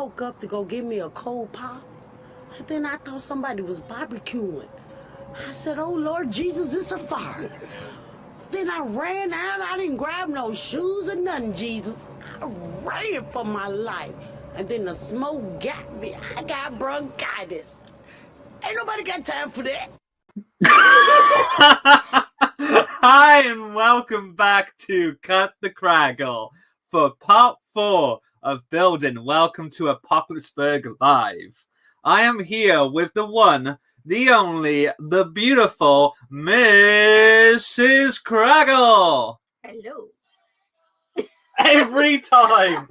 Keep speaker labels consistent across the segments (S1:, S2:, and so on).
S1: woke up to go get me a cold pop, and then I thought somebody was barbecuing. I said, oh, Lord Jesus, it's a fire. Then I ran out. I didn't grab no shoes or nothing, Jesus. I ran for my life. And then the smoke got me. I got bronchitis. Ain't nobody got time for that.
S2: Hi, and welcome back to Cut the Kragle for part 4 of building Welcome to Apocalypseburg Live. I am here with the one, the only, the beautiful Mrs. Kragle.
S3: Hello.
S2: Every time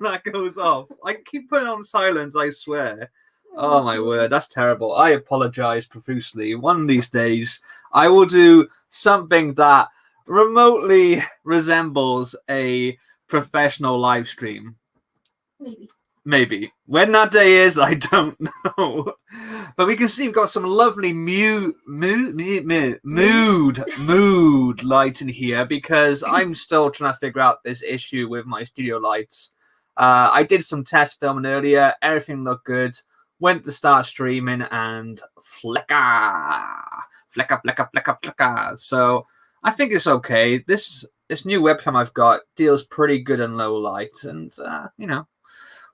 S2: that goes off, I keep putting on silence, I swear. Oh my word, that's terrible. I apologize profusely. One of these days, I will do something that remotely resembles a professional live stream. Maybe. When that day is, I don't know. But we can see we've got some lovely mood light in here because I'm still trying to figure out this issue with my studio lights. I did some test filming earlier. Everything looked good. Went to start streaming and flicker. So I think it's okay. This new webcam I've got deals pretty good in low light, and you know,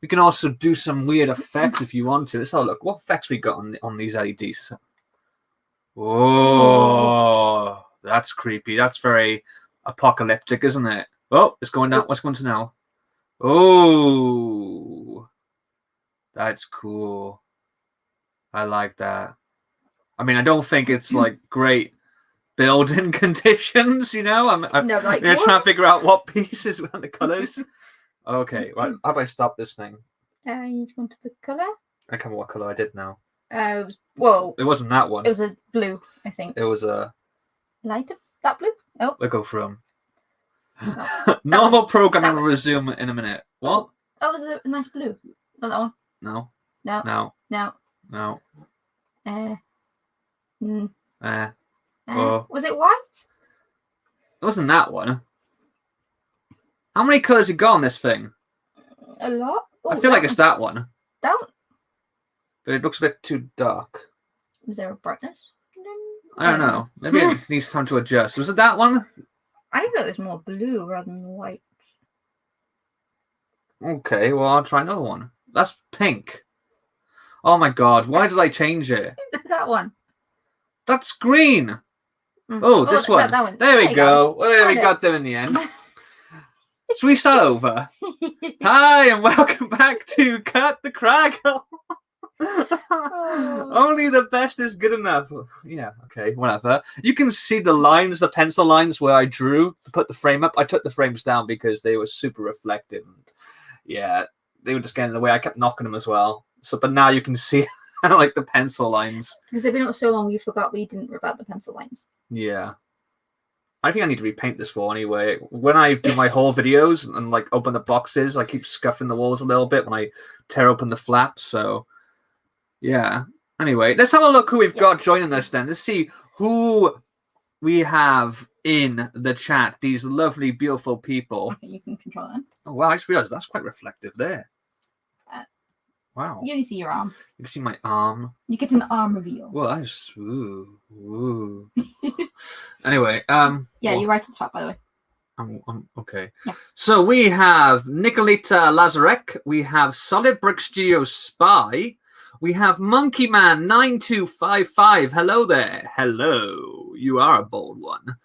S2: we can also do some weird effects if you want to. Let's have a look. What effects we got on these LEDs? Oh, that's creepy. That's very apocalyptic, isn't it? Oh, it's going down. What's going to now? Oh. That's cool. I like that. I mean, I don't think it's like great building conditions, you know? I'm trying to figure out what pieces and the colours. Okay, right. How do I stop this thing?
S3: You need to go into the colour.
S2: I can't remember what colour I did now.
S3: It
S2: wasn't that one.
S3: It was a blue, I think.
S2: It was a
S3: lighter. That blue? Oh.
S2: We'll go from
S3: Oh.
S2: normal programming will resume in a minute. What?
S3: That was a nice blue. Not that one.
S2: No.
S3: No.
S2: No.
S3: No.
S2: No.
S3: Was it white?
S2: It wasn't that one. How many colours you got on this thing?
S3: A lot. Ooh,
S2: I feel like it's that one.
S3: Don't.
S2: But it looks a bit too dark.
S3: Was there a brightness?
S2: I don't know. Maybe it needs time to adjust. Was it that one?
S3: I thought it was more blue rather than white.
S2: Okay, well, I'll try another one. That's pink. Oh my god, why did I change it?
S3: That one.
S2: That's green. Oh, this one.
S3: That one.
S2: There we go. Well, we got them in the end. Should we start over? Hi, and welcome back to Cut the Kragle. Only the best is good enough. Yeah, okay, whatever. You can see the lines, the pencil lines where I drew to put the frame up. I took the frames down because they were super reflective. Yeah, they were just getting in the way. I kept knocking them as well. But now you can see like the pencil lines.
S3: Because they've been up so long, we forgot we didn't rip out the pencil lines.
S2: Yeah. I think I need to repaint this wall anyway. When I do my whole videos and like open the boxes, I keep scuffing the walls a little bit when I tear open the flaps. So, yeah. Anyway, let's have a look who we've got joining us then. Let's see who we have in the chat. These lovely, beautiful people.
S3: Okay, you can control them.
S2: Oh, wow. I just realized that's quite reflective there. Wow.
S3: You only see your arm.
S2: You can see my arm.
S3: You get an arm reveal.
S2: Well, that's... Ooh. Anyway,
S3: yeah, you're right at the top, by the way.
S2: I'm okay.
S3: Yeah.
S2: So we have Nicolita Lazarek. We have Solid Brick Studio Spy. We have Monkey Man 9255. Hello there. Hello. You are a bold one.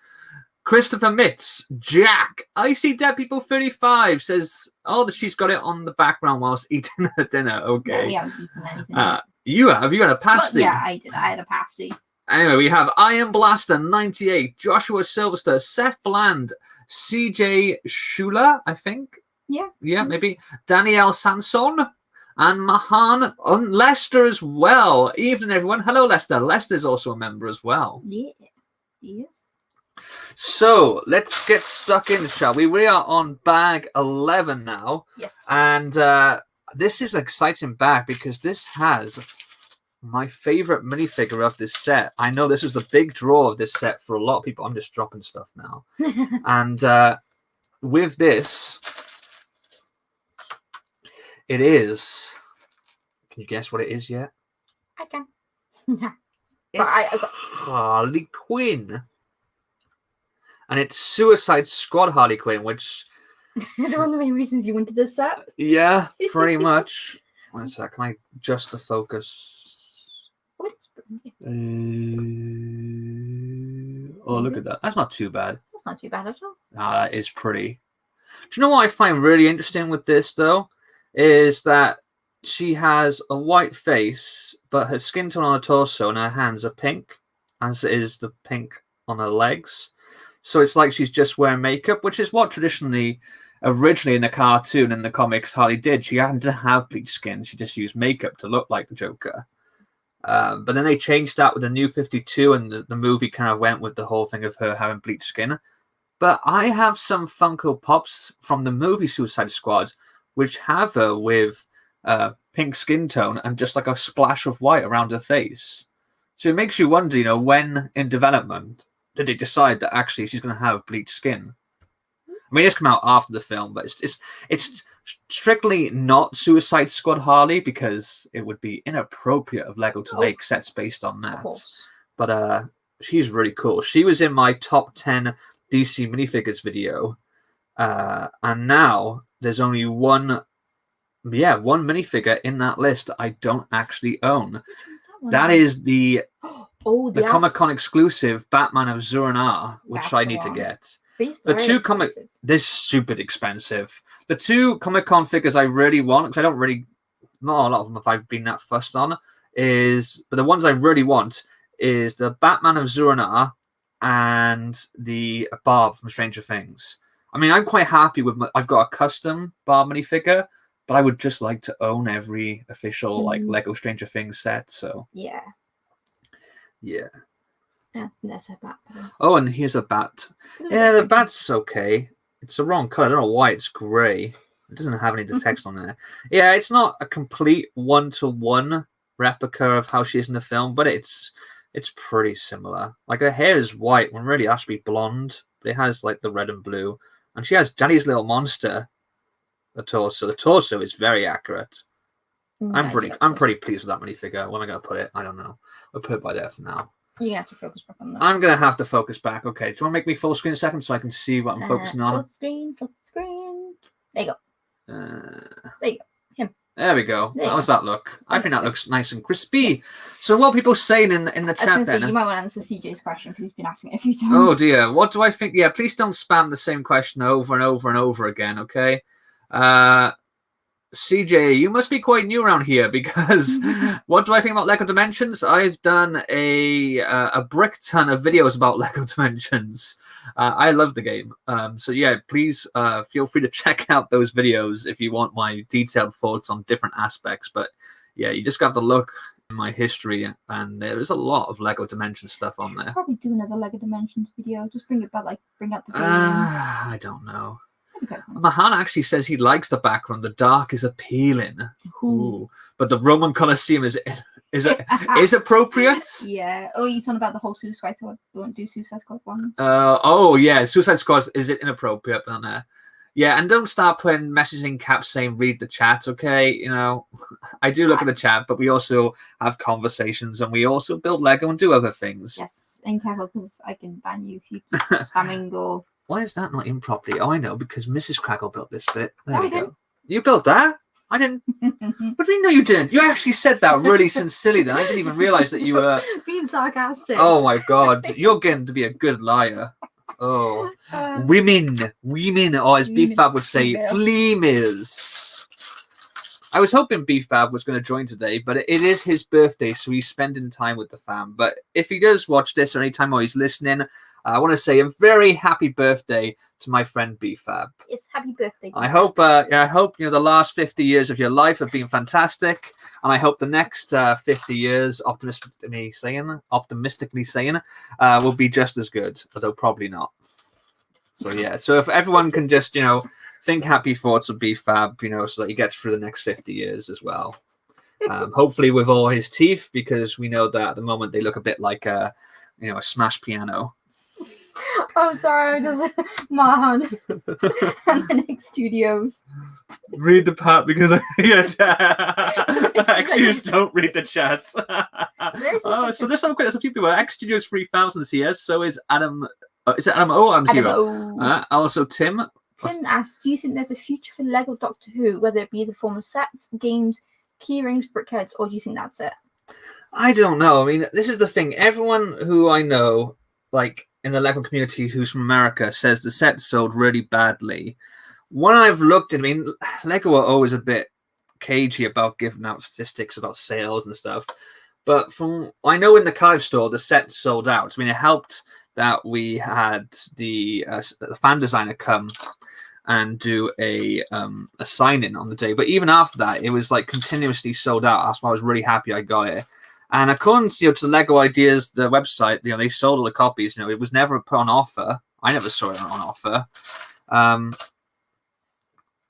S2: Christopher Mitz, Jack, Icy Dead People 35 says, oh, that she's got it on the background whilst eating her dinner. Okay.
S3: Yeah, we haven't eaten anything yet.
S2: You have? You had a pasty?
S3: Well, yeah, I did. I had a pasty.
S2: Anyway, we have Iron Blaster 98, Joshua Silverster, Seth Bland, CJ Schuler, I think.
S3: Yeah.
S2: Yeah, maybe. Danielle Sanson and Mahan and Lester as well. Evening, everyone. Hello, Lester. Lester's also a member as well.
S3: Yeah. Yes.
S2: So let's get stuck in, shall we? We are on bag 11 now.
S3: Yes.
S2: And this is an exciting bag because this has my favorite minifigure of this set. I know this is the big draw of this set for a lot of people. I'm just dropping stuff now. And with this, It is. Can you guess what it is yet?
S3: I can.
S2: It's Harley Quinn. And it's Suicide Squad Harley Quinn, which...
S3: Is one of the main reasons you wanted this set?
S2: Yeah, pretty much. One sec, can I adjust the focus?
S3: What is
S2: Oh, look at that. That's not too bad.
S3: That's not too bad at all.
S2: Ah, that is pretty. Do you know what I find really interesting with this, though? Is that she has a white face, but her skin tone on her torso and her hands are pink, as is the pink on her legs. So it's like she's just wearing makeup, which is what originally in the cartoon and the comics Harley did. She hadn't to have bleached skin. She just used makeup to look like the Joker. But then they changed that with the New 52, and the movie kind of went with the whole thing of her having bleached skin. But I have some Funko Pops from the movie Suicide Squad, which have her with pink skin tone and just like a splash of white around her face. So it makes you wonder, when in development did they decide that actually she's going to have bleached skin? I mean, it's come out after the film, but it's strictly not Suicide Squad Harley because it would be inappropriate of Lego to make sets based on that. But she's really cool. She was in my top 10 DC minifigures video, and now there's only one minifigure in that list I don't actually own. That is the Comic-Con exclusive Batman of Zur-En-Arrh, which I need to get. The two they're stupid expensive. The two Comic-Con figures I really want, because not a lot of them have I been that fussed on, but the ones I really want is the Batman of Zur-En-Arrh and the Barb from Stranger Things. I mean, I'm quite happy with I've got a custom Barb minifigure, but I would just like to own every official Lego Stranger Things set. So
S3: yeah. Yeah, there's a bat.
S2: Oh, and here's a bat. Yeah, the bat's okay. It's the wrong color. I don't know why it's grey. It doesn't have any of the text on there. Yeah, it's not a complete one-to-one replica of how she is in the film, but it's pretty similar. Like, her hair is white when really it has to be blonde, but it has like the red and blue. And she has Daddy's Little Monster. The torso is very accurate. I'm pretty pleased with that minifigure. Where am I going to put it? I don't know. I'll put it by there for now.
S3: You're going to have to focus back on that.
S2: I'm going to have to focus back. Okay, do you want to make me full screen a second so I can see what I'm focusing on?
S3: Full screen. There you go. There you go. Him.
S2: There we go. How does that look? I think that looks nice and crispy. So what are people saying in the chat then?
S3: You might want to answer CJ's question because he's been asking it a few times.
S2: Oh dear. What do I think? Yeah, please don't spam the same question over and over and over again, okay? CJ, you must be quite new around here because what do I think about Lego Dimensions? I've done a brick ton of videos about Lego Dimensions. I love the game. So yeah, please feel free to check out those videos if you want my detailed thoughts on different aspects. But yeah, you just got to look in my history and there is a lot of Lego Dimensions stuff on there.
S3: Probably do another Lego Dimensions video. Just bring it back, bring out the game.
S2: I don't know. Mahan actually says he likes the background. The dark is appealing. Ooh. But the Roman Colosseum is appropriate.
S3: Yeah. Oh, you're talking about the whole Suicide Squad. We won't do Suicide Squad ones.
S2: Oh yeah, Suicide Squad is it inappropriate on there? Yeah, and don't start putting messages in caps saying read the chat, okay? I do look at the chat, but we also have conversations and we also build Lego and do other things.
S3: Yes, and careful because I can ban you if you keep spamming or.
S2: Why is that not in properly? Oh, I know, because Mrs. Kragle built this bit. There we go. You built that? I didn't. What do you mean? No, you didn't. You actually said that really sincerely then. I didn't even realize that you were...
S3: being sarcastic.
S2: Oh, my God. You're getting to be a good liar. Oh. Women, or as BFAB would say, fleemers. I was hoping BFAB was going to join today, but it is his birthday, so he's spending time with the fam. But if he does watch this or any time while he's listening, I want to say a very happy birthday to my friend BFAB.
S3: Yes, happy birthday.
S2: I hope the last 50 years of your life have been fantastic, and I hope the next 50 years, optimistically saying, will be just as good, although probably not. So yeah, so if everyone can just think happy thoughts of BFAB, so that he gets through the next 50 years as well. Hopefully with all his teeth, because we know that at the moment they look a bit like a smashed piano.
S3: Oh, sorry, just Mahan and the next studios.
S2: Read the part because X-Studios don't read the chats. So there's there's a few people. X-Studios 3000 is here. So is Adam. Is it Adam O? I'm
S3: Adam
S2: Zero.
S3: O.
S2: Also Tim.
S3: Tim asks, do you think there's a future for Lego Doctor Who, whether it be in the form of sets, games, keyrings, brickheads, or do you think that's it?
S2: I don't know. I mean, this is the thing. Everyone who I know, like in the Lego community who's from America, says the set sold really badly. When I've looked, I mean, Lego are always a bit cagey about giving out statistics about sales and stuff. But from I know in the Cardiff store, the set sold out. I mean, it helped that we had the fan designer come and do a sign-in on the day. But even after that, it was like continuously sold out. That's why I was really happy I got it. And according to the Lego Ideas, the website, they sold all the copies. It was never put on offer. I never saw it on offer.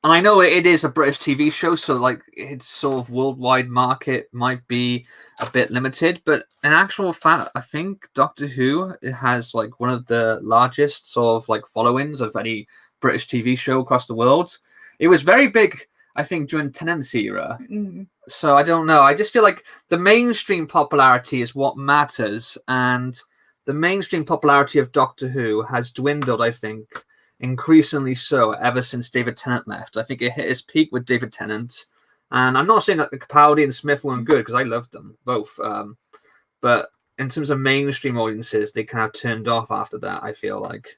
S2: And I know it is a British TV show, so like its sort of worldwide market might be a bit limited. But in actual fact, I think Doctor Who has like one of the largest sort of like followings of any British TV show across the world. It was very big, I think, during Tennant's era. So I don't know. I just feel like the mainstream popularity is what matters, and the mainstream popularity of Doctor Who has dwindled, I think, increasingly so ever since David Tennant left. I think it hit its peak with David Tennant, and I'm not saying that Capaldi and Smith weren't good because I loved them both. But in terms of mainstream audiences, they kind of turned off after that, I feel like,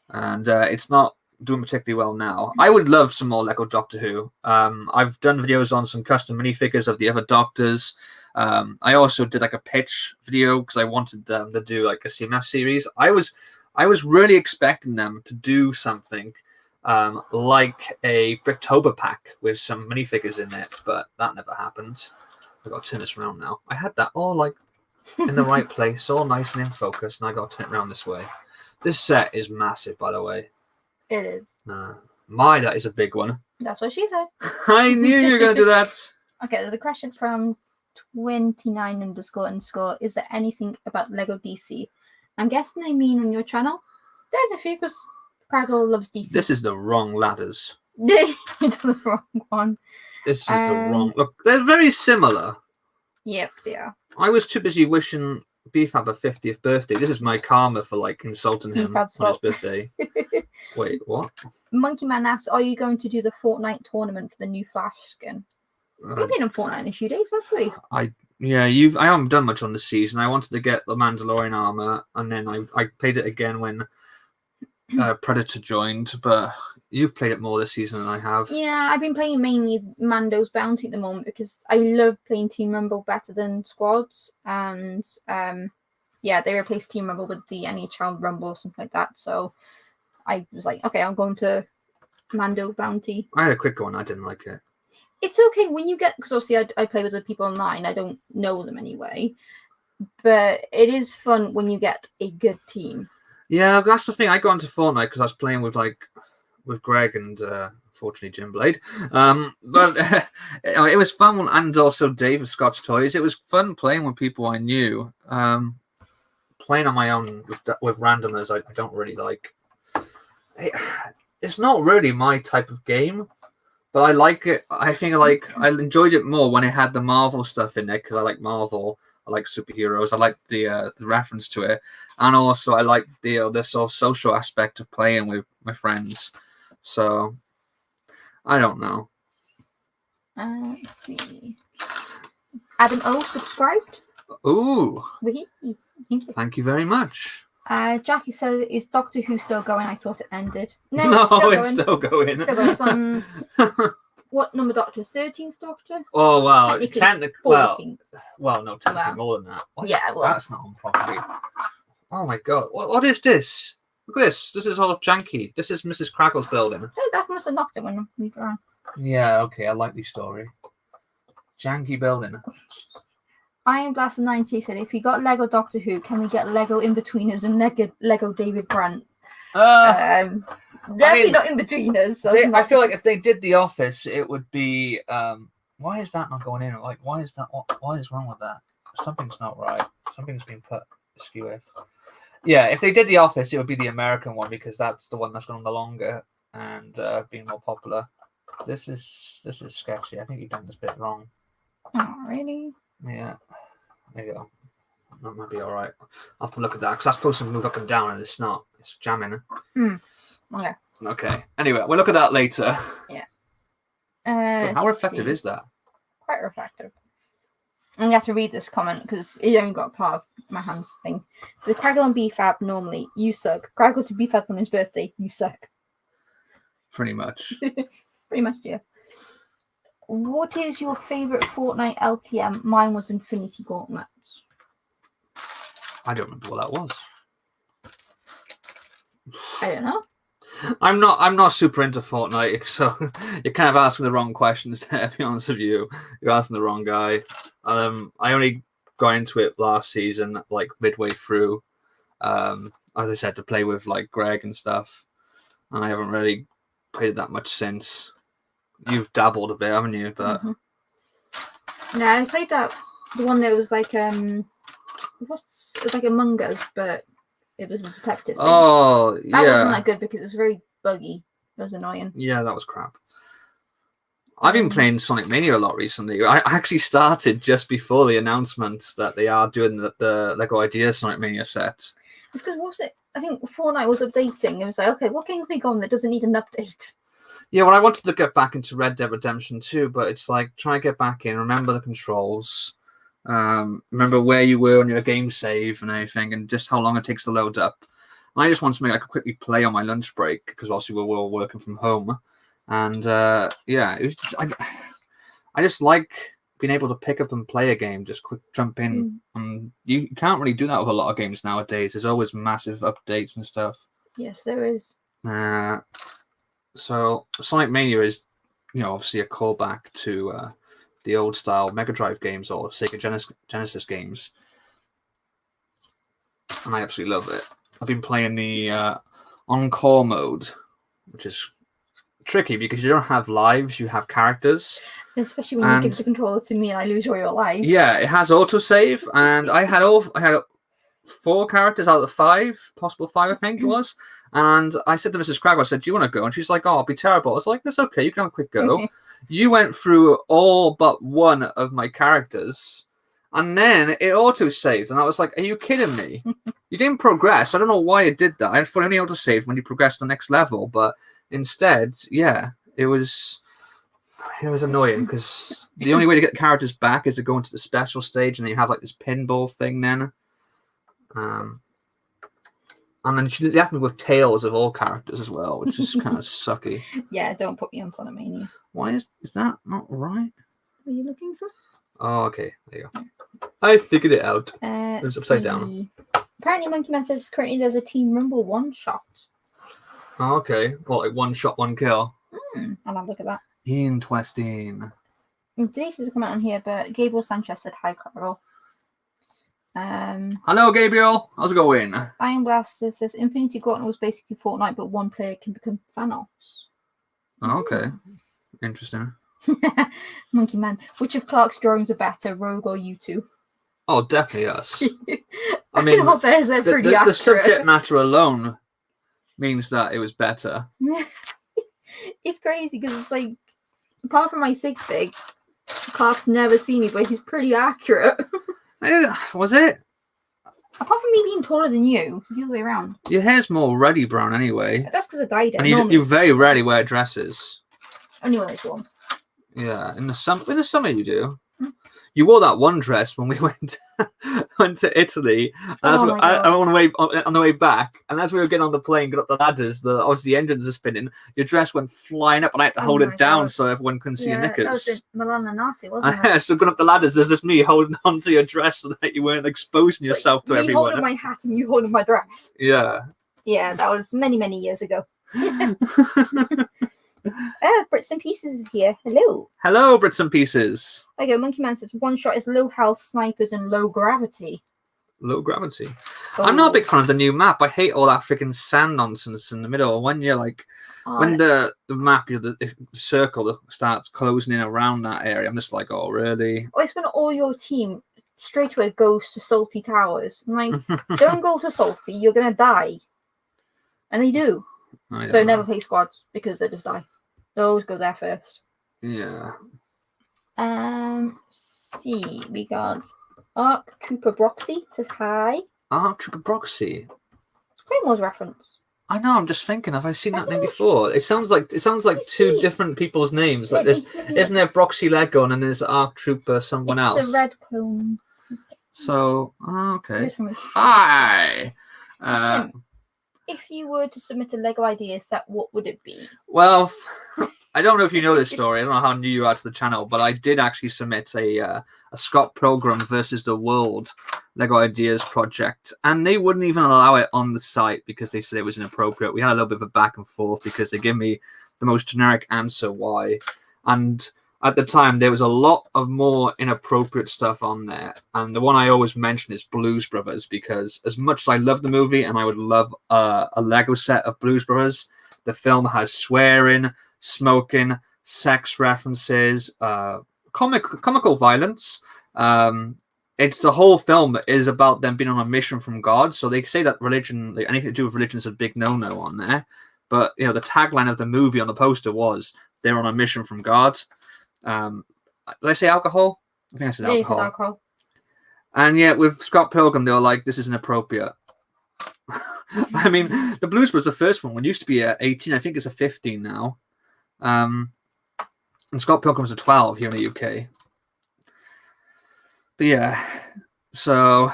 S2: and it's not doing particularly well now. I would love some more Lego Doctor Who. I've done videos on some custom minifigures of the other Doctors. I also did like a pitch video because I wanted them to do like a CMF series. I was really expecting them to do something like a Bricktober pack with some minifigures in it, but that never happened. I've got to turn this around now. I had that all like in the right place, all nice and in focus, and I got to turn it around this way. This set is massive, by the way.
S3: It is.
S2: That is a big one.
S3: That's what she said.
S2: I knew you were going to do that.
S3: Okay, there's a question from 29__. Is there anything about Lego DC? I'm guessing they mean on your channel. There's a few because Kragle loves DC.
S2: This is the wrong ladders.
S3: It's the wrong one.
S2: This is the wrong. Look, they're very similar.
S3: Yep, they are.
S2: I was too busy wishing BFAB a 50th birthday. This is my karma for like insulting him on his birthday. Wait, what?
S3: Monkey Man asks, are you going to do the Fortnite tournament for the new Flash skin? We've been in Fortnite in a few days, haven't we?
S2: I haven't done much on the season. I wanted to get the Mandalorian armor, and then I played it again when Predator joined. But you've played it more this season than I have. Yeah,
S3: I've been playing mainly Mando's Bounty at the moment because I love playing Team Rumble better than Squads, and they replaced Team Rumble with the NHL Rumble or something like that. So I was like, okay, I'm going to Mando Bounty.
S2: I had a quick one. I didn't like it.
S3: It's okay when you get, because obviously I play with the people online. I don't know them anyway, but it is fun when you get a good team.
S2: Yeah, that's the thing. I got into Fortnite because I was playing with Greg and unfortunately Jim Blade. But it was fun, and also Dave of Scott's Toys. It was fun playing with people I knew. Playing on my own with randomers, I don't really like. It's not really my type of game. But I like it. I think I enjoyed it more when it had the Marvel stuff in it because I like Marvel. I like superheroes. I like the reference to it, and also I like the sort of social aspect of playing with my friends. So I don't know.
S3: Let's see. Adam O subscribed.
S2: Ooh.
S3: Thank
S2: you very much.
S3: Jackie said, is Doctor Who still going? I thought it ended.
S2: No, it's still going.
S3: It's on what number Doctor? 13th Doctor?
S2: Oh, well, technically more than that. That's not on properly. Oh my god. What is this? Look at this. This is all janky. This is Mrs. Kragle's building.
S3: Oh, that must have knocked it when I moved around.
S2: Yeah, okay, I like this story. Janky building.
S3: Iron Blaster 90 said, if you got Lego Doctor Who, can we get Lego In-Betweeners and Lego David Grant? Definitely not In-Betweeners. So
S2: I feel like if they did The Office, it would be... why is that not going in? Like, why is wrong with that? Something's not right. Something's been put askew with. Yeah, if they did The Office, it would be the American one because that's the one that's gone on the longer and been more popular. This is sketchy. I think you've done this bit wrong.
S3: Oh, really?
S2: Yeah. There you go. That might be all right. I'll have to look at that because that's supposed to move up and down and it's not. It's jamming.
S3: Okay.
S2: Okay. Anyway, we'll look at that later.
S3: Yeah.
S2: How reflective is that?
S3: Quite reflective. I'm going to have to read this comment because it only got part of my hands thing. So Kragle and BFAB normally, you suck. Kragle to BFAB on his birthday, you suck.
S2: Pretty much.
S3: Pretty much, yeah. What is your favourite Fortnite LTM? Mine was Infinity Gauntlet.
S2: I don't remember what that was.
S3: I don't know.
S2: I'm not super into Fortnite, so you're kind of asking the wrong questions there, to be honest with you. You're asking the wrong guy. I only got into it last season, like midway through, as I said, to play with like Greg and stuff. And I haven't really played that much since. You've dabbled a bit, haven't you? But
S3: Yeah, I played the one that was like it was like Among Us, but it was a detective thing.
S2: Oh, yeah.
S3: That wasn't that good because it was very buggy. It was annoying.
S2: Yeah, that was crap. I've been playing Sonic Mania a lot recently. I actually started just before the announcement that they are doing the Lego Ideas Sonic Mania set.
S3: It's because, what was it? I think Fortnite was updating. It was like, okay, what game can we go on that doesn't need an update?
S2: Yeah, well, I wanted to get back into Red Dead Redemption 2, but it's like, try to get back in, remember the controls, remember where you were on your game save and everything, and just how long it takes to load up. And I just want something I could quickly play on my lunch break, because obviously we're all working from home. And yeah, it was just, I just like being able to pick up and play a game, just quick jump in. And you can't really do that with a lot of games nowadays. There's always massive updates and stuff.
S3: Yes, there is.
S2: So Sonic Mania is, obviously a callback to the old style Mega Drive games or Sega Genesis games. And I absolutely love it. I've been playing the Encore mode, which is tricky because you don't have lives, you have characters.
S3: Especially when you give the controller to me and I lose all your lives.
S2: Yeah, it has autosave, and I had 4 characters out of the 5, possible 5, I think it was. And I said to Mrs. Kragle, I said, do you want to go? And she's like, oh, I'll be terrible. I was like, that's okay, you can have a quick go. You went through all but one of my characters, and then it auto-saved. And I was like, are you kidding me? You didn't progress. I don't know why it did that. I thought it only auto-saved when you progressed to the next level. But instead, yeah, it was annoying because the only way to get characters back is to go into the special stage, and then you have like this pinball thing then. And then you have me with tails of all characters as well, which is kind of sucky.
S3: Yeah, don't put me on Sonic Mania.
S2: Why is that not right?
S3: What are you looking for?
S2: Oh, okay. There you go. I figured it out. It was upside down.
S3: Apparently, Monkey Man says currently there's a Team Rumble one-shot.
S2: Oh, okay. Well, like 1 shot, 1 kill.
S3: I'll have a look at that.
S2: Interesting.
S3: Denise has a comment on here, but Gabriel Sanchez said hi, Carol.
S2: Hello, Gabriel. How's it going?
S3: Iron Blaster says Infinity Gauntlet was basically Fortnite, but one player can become Thanos.
S2: Oh, okay. Interesting.
S3: Monkey Man. Which of Clark's drawings are better, Rogue or you two?
S2: Oh, definitely us. I mean,
S3: they're pretty accurate.
S2: The subject matter alone means that it was better.
S3: It's crazy because it's like, apart from my 6', Clark's never seen me, but he's pretty accurate.
S2: Was it?
S3: Apart from me being taller than you, it's the other way around.
S2: Your hair's more ruddy brown anyway.
S3: That's because I dyed it.
S2: And you very rarely wear dresses.
S3: Only when it's warm.
S2: Yeah, in the summer you do. You wore that one dress when we went to Italy. And on the way back, and as we were getting on the plane, got up the ladders, obviously the engines are spinning. Your dress went flying up, and I had to hold it down so everyone couldn't see your knickers. That was
S3: Milan and Nati, wasn't it?
S2: So going up the ladders, there's just me holding onto your dress so that you weren't exposing yourself to everyone.
S3: Me holding my hat and you holding my dress.
S2: Yeah.
S3: Yeah, that was many, many years ago. Brits and Pieces is here. Hello.
S2: Hello, Brits and Pieces.
S3: There you go. Monkey Man says one shot is low health snipers and low gravity.
S2: Low gravity.
S3: Oh.
S2: I'm not a big fan of the new map. I hate all that freaking sand nonsense in the middle. When you're like, when the map, the circle starts closing in around that area, I'm just like, oh, really?
S3: Oh, it's when all your team straight away goes to Salty Towers. I'm like, don't go to Salty, you're going to die. And they do. So never play squads because they just die. They always go there first.
S2: Yeah.
S3: See, we got Arc Trooper Broxy says hi.
S2: Arc Trooper Broxy.
S3: It's Claymore's reference.
S2: I know. I'm just thinking. Have I seen that name before? It sounds like two different people's names. Like this, isn't there Broxy Lego and then there's Arc Trooper someone else?
S3: It's a red clone.
S2: So okay.
S3: Hi.
S2: Hi.
S3: If you were to submit a Lego idea set, what would it be?
S2: Well, I don't know if you know this story. I don't know how new you are to the channel, but I did actually submit a Scott Pilgrim versus the World Lego Ideas project, and they wouldn't even allow it on the site because they said it was inappropriate. We had a little bit of a back and forth because they gave me the most generic answer why, and at the time there was a lot of more inappropriate stuff on there, and the one I always mention is Blues Brothers, because as much as I love the movie and I would love a Lego set of Blues Brothers, the film has swearing, smoking, sex references, comical violence. It's the whole film is about them being on a mission from God. So they say that religion, like anything to do with religion, is a big no-no on there. But you know, the tagline of the movie on the poster was "They're on a mission from God." Did I say alcohol? I think I said alcohol. And yet with Scott Pilgrim, they were like, "This is inappropriate." I mean, the Blues was the first one. It used to be 18. I think it's a 15 now. And Scott Pilgrim's a 12 here in the UK. But yeah, so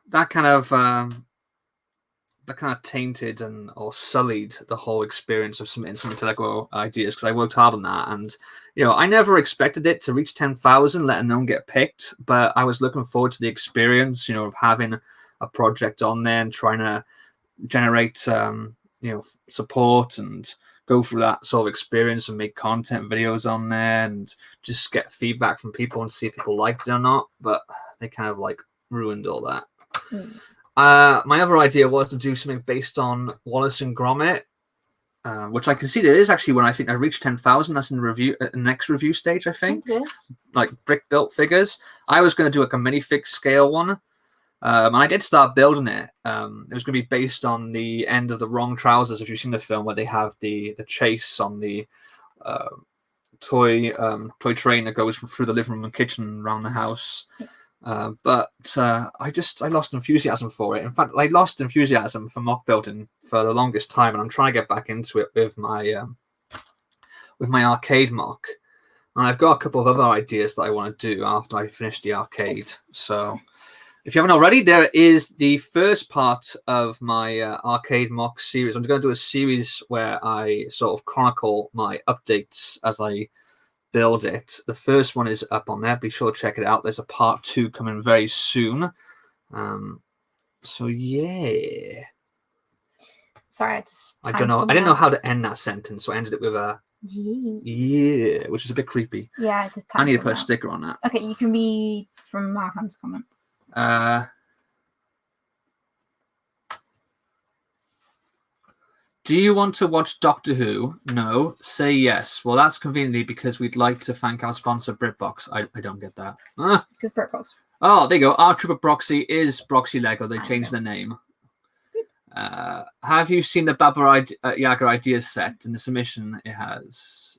S2: that kind of tainted or sullied the whole experience of submitting something to Lego Ideas, because I worked hard on that, and you know, I never expected it to reach 10,000, let alone get picked. But I was looking forward to the experience, you know, of having a project on there and trying to generate support and go through that sort of experience and make content videos on there and just get feedback from people and see if people liked it or not. But they kind of like ruined all that. My other idea was to do something based on Wallace and Gromit, which I can see there is actually when I think I reached 10,000. That's in the review, next review stage, I think. Yes. Like brick built figures. I was going to do like a minifig scale one. And I did start building it. It was going to be based on the end of The Wrong Trousers, if you've seen the film, where they have the chase on the toy train that goes through the living room and kitchen around the house. But I lost enthusiasm for it. In fact, I lost enthusiasm for mock building for the longest time, and I'm trying to get back into it with my arcade mock. And I've got a couple of other ideas that I want to do after I finish the arcade. So if you haven't already, there is the first part of my arcade mock series. I'm going to do a series where I sort of chronicle my updates as I build it. The first one is up on there. Be sure to check it out. There's a part 2 coming very soon. So yeah.
S3: Sorry,
S2: I don't know. I didn't know how to end that sentence, so I ended it with a yeah, which is a bit creepy.
S3: Yeah, it's
S2: I need to put a sticker on that.
S3: Okay, you can read from Marhan's comment.
S2: Do you want to watch Doctor Who? No. Say yes. Well, that's conveniently because we'd like to thank our sponsor, BritBox. I don't get that.
S3: Because BritBox.
S2: Oh, there you go. Our Trooper Broxy is Broxy Lego. They changed the name. Have you seen the Baba Yaga Ideas set? In the submission, it has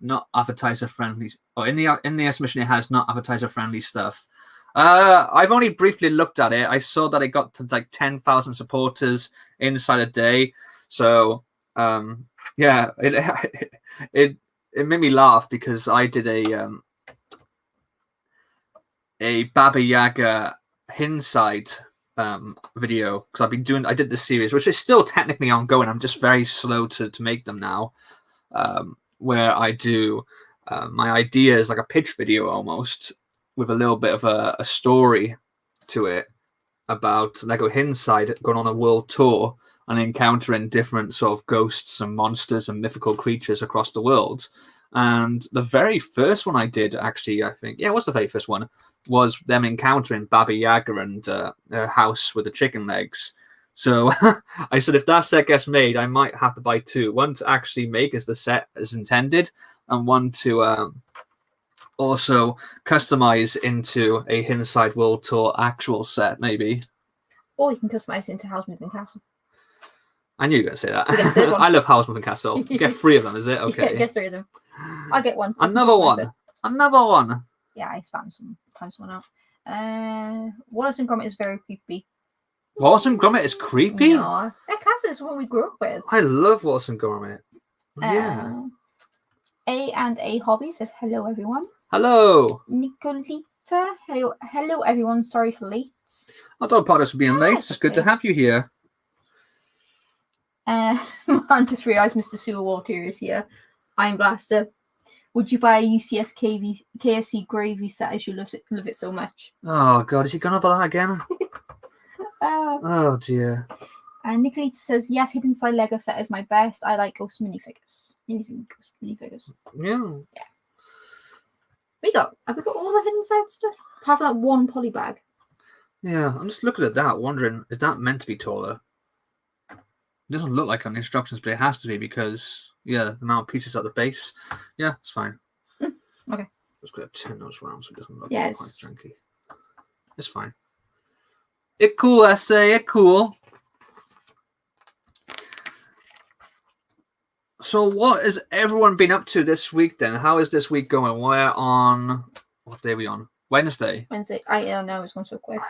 S2: not advertiser friendly. Oh, in the submission, it has not advertiser friendly stuff. I've only briefly looked at it. I saw that it got to like 10,000 supporters inside a day. So yeah, it made me laugh because I did a Baba Yaga inside video, because I did this series, which is still technically ongoing. I'm just very slow to make them now, where I do my ideas like a pitch video almost, with a little bit of a story to it about Lego Inside going on a world tour and encountering different sort of ghosts and monsters and mythical creatures across the world. And the very first one I did, actually, I think, yeah, it was the very first one, was them encountering Baba Yaga and a house with the chicken legs. So I said, if that set gets made, I might have to buy 2. One to actually make as the set is intended, and one to also customize into a Hidden Side World Tour actual set, maybe.
S3: Or you can customize into House Moving Castle.
S2: I knew you were going to say that.
S3: We get the third one.
S2: I love House Moving Castle. You get 3 of them, is it? Okay.
S3: Yeah, get 3 of them. I'll get one.
S2: Another one. Another one.
S3: Yeah, I spam sometimes one out. Wallace and Gromit is very creepy.
S2: Wallace and Gromit is creepy?
S3: No, that class is what we grew up with.
S2: I love Wallace and Gromit. Yeah.
S3: A Hobby says hello everyone.
S2: Hello.
S3: Nicolita, hello everyone. Sorry for late.
S2: I don't apologize for being late. It's good to have you here.
S3: I just realised Mr. Sewer Water is here. Iron Blaster. Would you buy a UCS KFC gravy set as you love it so much?
S2: Oh god, is he gonna buy that again? Oh dear.
S3: And Nicolita says, yes, Hidden Side Lego set is my best. I like ghost minifigures. Anything ghost minifigures.
S2: Yeah.
S3: Have we got all the Hidden Side stuff? Apart from that one poly bag.
S2: Yeah, I'm just looking at that, wondering, is that meant to be taller? It doesn't look like on the instructions, but it has to be because, yeah, the amount of pieces at the base. Yeah, it's fine.
S3: Okay.
S2: Just gonna turn those around so it doesn't look quite junky. It's fine. It cool, I say, it cool. So what has everyone been up to this week then? How is this week going? We're on, what day are we on? Wednesday.
S3: I don't know, it's gone so quick.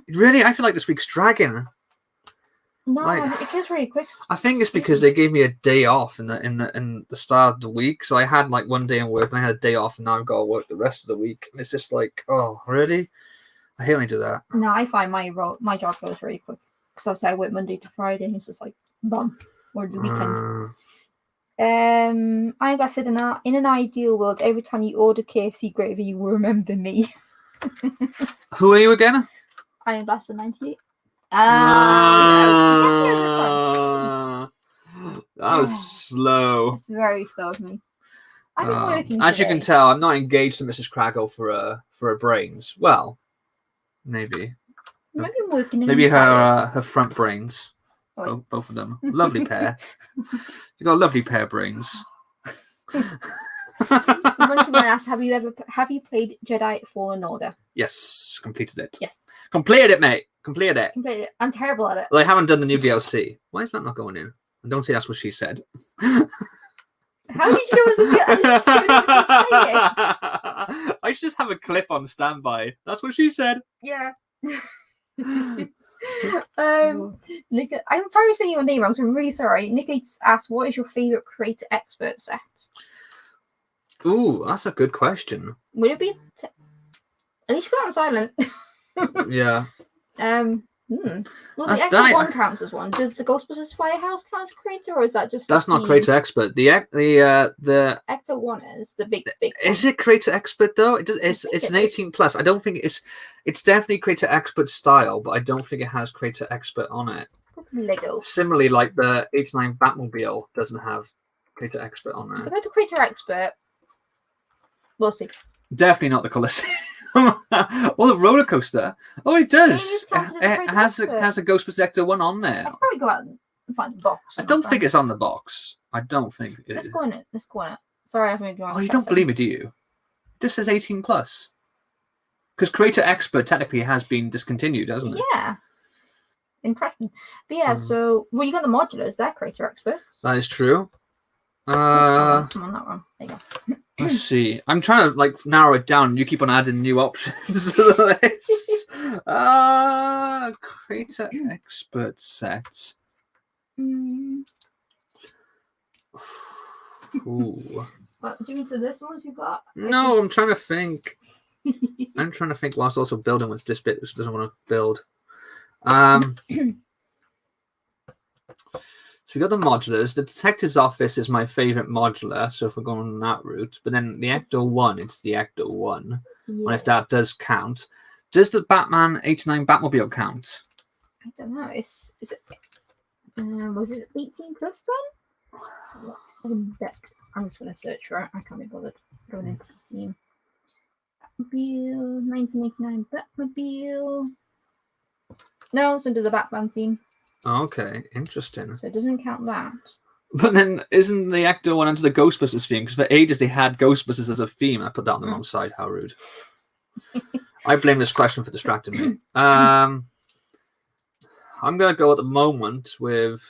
S2: Really? I feel like this week's dragging.
S3: No, it goes really quick.
S2: I think it's because they gave me a day off in the start of the week. So I had like one day in work and I had a day off and now I've got to work the rest of the week. And it's just like, oh, really? I hate when I do that. No,
S3: I find my job goes really quick. Because obviously I work Monday to Friday and it's just like done. Or the weekend. I said in an ideal world, every time you order KFC gravy, you will remember me.
S2: Who are you again?
S3: Iron Blaster 98.
S2: That was slow.
S3: It's very slow of me. I've been working
S2: as
S3: today.
S2: you can tell, I'm not engaged to Mrs. Kragle for her brains. Well, maybe. Maybe her front brains. Both of them. Lovely pair. You got a lovely pair of brains.
S3: Monkey Man asks, have you played Jedi Fallen Order?
S2: Yes, completed it.
S3: Yes.
S2: Completed it, mate. Completed it.
S3: I'm terrible at it.
S2: Well, I haven't done the new DLC. Why is that not going in? I don't say that's what she said.
S3: How did you know it was a good?
S2: I should just have a clip on standby. That's what she said.
S3: Yeah. I'm probably saying your name wrong, so I'm really sorry. Nikki asked, what is your favourite Creator Expert set?
S2: Ooh, that's a good question.
S3: Would it be at least put it on silent?
S2: Yeah.
S3: Well, the Ecto 1 counts as one. Does the Ghostbusters Firehouse count as Creator, or is that just?
S2: That's not Creator Expert. The
S3: Ecto 1 is the big.
S2: Is it Creator Expert though? It's an 18+. I don't think it's definitely Creator Expert style, but I don't think it has Creator Expert on it.
S3: Lego.
S2: Similarly, like the 89 Batmobile doesn't have Creator Expert on it.
S3: If I go to Creator Expert, we'll see.
S2: Definitely not the Colosseum. Or the roller coaster. Oh, it does. It has a Ghostbusters Ecto 1 on there.
S3: I'll probably go out and find the box.
S2: I don't think it's on the box. I don't think it is.
S3: Let's go on it. Sorry, I've been
S2: Oh, you don't believe me, do you? This says 18+. Because Creator Expert technically has been discontinued, hasn't it?
S3: Yeah. Impressive. But yeah, so you got the modulars, they're Creator Experts.
S2: That is true.
S3: Come on, not wrong. There you go.
S2: Let's see. I'm trying to narrow it down. You keep on adding new options to the list. Creator Expert set. Ooh.
S3: What, do you mean to this one you got?
S2: No, I'm trying to think. I'm trying to think whilst also building with this bit. This doesn't want to build. So we got the modulars. The detective's office is my favorite modular, so if we're going on that route. But then the Ecto 1, it's the Ecto 1. Yeah. And if that does count. Does the Batman 89 Batmobile count?
S3: I don't know. Was it 18+ then? I'm just going to search for it. I can't be bothered going into the theme. Batmobile, 1989 Batmobile. No, it's under the Batman theme.
S2: Okay, interesting.
S3: So it doesn't count that.
S2: But then isn't the Ecto one under the Ghostbusters theme? Because for ages they had Ghostbusters as a theme. I put that on the wrong side. How rude. I blame this question for distracting me. I'm going to go at the moment with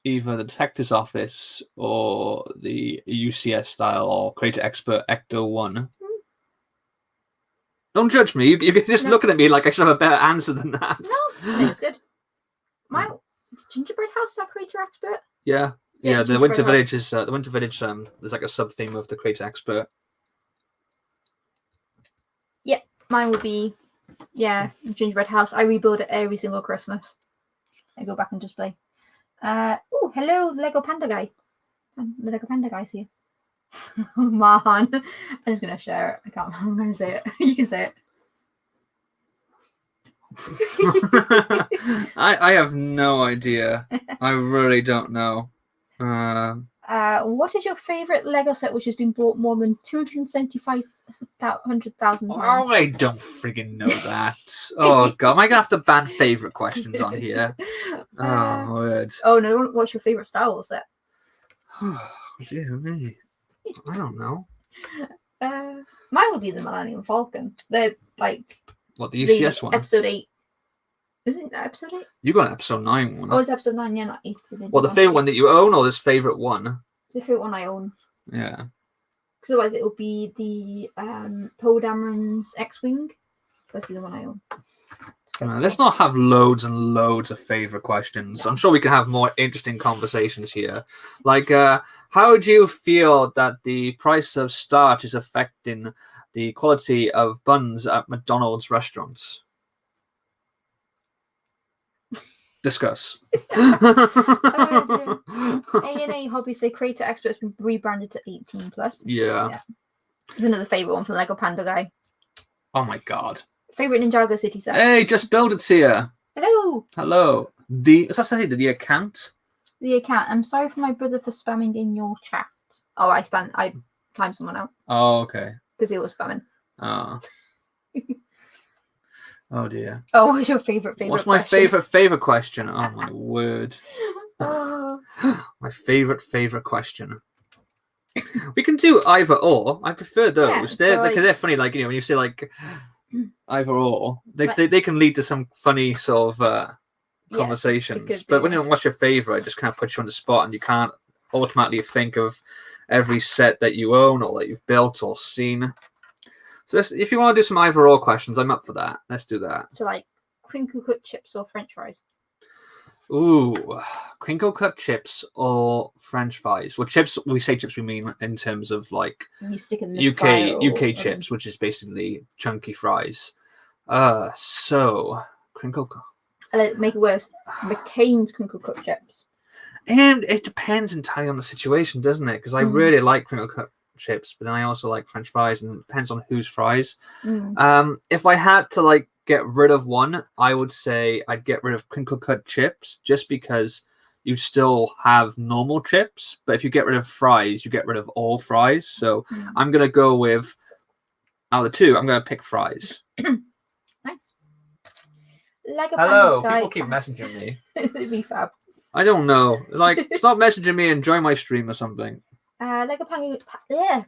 S2: either the Detective's Office or the UCS style or Creator Expert Ecto 1. Don't judge me. You're just looking at me like I should have a better answer than that.
S3: No, I think it's good. It's Gingerbread House, is that Creator Expert?
S2: Yeah. The Winter Village is the Winter Village. There's like a sub theme of the Creator Expert.
S3: Yeah, mine would be Gingerbread House. I rebuild it every single Christmas. I go back and just play. Oh, hello, Lego Panda Guy. The Lego Panda Guy's here. Oh man, I'm just gonna share it. I'm gonna say it. You can say
S2: it. I have no idea. I really don't know.
S3: What is your favorite Lego set which has been bought more than 275,000 times?
S2: Oh, I don't friggin' know that. Oh god, am I gonna have to ban favorite questions on here? Oh word.
S3: Oh no, what's your favorite Star Wars set?
S2: Oh dear me. I don't know.
S3: Mine would be the Millennium Falcon. The
S2: what, the UCS one?
S3: Episode 8. Isn't that episode 8?
S2: You got an episode 9 one.
S3: Oh, it's episode 9, yeah, not 8.
S2: Well, the favourite one that you own or this favourite one?
S3: It's the favourite one I own.
S2: Yeah.
S3: Because otherwise it would be the Poe Dameron's X-Wing. That's the one I own.
S2: Let's not have loads and loads of favourite questions. I'm sure we can have more interesting conversations here. Like, how do you feel that the price of starch is affecting the quality of buns at McDonald's restaurants? Discuss.
S3: A&A Hobbies say Creator Expert's been rebranded to 18 plus.
S2: Yeah.
S3: It's another favourite one from Lego Panda Guy.
S2: Oh my god.
S3: Favourite Ninjago City set.
S2: Hey, Just Build It's here.
S3: Hello.
S2: Hello. What's that say? The account?
S3: The account. I'm sorry for my brother for spamming in your chat. Oh, I timed someone out.
S2: Oh, okay.
S3: Because they were spamming.
S2: Oh. Oh dear.
S3: Oh, what's your favourite
S2: What's my
S3: question?
S2: favourite question? Oh my word. My favourite question. We can do either or. I prefer those.
S3: Yeah,
S2: they're funny. Like, when you say like either or, they can lead to some funny sort of conversations. But when you what's your favourite, it just kind of puts you on the spot, and you can't automatically think of every set that you own or that you've built or seen. So if you want to do some either or questions, I'm up for that. Let's do that.
S3: So like crinkle cut chips or French fries?
S2: Ooh, crinkle cut chips or French fries. Well, chips, we say chips, we mean in terms of like
S3: you stick in the
S2: UK chips, which is basically chunky fries. So crinkle cut.
S3: Make it worse. McCain's crinkle cut chips.
S2: And it depends entirely on the situation, doesn't it? Because I really like crinkle cut chips, but then I also like French fries, and it depends on whose fries. If I had to like get rid of one, I would say I'd get rid of crinkle cut chips, just because you still have normal chips, but if you get rid of fries, you get rid of all fries. So I'm gonna go with out of the two, I'm gonna pick fries.
S3: Nice. Lego
S2: Hello,
S3: Panda
S2: people keep messaging me.
S3: It'd be fab.
S2: I don't know, like stop messaging me and join my stream or something.
S3: Lego Panda. Yeah.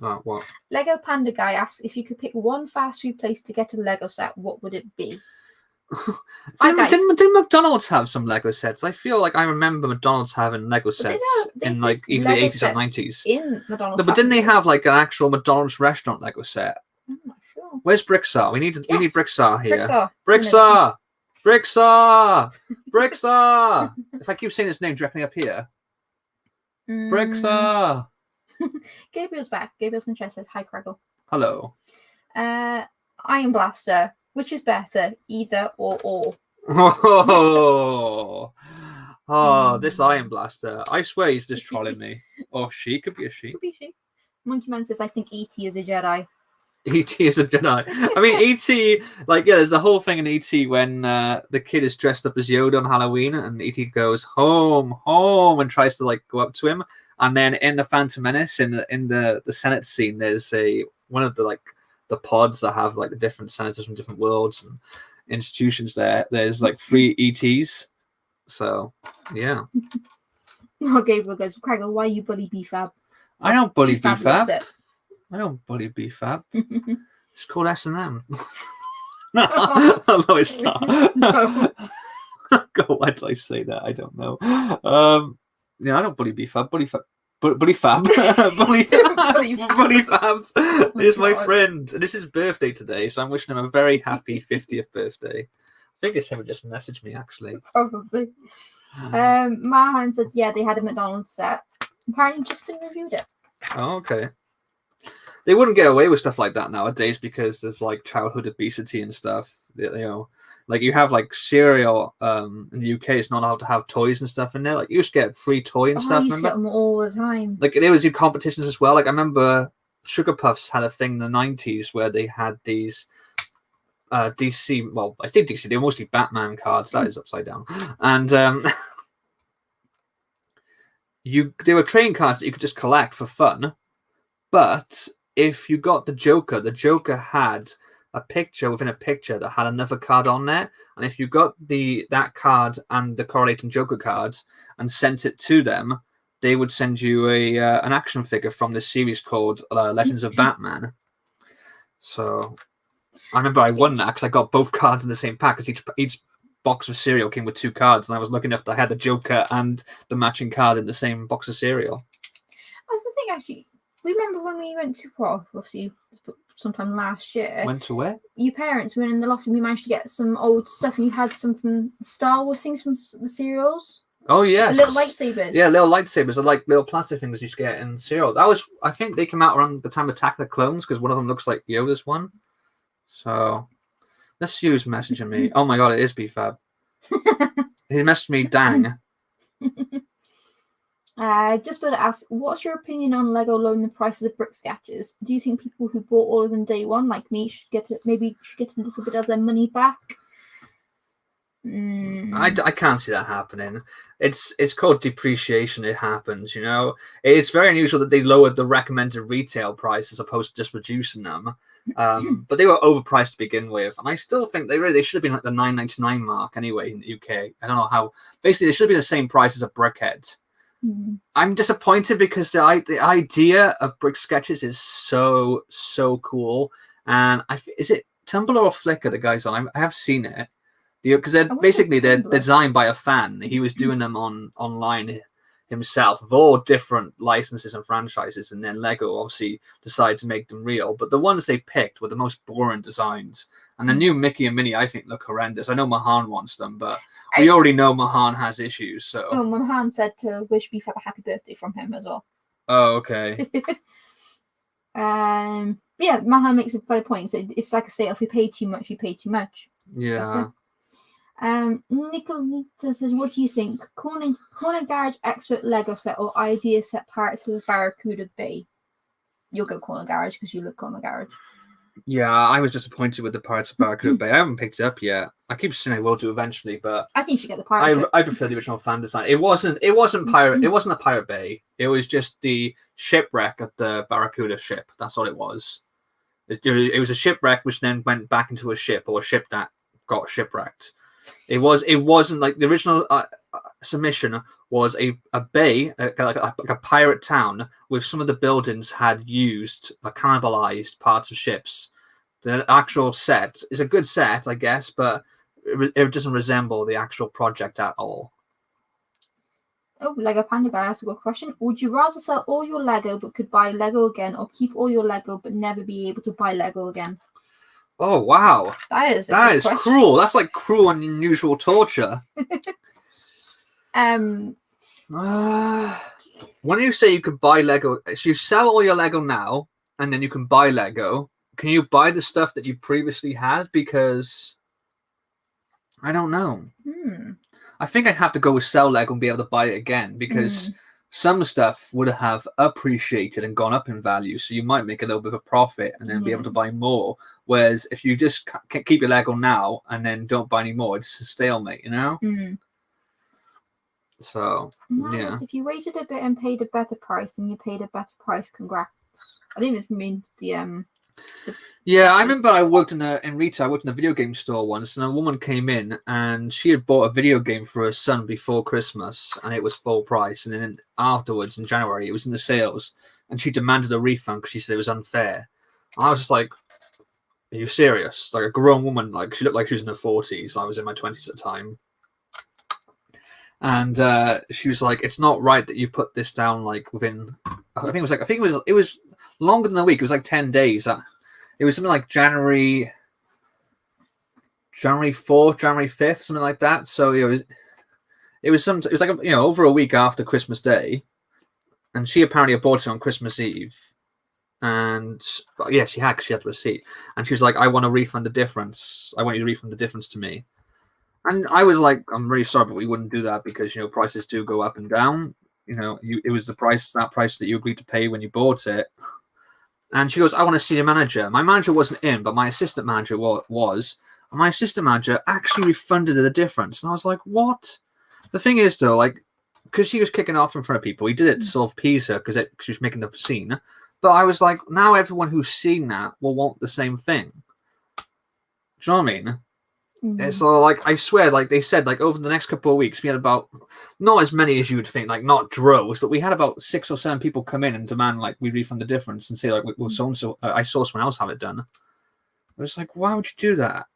S2: Oh, what?
S3: Lego Panda Guy asks if you could pick one fast food place to get a Lego set, what would it be?
S2: Didn't McDonald's have some Lego sets? I feel like I remember McDonald's having Lego sets in like either the 80s or 90s.
S3: In McDonald's.
S2: But didn't they have like an actual McDonald's restaurant Lego set?
S3: I'm not sure.
S2: Where's Bricksaw? We need Bricksaw here.
S3: Bricksaw.
S2: Bricksaw. If I keep saying his name directly up here. Bricksaw.
S3: Gabriel's back. Gabriel's interested. Hi, Kragle.
S2: Hello.
S3: Iron Blaster. Which is better, either or?
S2: This Iron Blaster. I swear he's just trolling me. Or she. Could be a she.
S3: Could be she. Monkey Man says, I think E.T. is a Jedi.
S2: E.T. is a Jedi. I mean, E.T., like, yeah, there's the whole thing in E.T. when the kid is dressed up as Yoda on Halloween, and E.T. goes, home, and tries to, like, go up to him. And then in the Phantom Menace, in the Senate scene, there's one of the, like, the pods that have, like, the different senators from different worlds and institutions there. There's, like, 3 E.T.s. So, yeah.
S3: Gabriel goes, Kragle, why you bully BFAB?
S2: I don't bully
S3: BFAB loves
S2: BFAB.
S3: it.
S2: I don't bully BFAB. It's called S&M. Although it's not.
S3: No.
S2: God, why did I say that? I don't know. Yeah, I don't bully BFAB. Bully Fab. Bully Fab. Bully Fab is my friend. And it's his birthday today, so I'm wishing him a very happy 50th birthday. I think it's him who just messaged me, actually.
S3: Probably. Mahan said, yeah, they had a McDonald's set. Apparently, Justin reviewed it.
S2: Oh, okay. They wouldn't get away with stuff like that nowadays because of like childhood obesity and stuff. You know, like you have like cereal in the UK, it's not allowed to have toys and stuff in there. Like you used to get free toy and stuff.
S3: I used to get them all the time.
S2: Like there was competitions as well. Like I remember Sugar Puffs had a thing in the 90s where they had these DC. Well, I think DC. They were mostly Batman cards. That is upside down, and they were trading cards that you could just collect for fun, but if you got the Joker had a picture within a picture that had another card on there, and if you got that card and the correlating Joker cards and sent it to them, they would send you an action figure from this series called Legends of Batman. So I remember I won that because I got both cards in the same pack. Because each box of cereal came with 2 cards, and I was lucky enough that I had the Joker and the matching card in the same box of cereal.
S3: I was going to think actually. We remember when we went to, well, obviously, sometime last year.
S2: Went to where?
S3: Your parents were in the loft and we managed to get some old stuff, and you had some from Star Wars things from the cereals.
S2: Oh, yes.
S3: Little lightsabers.
S2: Yeah, little lightsabers are like little plastic things you used to get in cereal. That was, I think they came out around the time of Attack of the Clones because one of them looks like Yoda's one. So, let's see who's messaging me. Oh my god, it is BFAB. He messaged me, dang.
S3: Just want to ask, what's your opinion on Lego lowering the prices of brick sketches? Do you think people who bought all of them day one, like me, should get a little bit of their money back?
S2: I can't see that happening. It's called depreciation. It happens, you know. It's very unusual that they lowered the recommended retail price as opposed to just reducing them. But they were overpriced to begin with, and I still think they should have been like the $9.99 mark anyway in the UK. I don't know how. Basically, they should be the same price as a brickhead. I'm disappointed because the idea of brick sketches is so cool, and is it Tumblr or Flickr the guy's on? I have seen it because they're designed by a fan. He was doing them online himself of all different licenses and franchises, and then Lego obviously decided to make them real. But the ones they picked were the most boring designs, and the new Mickey and Minnie I think look horrendous. I know Mahan wants them, but we already know Mahan has issues. So
S3: Mahan said to wish BFAB a happy birthday from him as well.
S2: Oh, okay.
S3: Yeah, Mahan makes a valid point. So it's like a sale. If you pay too much, you pay too much.
S2: Yeah.
S3: Nicolita says, what do you think? Corner Garage expert Lego set or idea set parts of Barracuda Bay? You'll go Corner Garage because you love Corner Garage. Yeah,
S2: I was disappointed with the Pirates of Barracuda Bay. I haven't picked it up yet. I keep saying I will do eventually, but
S3: I think you should get the pirate.
S2: I prefer the original fan design. It wasn't pirate. It wasn't a pirate bay. It was just the shipwreck of the Barracuda ship. That's all it was. It was a shipwreck which then went back into a ship, or a ship that got shipwrecked. It wasn't like the original submission was a bay, like a pirate town, with some of the buildings had used cannibalized parts of ships. The actual set is a good set, I guess, but it doesn't resemble the actual project at all.
S3: Oh, Lego Panda Guy asked a good question. Would you rather sell all your Lego but could buy Lego again, or keep all your Lego but never be able to buy Lego again?
S2: Oh, wow.
S3: That is
S2: cruel. That's like cruel and unusual torture. When you say you could buy Lego, so you sell all your Lego now, and then you can buy Lego. Can you buy the stuff that you previously had? Because I don't know. I think I'd have to go with sell Lego and be able to buy it again, because some stuff would have appreciated and gone up in value, so you might make a little bit of a profit and then be able to buy more. Whereas if you just keep your Lego now and then don't buy any more, it's a stalemate, you know? So, yeah.
S3: If you waited a bit and paid a better price, then you paid a better price. Congrats. I think this means the
S2: Yeah, I remember I worked in retail. I worked in a video game store once, and a woman came in and she had bought a video game for her son before Christmas, and it was full price. And then afterwards, in January, it was in the sales, and she demanded a refund because she said it was unfair. And I was just like, "Are you serious?" Like a grown woman, like she looked like she was in her 40s. I was in my 20s at the time, and she was like, "It's not right that you put this down like within." I think it was longer than a week. It was like 10 days. It was something like January 4th, January 5th, something like that. So it was like over a week after Christmas Day, and she apparently had bought it on Christmas Eve, and yeah, she had the receipt, and she was like, "I want to refund the difference. I want you to refund the difference to me." And I was like, "I'm really sorry, but we wouldn't do that because prices do go up and down. It was that price that you agreed to pay when you bought it." And she goes, "I want to see the manager." My manager wasn't in, but my assistant manager was. And my assistant manager actually refunded her the difference. And I was like, what? The thing is, though, like, because she was kicking off in front of people, he did it to sort of appease her because she was making the scene. But I was like, now everyone who's seen that will want the same thing. Do you know what I mean? Mm-hmm. So, like, I swear, like they said, like over the next couple of weeks, we had about not as many as you would think, like not droves, but we had about 6 or 7 people come in and demand like we refund the difference and say like, "Well, so and so, I saw someone else have it done." I was like, "Why would you do that?"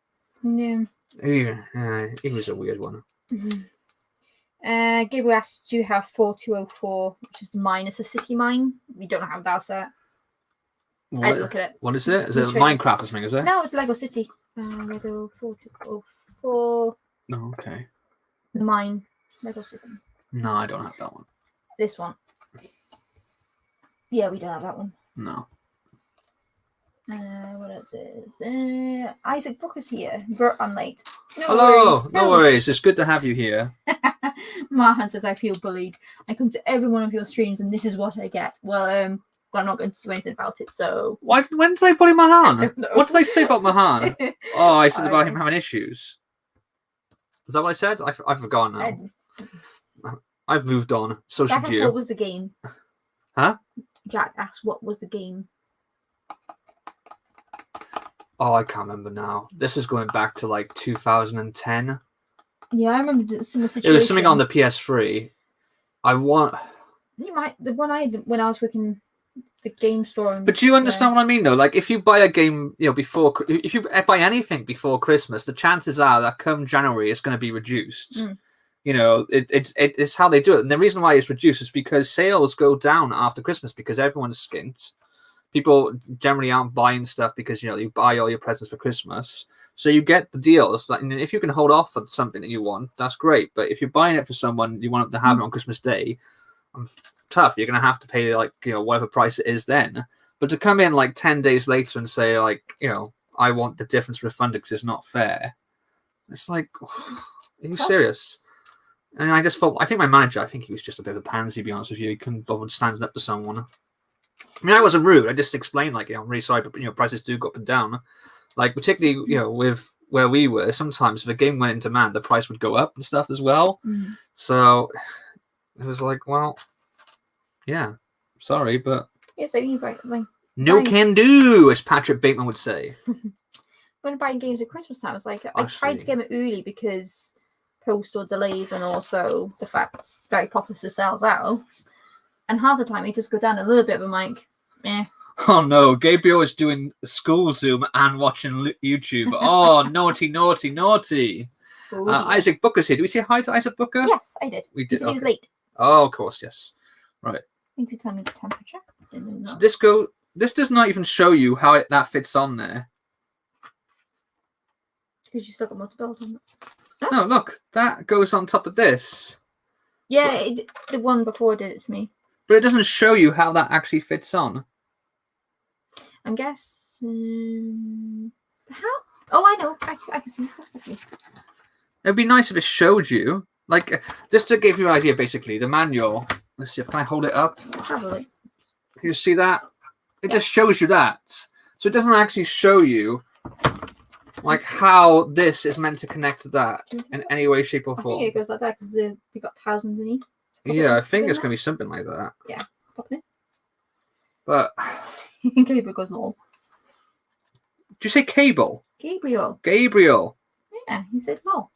S3: Yeah,
S2: it was a weird one.
S3: Mm-hmm. Gabriel asked, "Do you have 4204, which is minus a city mine?" We don't have that set. I'd look at it.
S2: What is it? Is it Minecraft or something? Is it?
S3: No, it's Lego City. Lego 4204.
S2: Oh, okay.
S3: The mine. Lego City.
S2: No, I don't have that one.
S3: This one. Yeah, we don't have that one.
S2: No.
S3: What else is Isaac Booker's here. I'm late.
S2: Hello. No worries. It's good to have you here.
S3: Mahan says, "I feel bullied. I come to every one of your streams and this is what I get." Well, I'm not going to do anything about it, so...
S2: When did I bully Mahan? What did I say about Mahan? Oh, I said about him having issues. Is that what I said? I've forgotten now. I've moved on. So
S3: Jack
S2: should you.
S3: What was the game?
S2: Huh?
S3: Jack asked, what was the game?
S2: Oh, I can't remember now. This is going back to like 2010.
S3: Yeah, I remember similar situation.
S2: It was something on the PS3. The
S3: one I did when I was working... the game store.
S2: But do you understand what I mean, though? Like, if you buy a game, if you buy anything before Christmas, the chances are that come January it's going to be reduced. It's how they do it, and the reason why it's reduced is because sales go down after Christmas because everyone's skint. People generally aren't buying stuff because you buy all your presents for Christmas, so you get the deals. And if you can hold off for something that you want, that's great. But if you're buying it for someone, you want them to have it on Christmas Day. Tough. You're gonna have to pay like whatever price it is then. But to come in like 10 days later and say like I want the difference refunded because it's not fair, it's like, are you serious? And I just thought, I think my manager, I think he was just a bit of a pansy, to be honest with you. He couldn't bother standing up to someone. I mean, I wasn't rude. I just explained like, I'm really sorry, but prices do go up and down. Like particularly with where we were, sometimes if a game went into demand, the price would go up and stuff as well. So it was like, well, yeah, sorry, but
S3: so you buy
S2: no can do, as Patrick Bateman would say.
S3: When buying games at Christmas time, it's like I tried to get them early because postal delays and also the fact it's very popular to sell out. And half the time it just go down a little bit, but I'm like, eh.
S2: Oh no, Gabriel is doing school Zoom and watching YouTube. Oh, naughty, naughty, naughty.
S3: Ooh, yeah.
S2: Isaac Booker's here. Did we say hi to Isaac Booker?
S3: Yes, I did.
S2: We did.
S3: He was late.
S2: Oh, of course, yes. Right.
S3: You could tell me the temperature.
S2: So this does not even show you how that fits on there.
S3: Because you still got multi-build on it.
S2: No, look, that goes on top of this.
S3: Yeah, the one before did it to me.
S2: But it doesn't show you how that actually fits on.
S3: I'm guessing... How? Oh, I know. I can see.
S2: It'd be nice if it showed you. Like, just to give you an idea, basically, the manual. Let's see, can I hold it up?
S3: Probably.
S2: Can you see that? It just shows you that. So it doesn't actually show you, like, how this is meant to connect to that in any way, shape, or form.
S3: I think it goes like that because they got tiles underneath.
S2: Yeah, I think it's going to be something like that.
S3: Yeah, probably.
S2: But...
S3: Okay, because no.
S2: Did you say cable?
S3: Gabriel.
S2: Gabriel.
S3: Yeah, he said lol.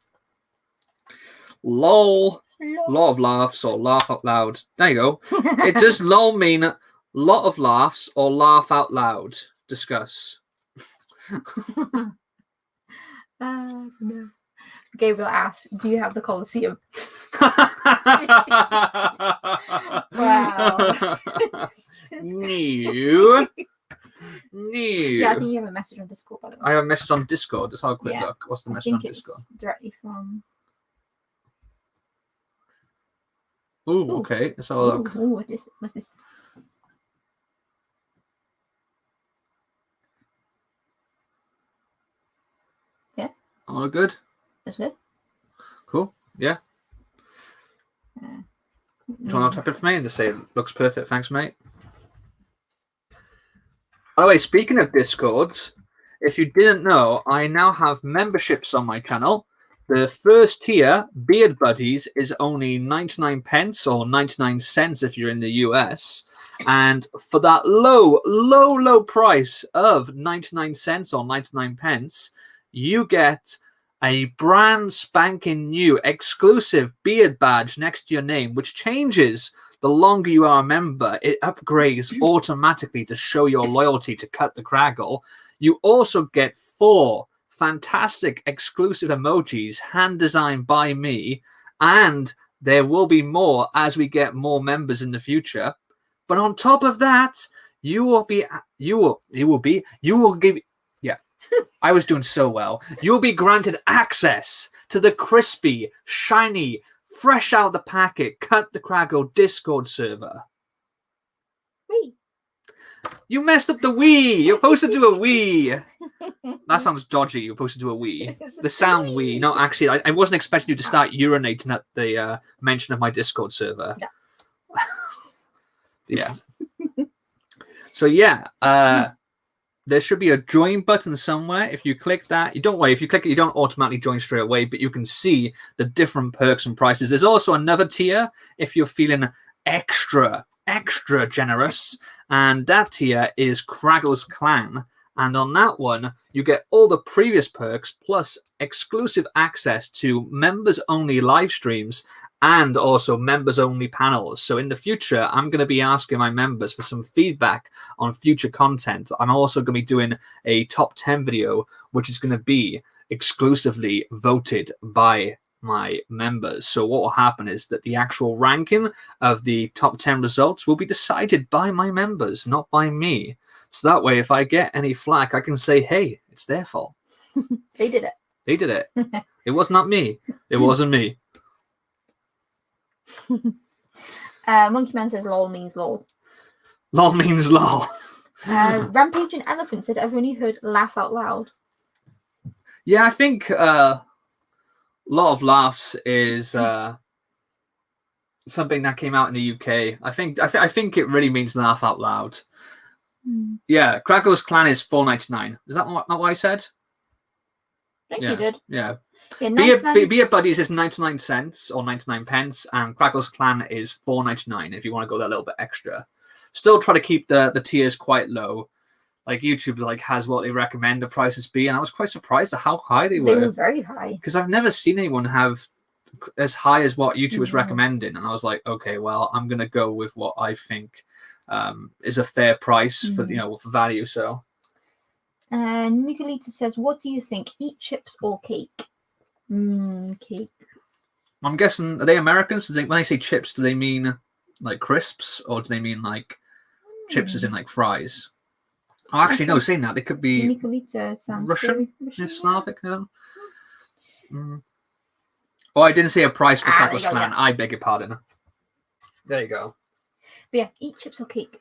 S2: Lol.
S3: Lol.
S2: Lot of laughs or laugh out loud. There you go. It does lol mean lot of laughs or laugh out loud? Discuss.
S3: No. Gabriel asked, "Do you have the Colosseum?" Wow.
S2: New.
S3: Yeah, I think you have a message on Discord, by the way.
S2: I have a message on Discord. Let's have a quick look. What's the
S3: I
S2: message on
S3: think
S2: Discord?
S3: it's directly from.
S2: Ooh, okay. Let's have a look.
S3: Ooh, what's this? Yeah.
S2: All good.
S3: That's good.
S2: Cool. Yeah. Do you want to type it for me and just say it looks perfect? Thanks, mate. By the way, speaking of Discords, if you didn't know, I now have memberships on my channel. The first tier, Beard Buddies, is only 99 pence or 99 cents if you're in the US. And for that low price of 99 cents or 99 pence, you get a brand spanking new exclusive beard badge next to your name, which changes the longer you are a member. It upgrades automatically to show your loyalty to Cut the Kragle. You also get 4 fantastic exclusive emojis hand designed by me, and there will be more as we get more members in the future. But on top of that, you will I was doing so well. You'll be granted access to the crispy, shiny, fresh out of the packet Cut the Kragle Discord server.
S3: Wee.
S2: You messed up the Wii. You're supposed to do a Wii. That sounds dodgy. You're supposed to do a Wii. The sound Wii. No, actually, I wasn't expecting you to start urinating at the mention of my Discord server.
S3: Yeah.
S2: Yeah. So yeah, there should be a join button somewhere. If you click that, don't worry. If you click it, you don't automatically join straight away, but you can see the different perks and prices. There's also another tier if you're feeling extra generous, and that tier is Kragle's Clan. And on that one, you get all the previous perks plus exclusive access to members-only live streams and also members-only panels. So in the future, I'm going to be asking my members for some feedback on future content. I'm also going to be doing a top 10 video, which is going to be exclusively voted by my members. So what will happen is that the actual ranking of the top 10 results will be decided by my members, not by me. So that way, if I get any flack, I can say, hey, it's their fault.
S3: They did it.
S2: They did it. It was not me. It wasn't me.
S3: Monkey Man says lol means lol.
S2: Lol means lol.
S3: Rampaging Elephant said, I've only heard laugh out loud.
S2: Yeah, I think a lot of laughs is something that came out in the UK. I think it really means laugh out loud. Yeah, Kragle's Clan is $4.99. Is that not what I said?
S3: I think you did.
S2: Yeah.
S3: Yeah,
S2: Beer Buddies is 99 cents or 99 pence, and Kragle's Clan is $4.99 if you want to go that little bit extra. Still try to keep the tiers quite low. Like YouTube has what they recommend the prices be, and I was quite surprised at how high they were.
S3: They were very high.
S2: Because I've never seen anyone have as high as what YouTube was recommending, and I was like, okay, well, I'm gonna go with what I think is a fair price for for value. So
S3: Nicolita says, what do you think? Eat chips or cake? Cake.
S2: I'm guessing, are they Americans? When they say chips, do they mean like crisps, or do they mean like chips as in like fries? Oh, actually, no, saying that, they could be
S3: Nicolita sounds
S2: Russian, Slavic. Oh, I didn't say a price for Kragle's Clan. I beg your pardon. There you go.
S3: But yeah, eat chips or cake.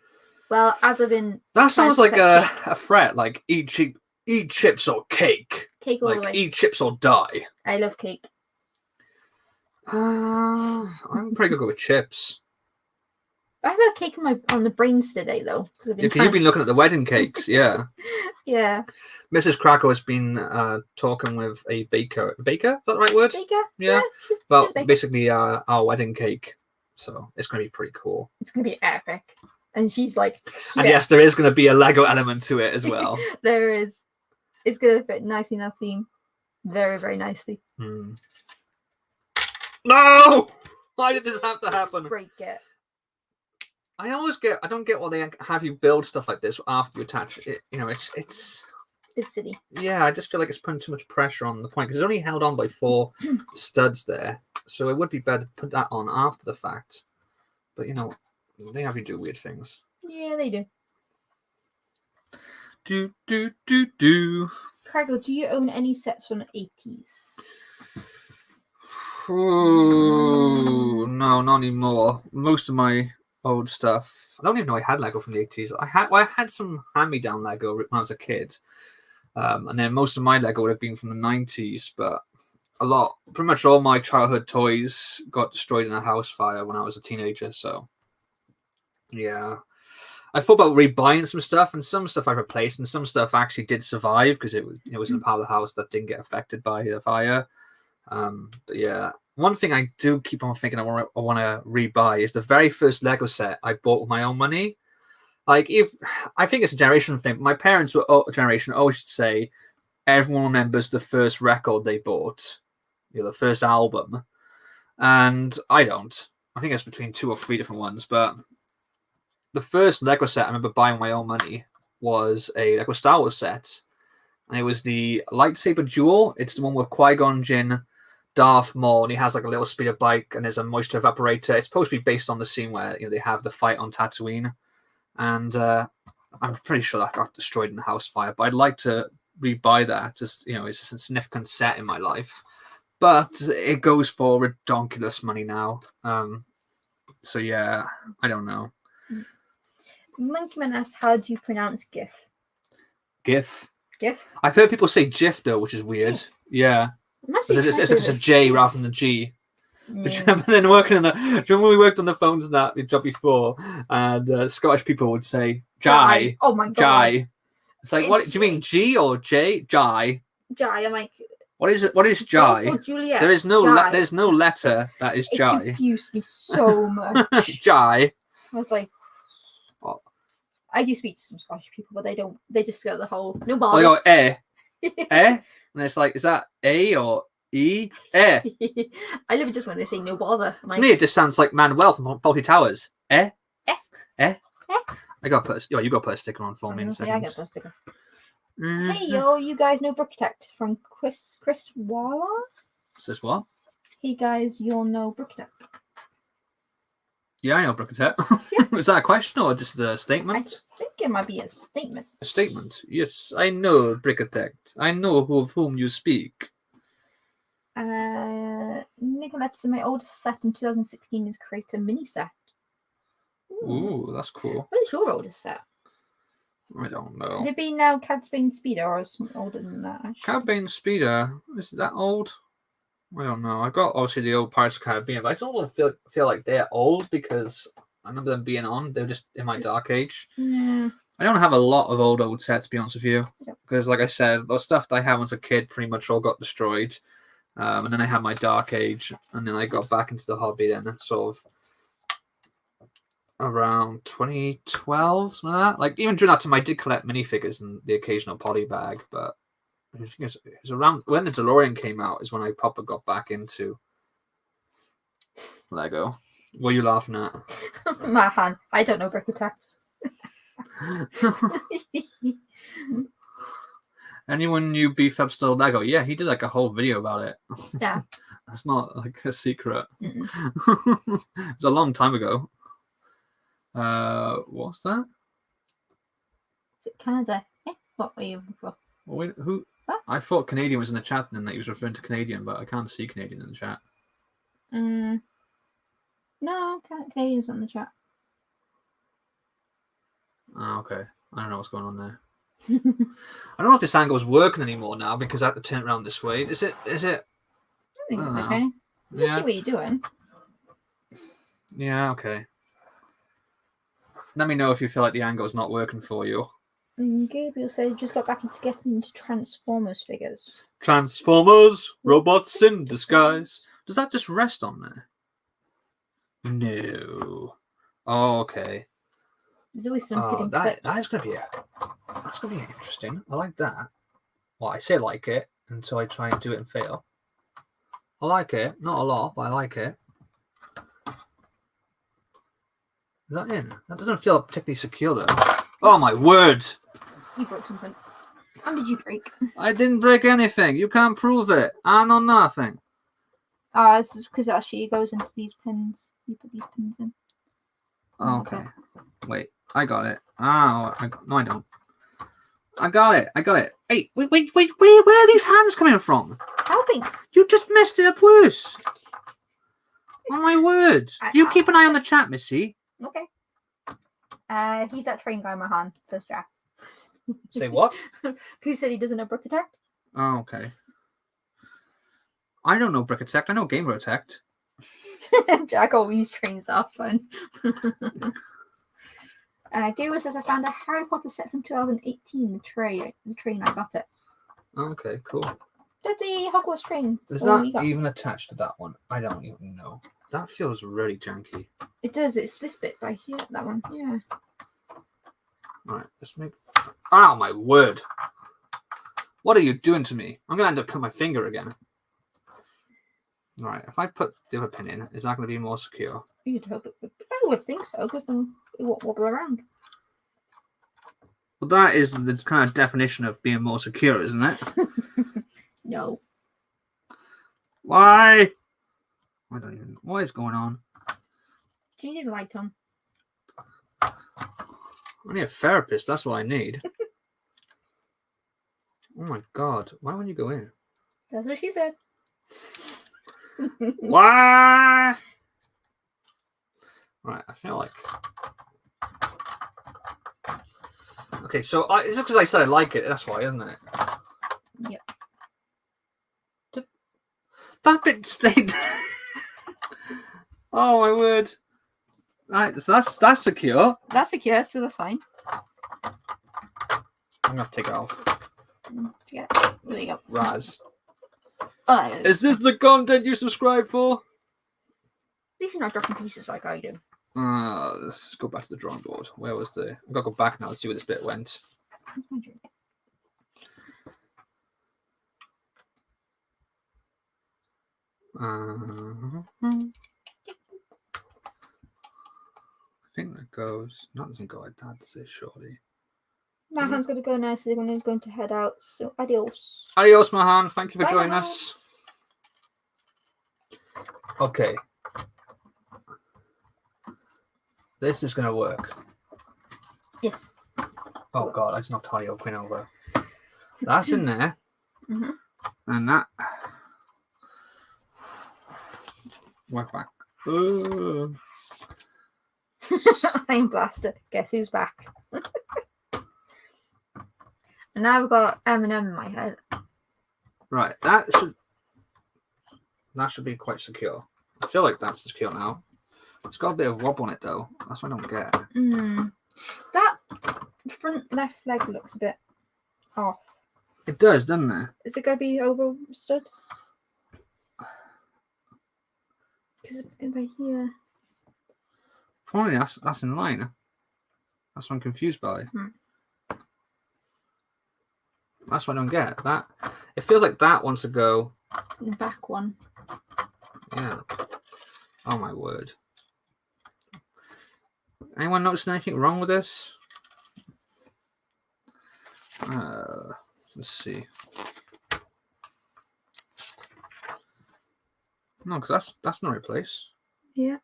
S3: Well, as I've been...
S2: That sounds like a threat, like eat chips or cake.
S3: Cake all the way.
S2: Eat chips or die.
S3: I love cake.
S2: I'm probably gonna go with chips.
S3: I have a cake on the brains today, though.
S2: You've been looking at the wedding cakes, yeah.
S3: Yeah.
S2: Mrs. Kragle has been talking with a baker. Baker? Is that the right word?
S3: Baker?
S2: Yeah. Well, basically our wedding cake. So it's going to be pretty cool.
S3: It's going to be epic. And she's like...
S2: And yes, there is going to be a Lego element to it as well.
S3: There is. It's gonna fit nicely in our theme. Very, very nicely.
S2: No! Why did this have to happen?
S3: Break it.
S2: I don't get why they have you build stuff like this after you attach it. You know, it's
S3: silly.
S2: Yeah, I just feel like it's putting too much pressure on the point because it's only held on by 4 studs there. So it would be better to put that on after the fact. But you know, they have you do weird things.
S3: Yeah, they do. Kragle, do you own any sets from the 80s?
S2: Oh, no, not anymore. Most of my old stuff. I don't even know I had Lego from the 80s. I had some hand-me-down Lego when I was a kid. And then most of my Lego would have been from the 90s, but pretty much all my childhood toys got destroyed in a house fire when I was a teenager, so yeah. I thought about rebuying some stuff, and some stuff I replaced, and some stuff actually did survive because it was in a part of the house that didn't get affected by the fire. But yeah, one thing I do keep on thinking I want to rebuy is the very first Lego set I bought with my own money. Like, I think it's a generation thing. My parents were a generation. I should say, everyone remembers the first record they bought, the first album, and I don't. I think it's between 2 or 3 different ones, but the first Lego set I remember buying with my own money was a Lego Star Wars set, and it was the lightsaber duel. It's the one with Qui-Gon Jinn, Darth Maul, and he has like a little speeder bike, and there's a moisture evaporator. It's supposed to be based on the scene where they have the fight on Tatooine, and I'm pretty sure that got destroyed in the house fire. But I'd like to rebuy that. It's a significant set in my life, but it goes for redonkulous money now. So yeah, I don't know.
S3: Monkeyman asked, how do you pronounce GIF?
S2: GIF.
S3: GIF?
S2: I've heard people say GIF though, which is weird. GIF. Yeah. As if it's a J rather than a G. Yeah. But then working on when we worked on the phones and that job before, and Scottish people would say Jai.
S3: Oh my god.
S2: Jai. It's like, what do you mean, G or J? Jai.
S3: Jai. I'm like,
S2: what is it? What is Jai? There is no there's no letter that is Jai.
S3: It confused me so much.
S2: Jai.
S3: I was like, I do speak to some Scottish people, but they just go the whole no bother.
S2: They go and it's like, is that A or E? I
S3: love it just when they say no bother.
S2: To me, it just sounds like Manuel from Faulty Towers. I got put. You got to put a sticker on for me in a second.
S3: Yeah, I got a sticker. Mm-hmm. Hey yo, you guys know Brickitect from Chris Walla?
S2: Is this what?
S3: Hey guys, you'll know Brickitect.
S2: Yeah, I know Brickitect. Yeah. Was that a question or just a statement?
S3: I think it might be a statement.
S2: A statement? Yes, I know Brickitect. I know of whom you speak.
S3: Nicolette said my oldest set in 2016 is Creator Mini Set.
S2: Ooh, that's cool.
S3: What is your oldest set?
S2: I don't know.
S3: Would it be now Cad Bane Speeder or is it older than that?
S2: Cad Bane Speeder? Is that old? I don't know. I got obviously the old Pirates of the Caribbean, but I don't want to feel like they're old because I remember them being on. They're just in my dark age.
S3: Yeah.
S2: I don't have a lot of old sets, to be honest with you. Because, like I said, the stuff that I had as a kid pretty much all got destroyed. And then I had my dark age, and then I got back into the hobby then, sort of around 2012, something like that. Like, even during that time, I did collect minifigures and the occasional poly bag, but I think it was around when the DeLorean came out is when I proper got back into Lego. What are you laughing at?
S3: Man, I don't know Brickitect.
S2: Anyone knew Beef Up stole Lego? Yeah, he did like a whole video about it.
S3: Yeah.
S2: That's not like a secret. It was a long time ago. What's that?
S3: Is it Canada? What were you looking for?
S2: Well, wait, who?
S3: What?
S2: I thought Canadian was in the chat and that he was referring to Canadian, but I can't see Canadian in the chat.
S3: No, Canadian's in the chat.
S2: Oh, okay. I don't know what's going on there. I don't know if this angle is working anymore now because I have to turn it around this way. Is it?
S3: I think it's okay. We'll see what you're doing.
S2: Yeah, okay. Let me know if you feel like the angle is not working for you.
S3: Gabriel said just got back into getting into Transformers figures.
S2: Transformers, robots in disguise. Does that just rest on there? No. Oh, okay.
S3: There's always some hidden clips.
S2: That's gonna be interesting. I like that. Well, I say like it until I try and do it and fail. I like it. Not a lot, but I like it. Is that in? That doesn't feel particularly secure though. Oh my word!
S3: You broke something. How did you break?
S2: I didn't break anything. You can't prove it. I know nothing.
S3: This is because it actually goes into these pins. You put these pins in.
S2: Okay. Wait, I got it. Oh, no, I don't. I got it. Hey, wait. Where are these hands coming from?
S3: Helping.
S2: You just messed it up worse. Oh my word! You keep an eye on the chat, Missy.
S3: Okay. He's that train guy, Mahan, says Jack.
S2: Say what?
S3: Because he said he doesn't know Brick Attack.
S2: Oh, okay. I don't know Brick Attack. I know Gamer Attack.
S3: Jack always trains are fun. Gamer says I found a Harry Potter set from 2018. The train, I got it.
S2: Okay, cool.
S3: Did the Hogwarts train?
S2: Is that even attached to that one? I don't even know. That feels really janky.
S3: It does. It's this bit right here. That one. Yeah.
S2: Right, let's make. Oh my word! What are you doing to me? I'm gonna end up cutting my finger again. Right, if I put the other pin in, is that going to be more secure?
S3: You'd hope it would. I would think so, because then it won't wobble around.
S2: Well, that is the kind of definition of being more secure, isn't it?
S3: No.
S2: Why? I don't even. What is going on?
S3: Do you need a light on?
S2: I need a therapist. That's what I need. Oh my god! Why won't you go in?
S3: That's what she said.
S2: Why? Right, I feel like. Okay, so it's just because I said I like it. That's why, isn't it?
S3: Yep.
S2: That bit stayed. Oh my word! Right, so that's secure.
S3: That's secure, so that's fine.
S2: I'm gonna take it off.
S3: Yeah, there you go.
S2: Raz.
S3: Oh,
S2: Is this the content you subscribe for?
S3: at least you're not dropping pieces like I do.
S2: Let's go back to the drawing board. Where was the? I've got to go back now to see where this bit went.
S3: That's my drink.
S2: I think that goes. That doesn't go like that, does it? Surely.
S3: My hand's going to go now, so I'm going to head out. So adios.
S2: Adios, Mahan. Thank you for
S3: Bye,
S2: joining
S3: Mahan.
S2: us. Okay. This is going to work.
S3: Yes.
S2: Oh, God. I just knocked Harry Quinn over. That's in there.
S3: Mm-hmm.
S2: And that. Work back.
S3: I'm blasted. Guess who's back? And now I've got M&M in my head.
S2: Right. That should be quite secure. I feel like that's secure now. It's got a bit of wob on it, though. That's what I don't get.
S3: That front left leg looks a bit off.
S2: It does, doesn't it?
S3: Is it going to be overstood? Because right here.
S2: Probably that's in line. That's what I'm confused by. That's what I don't get. That it feels like that wants to go.
S3: The back one.
S2: Yeah. Oh my word. Anyone noticing anything wrong with this? Let's see. No, because that's not the right place.
S3: Yeah.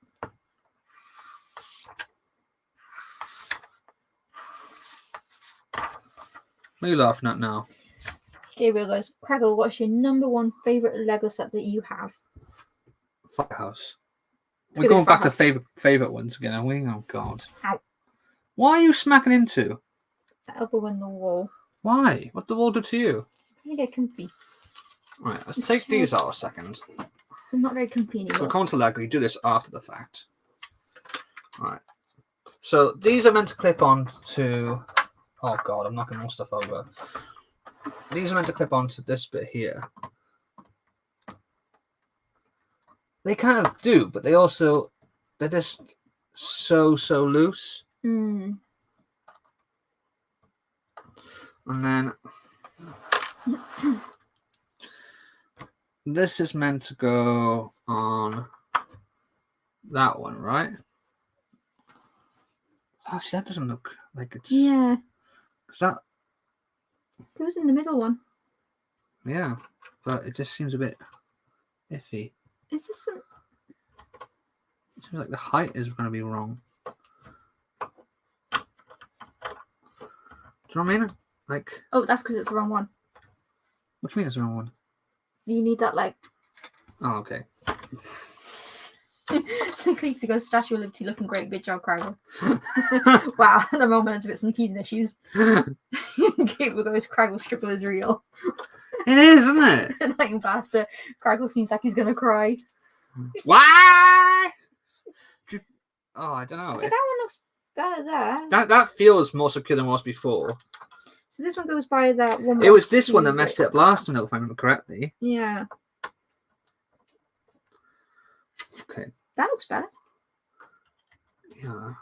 S2: What are you laughing at now?
S3: Gabriel goes, Kragle, what's your number one favourite Lego set that you have?
S2: Firehouse.
S3: It's
S2: We're
S3: gonna
S2: going
S3: be
S2: back to
S3: Firehouse.
S2: favourite ones again, are we? Oh, God.
S3: Ow.
S2: Why are you smacking into?
S3: The elbow in the wall.
S2: Why? What did the wall do to you?
S3: I'm going to get comfy.
S2: Right, let's take these out a second.
S3: I'm not very comfy
S2: So
S3: anymore.
S2: come to Lego, you do this after the fact. Right. So these are meant to clip on to. Oh God, I'm knocking more stuff over. These are meant to clip onto this bit here. They kind of do, but they're just so loose.
S3: Mm.
S2: And then This is meant to go on that one, right? Actually, that doesn't look like it's...
S3: Yeah.
S2: Is that...
S3: It was in the middle one.
S2: Yeah, but it just seems a bit iffy.
S3: Is this some...
S2: It seems like the height is going to be wrong. Do you know what I mean? Like...
S3: Oh, that's because it's the wrong one.
S2: What do you mean it's the wrong one?
S3: You need that, like...
S2: Oh, okay.
S3: Lisa goes, Statue of Liberty looking great. Good job, Kragle. Wow, at the moment, it's a bit some teething issues. Gabriel goes, Kragle's triple is real.
S2: It is, isn't it?
S3: And like faster, Kragle seems like he's going to cry.
S2: Why? Oh, I don't know.
S3: Okay, that one looks better there.
S2: That feels more secure than it was before.
S3: So this one goes by that one.
S2: It was this one that messed it up last time, if I remember correctly.
S3: Yeah.
S2: Okay.
S3: That looks better.
S2: Yeah.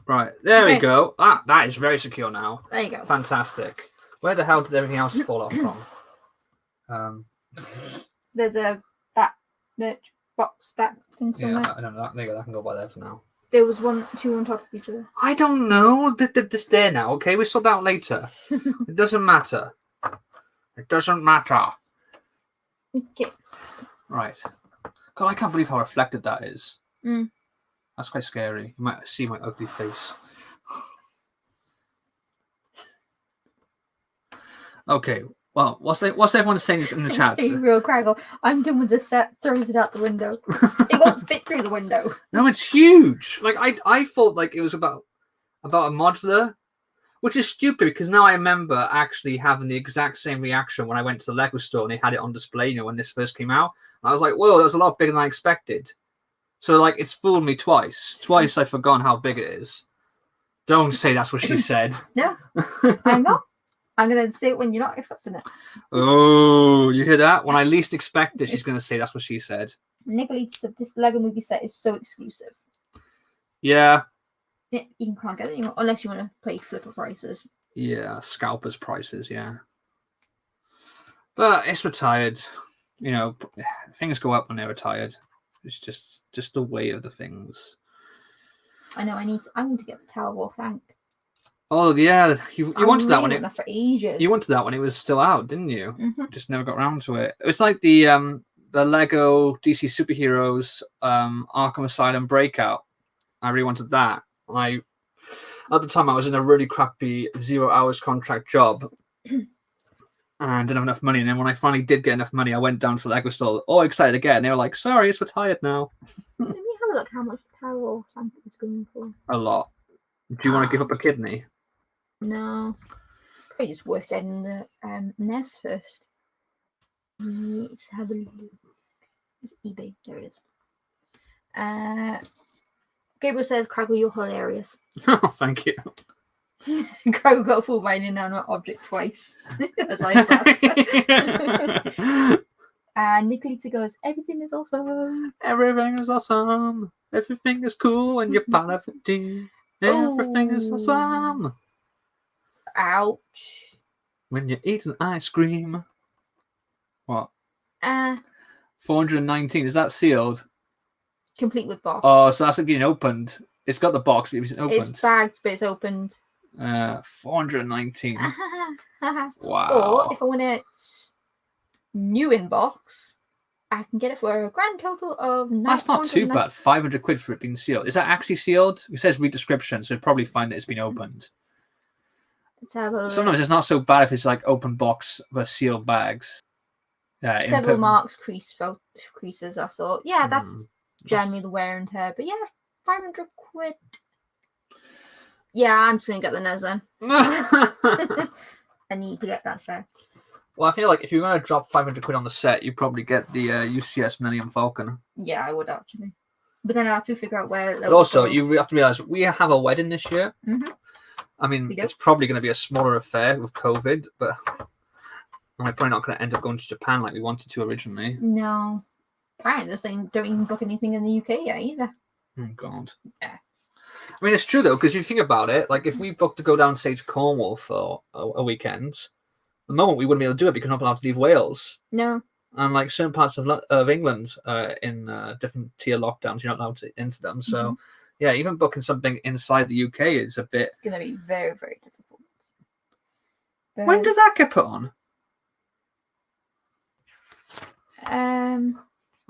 S2: Right, there we go. That is very secure now.
S3: There you go.
S2: Fantastic. Where the hell did everything else fall off from?
S3: There's that merch box stack thing somewhere.
S2: Yeah, I don't know. There you go. That can go by there for now.
S3: There was two on top of each other.
S2: I don't know. This there now. Okay, we sort that out later. It doesn't matter. It doesn't matter.
S3: Okay.
S2: Right. God, I can't believe how reflected that is.
S3: Mm.
S2: That's quite scary. You might see my ugly face. Okay. Well, what's everyone saying in the chat?
S3: Real Kragle. I'm done with this set. Throws it out the window. It won't fit through the window.
S2: No, it's huge. Like I thought like it was about a modular, which is stupid because now I remember actually having the exact same reaction when I went to the Lego store and they had it on display. You know, when this first came out, and I was like, "Whoa, that was a lot bigger than I expected." So like, it's fooled me twice. Twice I've forgotten how big it is. Don't say that's what she said.
S3: No, I'm not. I'm going to say it when you're not expecting it.
S2: Oh, you hear that? When I least expect it, she's going to say that's what she said.
S3: Nicolita said this Lego movie set is so exclusive.
S2: Yeah.
S3: You can't get it anymore unless you want to play flipper prices.
S2: Yeah, scalpers prices, yeah. But it's retired. You know, things go up when they're retired. It's just the way of the things.
S3: I know. I want to get the Tower War Tank.
S2: Oh yeah, you wanted that one.
S3: For ages.
S2: You wanted that when it was still out, didn't you?
S3: Mm-hmm.
S2: Just never got around to it. It was like the Lego DC Superheroes Arkham Asylum Breakout. I really wanted that. At the time I was in a really crappy 0 hours contract job and didn't have enough money. And then when I finally did get enough money, I went down to the Lego store, all excited again. And they were like, "Sorry, it's retired now."
S3: Let me have a look how much Tower War Tank is going for.
S2: A lot. Do you want to give up a kidney?
S3: No. Probably just worth getting the NES first. Let's have a look. It's eBay. There it is. Gabriel says, Kragle, you're hilarious.
S2: Oh, thank you.
S3: Kragle got fooled by an inanimate object twice. As I thought. Nicolita goes, everything is awesome.
S2: Everything is awesome. Everything is cool when you're part of a team. Everything is awesome.
S3: Ouch.
S2: When you're eating ice cream. What? 419. Is that sealed?
S3: Complete with box.
S2: Oh, so that's being opened. It's got the box, but it's opened.
S3: It's bagged, but it's opened.
S2: 419. Wow.
S3: Or if I want it new in box, I can get it for a grand total of
S2: That's not too bad. 500 quid for it being sealed. Is that actually sealed? It says read description, so you'll probably find that it's been opened.
S3: Let's have a look.
S2: Sometimes it's not so bad if it's like open box but sealed bags.
S3: Several marks, creases, I saw. Yeah, that's generally the wear and tear. But yeah, 500 quid. Yeah, I'm just going to get the NES then. I need to get that set.
S2: Well, I feel like if you're going to drop 500 quid on the set, you probably get the UCS Millennium Falcon.
S3: Yeah, I would actually. But then I have to figure out where...
S2: But also, you have to realise, we have a wedding this year.
S3: Mm-hmm.
S2: I mean, it's probably going to be a smaller affair with COVID, but we're probably not going to end up going to Japan like we wanted to originally.
S3: No. Apparently, they're saying don't even book anything in the UK yet either.
S2: Oh, God.
S3: Yeah.
S2: I mean, it's true though, because you think about it, like if we booked to go down, say, to Cornwall for a weekend, the moment we wouldn't be able to do it because we're not allowed to leave Wales.
S3: No.
S2: And like certain parts of England in different tier lockdowns, you're not allowed to into them. So, yeah, even booking something inside the UK is a bit.
S3: It's going to be very, very difficult. But...
S2: When did that get put on?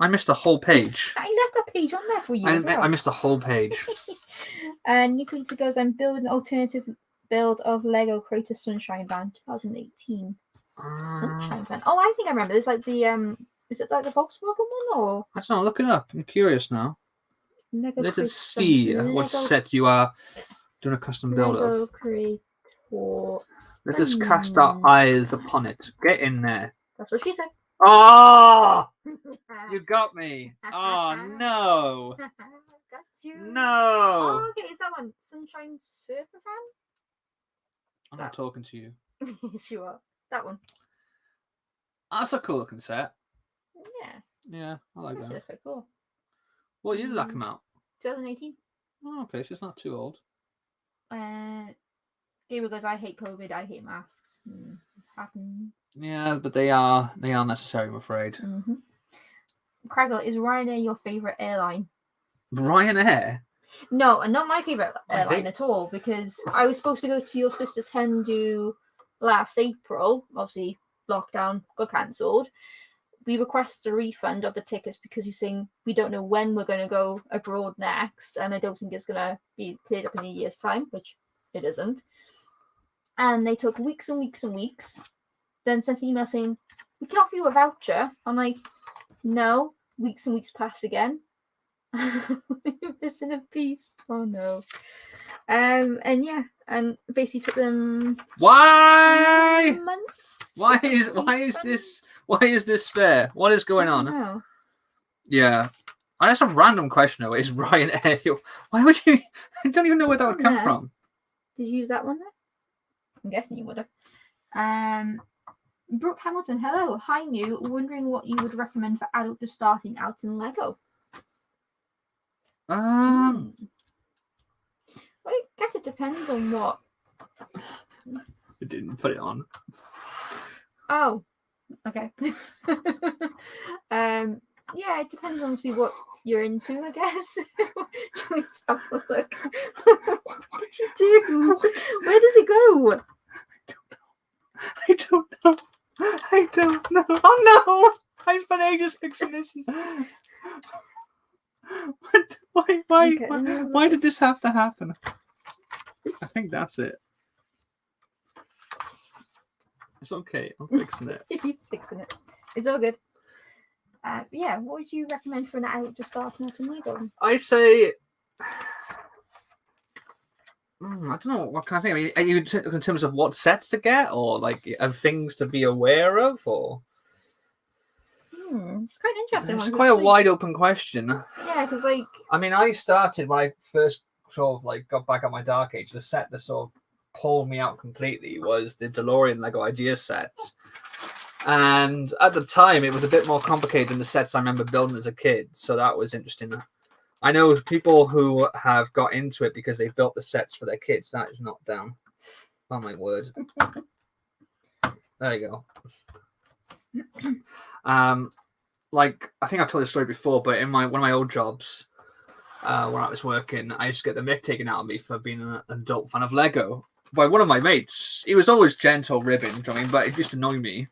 S2: I missed a whole page.
S3: I left a page on there for you.
S2: I missed a whole page.
S3: Nicolita goes, I'm building an alternative build of Lego Creator Sunshine Van 2018. Sunshine Van. Oh, I think I remember. It's like the is it like the Volkswagen one or?
S2: I don't know. Look it up. I'm curious now.
S3: Lego
S2: Let us see what set you are doing a custom build
S3: Lego
S2: of.
S3: Creator.
S2: Let us cast our eyes upon it. Get in there.
S3: That's what she said.
S2: Oh, you got me. Oh no.
S3: Got you.
S2: No.
S3: Oh, okay, is that one Sunshine Surfer Fan?
S2: I'm not talking to you.
S3: Yes, you are. That one.
S2: That's a cool looking set.
S3: Yeah.
S2: Yeah, I like
S3: Actually,
S2: that.
S3: that's quite cool.
S2: What year did that come out?
S3: 2018.
S2: Oh, okay, so it's not too old.
S3: Gabriel goes, I hate COVID, I hate masks. Happens.
S2: Yeah, but they are necessary, I'm afraid.
S3: Kragle, is Ryanair your favourite airline?
S2: Ryanair?
S3: No, and not my favourite airline at all, because I was supposed to go to your sister's hen do last April. Obviously, lockdown got cancelled. We requested a refund of the tickets because you're saying we don't know when we're going to go abroad next, and I don't think it's going to be cleared up in a year's time, which it isn't. And they took weeks and weeks and weeks. Then sent an email saying, we can offer you a voucher. I'm like, no. Weeks and weeks pass again. You're missing a piece. Oh no. And yeah, and basically took them months.
S2: Why is this spare? What is going on?
S3: No.
S2: Yeah. And that's a random question though. Is Ryanair? Why would you? I don't even know where that would come from.
S3: Did you use that one there? I'm guessing you would have. Brooke Hamilton, hello. Hi, new. Wondering what you would recommend for adults just starting out in Lego. Well, I guess it depends on what.
S2: I didn't put it on.
S3: Oh, okay. Yeah, it depends obviously what you're into, I guess. Try to have a look. What did you do? Where does it go?
S2: I don't know. Oh no! I spent ages fixing this. Why did this have to happen? I think that's it. It's okay. I'm fixing it.
S3: He's fixing it. It's all good. Yeah, what would you recommend for an adult just starting out in Lego?
S2: I say, I don't know what kind of thing. I mean, are you in terms of what sets to get, or like of things to be aware of, or?
S3: It's quite interesting.
S2: It's quite a wide open question.
S3: Yeah, because like,
S2: I mean, I started when I first sort of like got back at my dark age. The set that sort of pulled me out completely was the DeLorean Lego Idea sets. And at the time, it was a bit more complicated than the sets I remember building as a kid. So that was interesting. I know people who have got into it because they've built the sets for their kids. That is not down. Oh, my word. There you go. Like, I think I've told this story before, but in one of my old jobs, when I was working, I used to get the mick taken out of me for being an adult fan of Lego by one of my mates. He was always gentle, ribbon, you know what I mean? But it used to annoy me.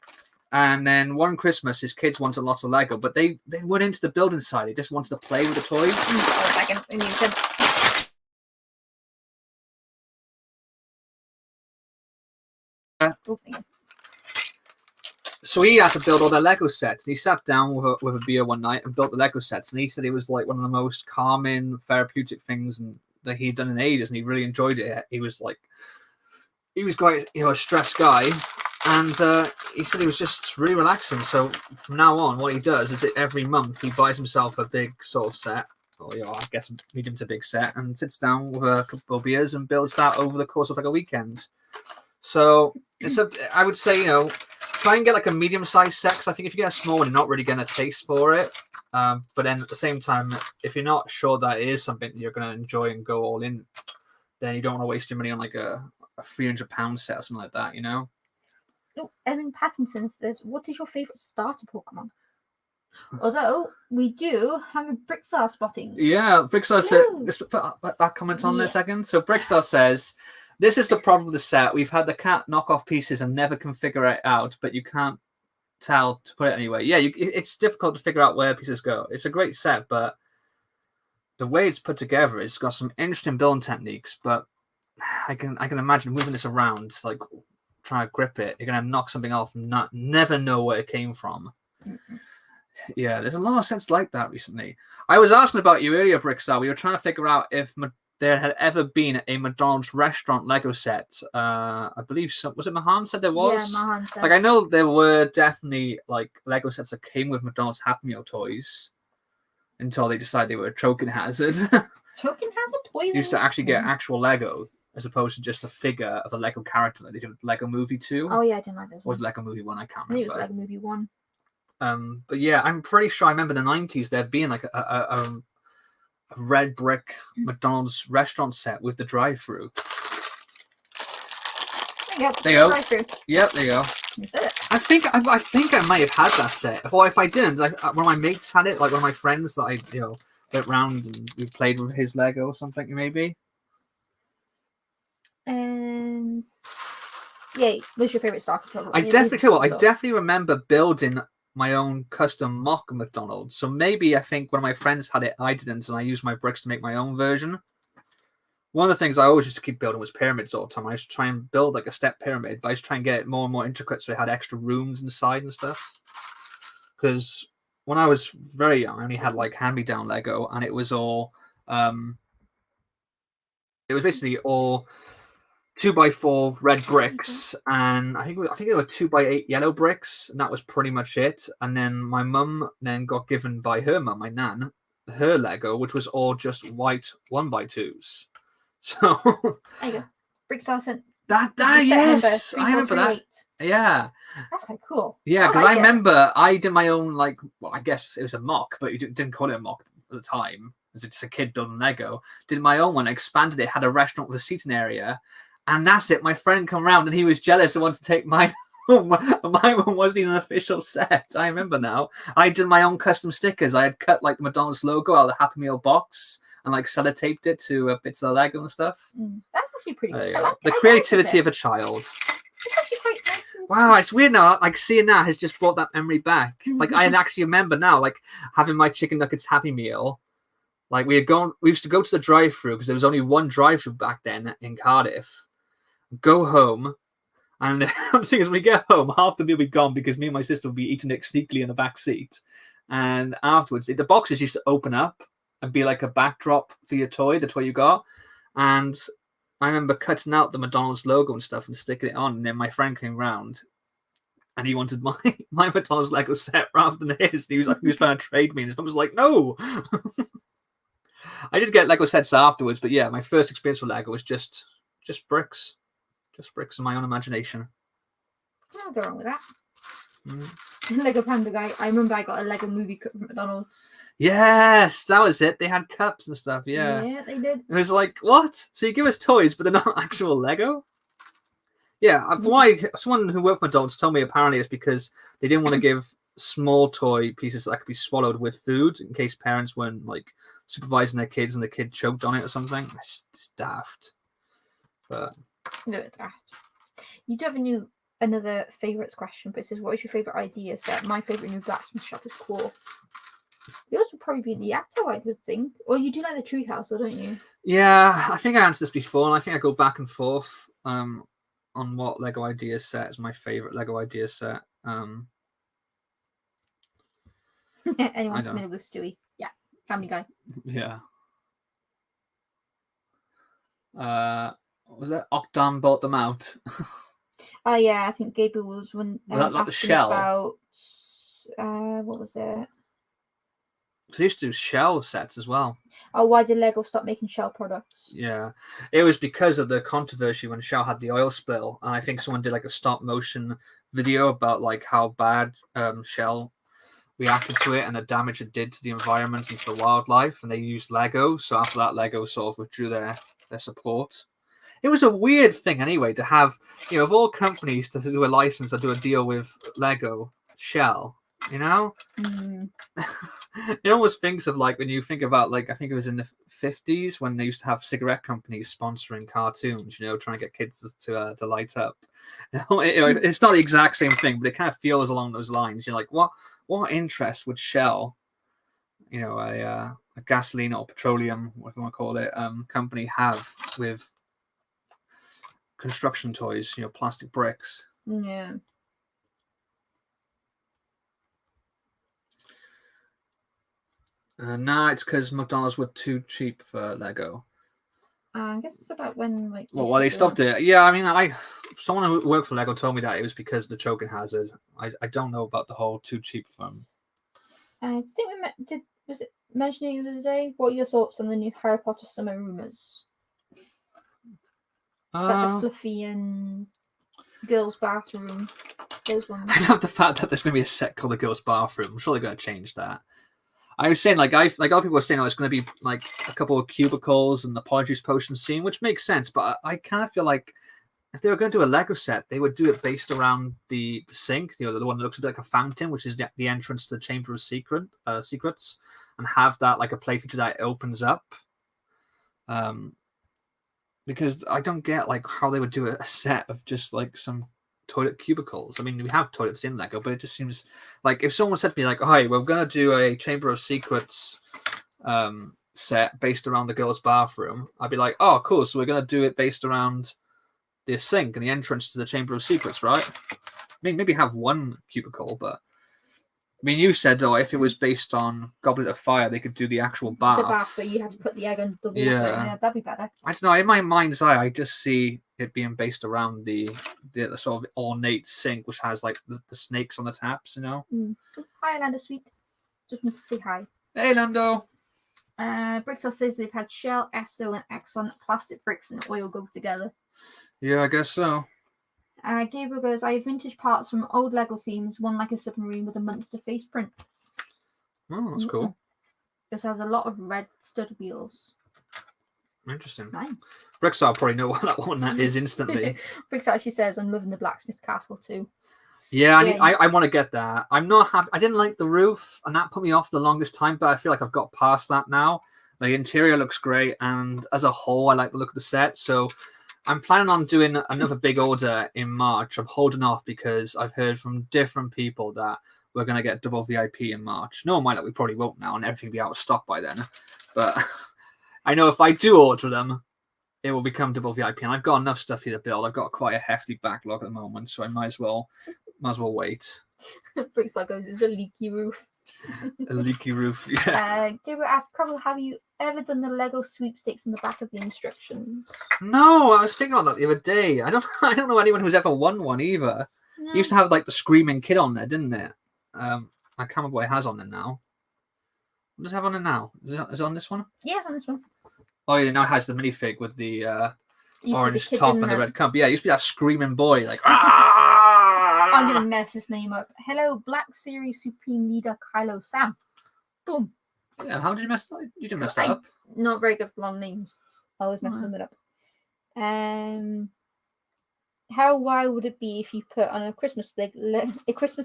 S2: And then one Christmas, his kids wanted lots of Lego, but they weren't into the building side. They just wanted to play with the toys. So he had to build all their Lego sets. And he sat down with a beer one night and built the Lego sets. And he said it was like one of the most calming, therapeutic things that he'd done in ages. And he really enjoyed it. He was quite, a stressed guy. And he said it was just really relaxing. So from now on, what he does is that every month he buys himself a big sort of set, or I guess medium to big set, and sits down with a couple of beers and builds that over the course of like a weekend. So I would say, try and get like a medium-sized set. 'Cause I think if you get a small one, you're not really getting a taste for it. But then at the same time, if you're not sure that it is something that you're going to enjoy and go all in, then you don't want to waste your money on like a £300 set or something like that, you know?
S3: Oh, Evan Pattinson says, what is your favourite starter Pokemon? Although we do have a Brickstar spotting.
S2: Yeah, Brickstar said, let's put that comment on there a second. So Brickstar says, this is the problem with the set. We've had the cat knock off pieces and never can figure it out, but you can't tell to put it anywhere. Yeah, it's difficult to figure out where pieces go. It's a great set, but the way it's put together, it's got some interesting building techniques, but I can imagine moving this around, like trying to grip it, you're going to knock something off and never know where it came from. Yeah, there's a lot of sets like that recently. I was asking about you earlier, Brickstar. We were trying to figure out if there had ever been a McDonald's restaurant Lego set. I believe was it Mahan said there was?
S3: Yeah, Mahan said.
S2: Like, I know there were definitely like Lego sets that came with McDonald's Happy Meal toys until they decided they were a token hazard.
S3: Token hazard toys?
S2: Used to actually get actual Lego as opposed to just a figure of a Lego character like they did with Lego Movie 2.
S3: Oh, yeah, I didn't like those.
S2: Or was it Lego Movie 1? I can't remember.
S3: I think it was Lego Movie 1.
S2: But yeah, I'm pretty sure I remember the 90s there being like a red brick McDonald's restaurant set with the drive-through.
S3: There you
S2: go.
S3: Drive-through.
S2: Yep, there you go.
S3: You said it.
S2: I think I might have had that set. Or if I didn't, one of my mates had it. Like one of my friends that I went round and we played with his Lego or something maybe.
S3: Yeah, what's your favorite Starter Pokemon?
S2: I definitely remember building my own custom mock McDonald's. So maybe I think when my friends had it, I didn't, and I used my bricks to make my own version. One of the things I always used to keep building was pyramids all the time. I used to try and build like a step pyramid, but I used to try and get it more and more intricate so it had extra rooms inside and stuff. Because when I was very young, I only had like hand-me-down Lego, and it was all it was basically all 2x4 red bricks, and I think it was 2x8 yellow bricks, and that was pretty much it. And then my mum then got given by her mum, my nan, her Lego, which was all just white 1x2s. So
S3: there you go. Brickstar sent
S2: that yes, I remember that. Yeah,
S3: that's quite cool.
S2: Yeah, because I remember I did my own I guess it was a mock, but you didn't call it a mock at the time. As just a kid building Lego, did my own one, expanded it, had a restaurant with a seating area. And that's it. My friend come round and he was jealous and wanted to take mine home. My one wasn't even an official set. I remember now. I did my own custom stickers. I had cut like the McDonald's logo out of the Happy Meal box and like sellotaped it to bits of Lego and stuff.
S3: That's actually pretty good.
S2: The creativity of a child.
S3: It's actually quite nice.
S2: Wow, it's weird now. Like seeing that has just brought that memory back. Like I actually remember now, like having my chicken nuggets Happy Meal. Like we used to go to the drive-through because there was only one drive-through back then in Cardiff. Go home, and the thing is, when we get home, half the meal would be gone because me and my sister would be eating it sneakily in the back seat. And afterwards, the boxes used to open up and be like a backdrop for your toy, the toy you got. And I remember cutting out the McDonald's logo and stuff and sticking it on. And then my friend came round, and he wanted my McDonald's Lego set rather than his. He was trying to trade me, and his mum was like, "No." I did get Lego sets afterwards, but yeah, my first experience with Lego was just bricks. Just bricks in my own imagination.
S3: Can't go wrong with that. Lego Panda Guy. I remember I got a Lego movie cup from McDonald's.
S2: Yes, that was it. They had cups and stuff. Yeah.
S3: Yeah, they did.
S2: It was like, what? So you give us toys, but they're not actual Lego? Yeah. Someone who worked for McDonald's told me apparently it's because they didn't want to give small toy pieces that could be swallowed with food in case parents weren't like supervising their kids and the kid choked on it or something. It's daft. But
S3: no, you do have another favourites question, but it says, what is your favourite idea set? My favourite new blacksmith shop is Claw. Yours would probably be the Acto, I would think. Or you do like the Treehouse, though, don't you?
S2: Yeah, I think I answered this before, and I think I go back and forth on what Lego idea set is my favourite Lego idea set.
S3: Anyone familiar with Stewie? Yeah, Family Guy.
S2: Yeah. Was that Octam bought them out?
S3: Oh yeah, I think Gabriel was when
S2: that not the shell?
S3: about what was it?
S2: they used to do shell sets as well.
S3: Oh, why did Lego stop making shell products?
S2: Yeah, it was because of the controversy when Shell had the oil spill, and I think someone did like a stop motion video about like how bad Shell reacted to it and the damage it did to the environment and to the wildlife, and they used Lego. So after that, Lego sort of withdrew their support. It was a weird thing anyway to have, of all companies to do a license or do a deal with Lego, Shell, It almost thinks of like when you think about like I think it was in the 50s when they used to have cigarette companies sponsoring cartoons, trying to get kids to light up. It's not the exact same thing, but it kind of feels along those lines. You're like, what interest would Shell, a gasoline or petroleum, what you want to call it, company have with construction toys, plastic bricks?
S3: Yeah.
S2: Nah, it's because McDonald's were too cheap for Lego.
S3: I guess it's about when like.
S2: They stopped it. Yeah, I mean, someone who worked for Lego told me that it was because of the choking hazard. I don't know about the whole too cheap from.
S3: I think was it mentioning the other day? What are your thoughts on the new Harry Potter summer rumors? About the fluffy and girls' bathroom. Those ones.
S2: I love the fact that there's going to be a set called the girls' bathroom. I'm sure they're going to change that. I was saying, like other people were saying, it's going to be like a couple of cubicles and the Polyjuice Potion scene, which makes sense. But I kind of feel like if they were going to do a Lego set, they would do it based around the sink, the one that looks a bit like a fountain, which is the entrance to the Chamber of Secrets, and have that like a play feature that opens up. Because I don't get like how they would do a set of just like some toilet cubicles. I mean, we have toilets in Lego, but it just seems like if someone said to me like, "Hi, we're going to do a Chamber of Secrets set based around the girls' bathroom," I'd be like, "Oh, cool! So we're going to do it based around the sink and the entrance to the Chamber of Secrets, right?" I mean, maybe have one cubicle, but I mean, you said if it was based on Goblet of Fire, they could do the actual bath.
S3: The bath, but you had to put the egg under the water. Yeah, that'd be better.
S2: I don't know. In my mind's eye, I just see it being based around the sort of ornate sink, which has like the snakes on the taps,
S3: Hi, Lando Sweet. Just want to say hi.
S2: Hey, Lando.
S3: Bricksaw says they've had Shell, Esso, and Exxon plastic bricks and oil go together.
S2: Yeah, I guess so.
S3: Gabriel goes, I have vintage parts from old Lego themes, one like a submarine with a Munster face print.
S2: Oh, that's cool.
S3: This has a lot of red stud wheels.
S2: Interesting.
S3: Nice.
S2: Bricksaw probably know what that one that is instantly.
S3: Bricksaw actually says, I'm loving the blacksmith castle too.
S2: Yeah, I want to get that. I'm not happy. I didn't like the roof, and that put me off the longest time, but I feel like I've got past that now. The interior looks great, and as a whole, I like the look of the set, so I'm planning on doing another big order in March. I'm holding off because I've heard from different people that we're going to get double VIP in March. No one might, we probably won't now, and everything will be out of stock by then. But I know if I do order them, it will become double VIP. And I've got enough stuff here to build. I've got quite a hefty backlog at the moment, so I might as well wait.
S3: Bricksaw goes, it's a leaky roof.
S2: A leaky roof, yeah.
S3: Gabriel asks, Kragle, have you ever done the Lego sweepstakes on the back of the instructions?
S2: No, I was thinking about that the other day. I don't know anyone who's ever won one either. No. It used to have like the screaming kid on there, didn't it? I can't remember what it has on it now. What does it have on it now? Is it on this one?
S3: Yeah, it's on this one.
S2: Oh yeah, now it has the minifig with the orange top and the red cup. Yeah, it used to be that screaming boy, like
S3: I'm gonna mess his name up. Hello, Black Series Supreme Leader Kylo Sam. Boom.
S2: Yeah, how did you mess that? You didn't mess that up.
S3: Not very good with long names. I always mess them up. How wild would it be if you put on a Christmas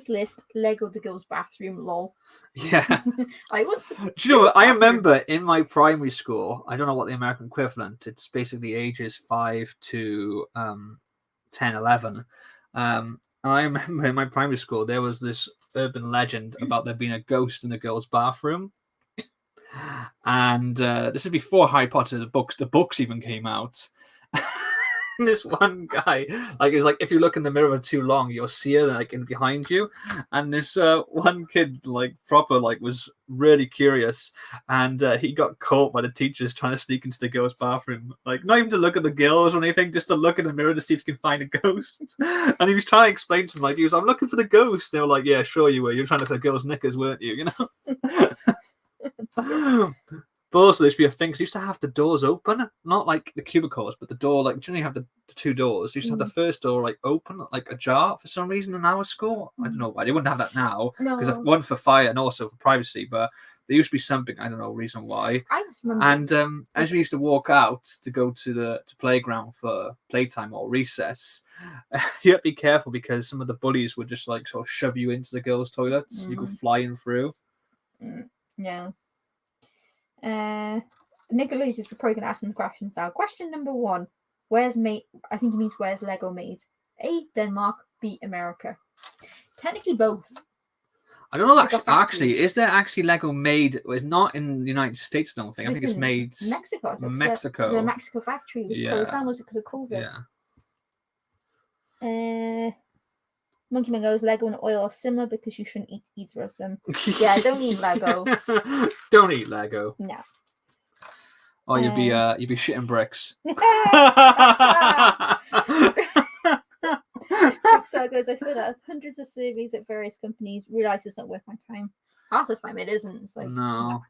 S3: list Lego the girls' bathroom? Lol.
S2: Yeah.
S3: I would.
S2: Do you know what? I remember in my primary school, I don't know what the American equivalent, it's basically ages 5 to 10, 11. And I remember in my primary school, there was this urban legend about there being a ghost in the girls' bathroom. And this is before Harry Potter, the books even came out. This one guy, like, it's like if you look in the mirror too long, you'll see her like in behind you. And this one kid, like, proper, like, was really curious, and he got caught by the teachers trying to sneak into the girls' bathroom, like, not even to look at the girls or anything, just to look in the mirror to see if you can find a ghost. And he was trying to explain to them, like, I'm looking for the ghost. They were like, yeah, sure you were. You're trying to say girls' knickers, weren't you? You know. But also, there used to be a thing, 'cause you used to have the doors open, not like the cubicles, but the door, like, generally have the two doors. You used to have the first door, like, open, like ajar for some reason in our school. I don't know why. They wouldn't have that now, because
S3: No.
S2: one for fire and also for privacy, but there used to be something, I don't know, reason why.
S3: I just remember.
S2: And as we used to walk out to go to the playground for playtime or recess, you had to be careful because some of the bullies would just like sort of shove you into the girls' toilets. You go flying through.
S3: Yeah. Nicholas is probably going to ask some questions now. Question number 1. Where's made? I think he means where's Lego made? A, Denmark. B, America. Technically both.
S2: I don't know. Actually, is there actually Lego made? It's not in the United States. I don't think. I think it's made
S3: Mexico.
S2: Mexico.
S3: The Mexico factory was closed down. Was it because of COVID?
S2: Yeah.
S3: Monkey Man goes, Lego and oil are similar because you shouldn't eat either of them. Yeah, don't eat Lego.
S2: Don't eat Lego.
S3: No.
S2: Or you'd be shitting bricks.
S3: So goes, I feel that hundreds of surveys at various companies realize it's not worth my time. Half the time it isn't. It's like
S2: no,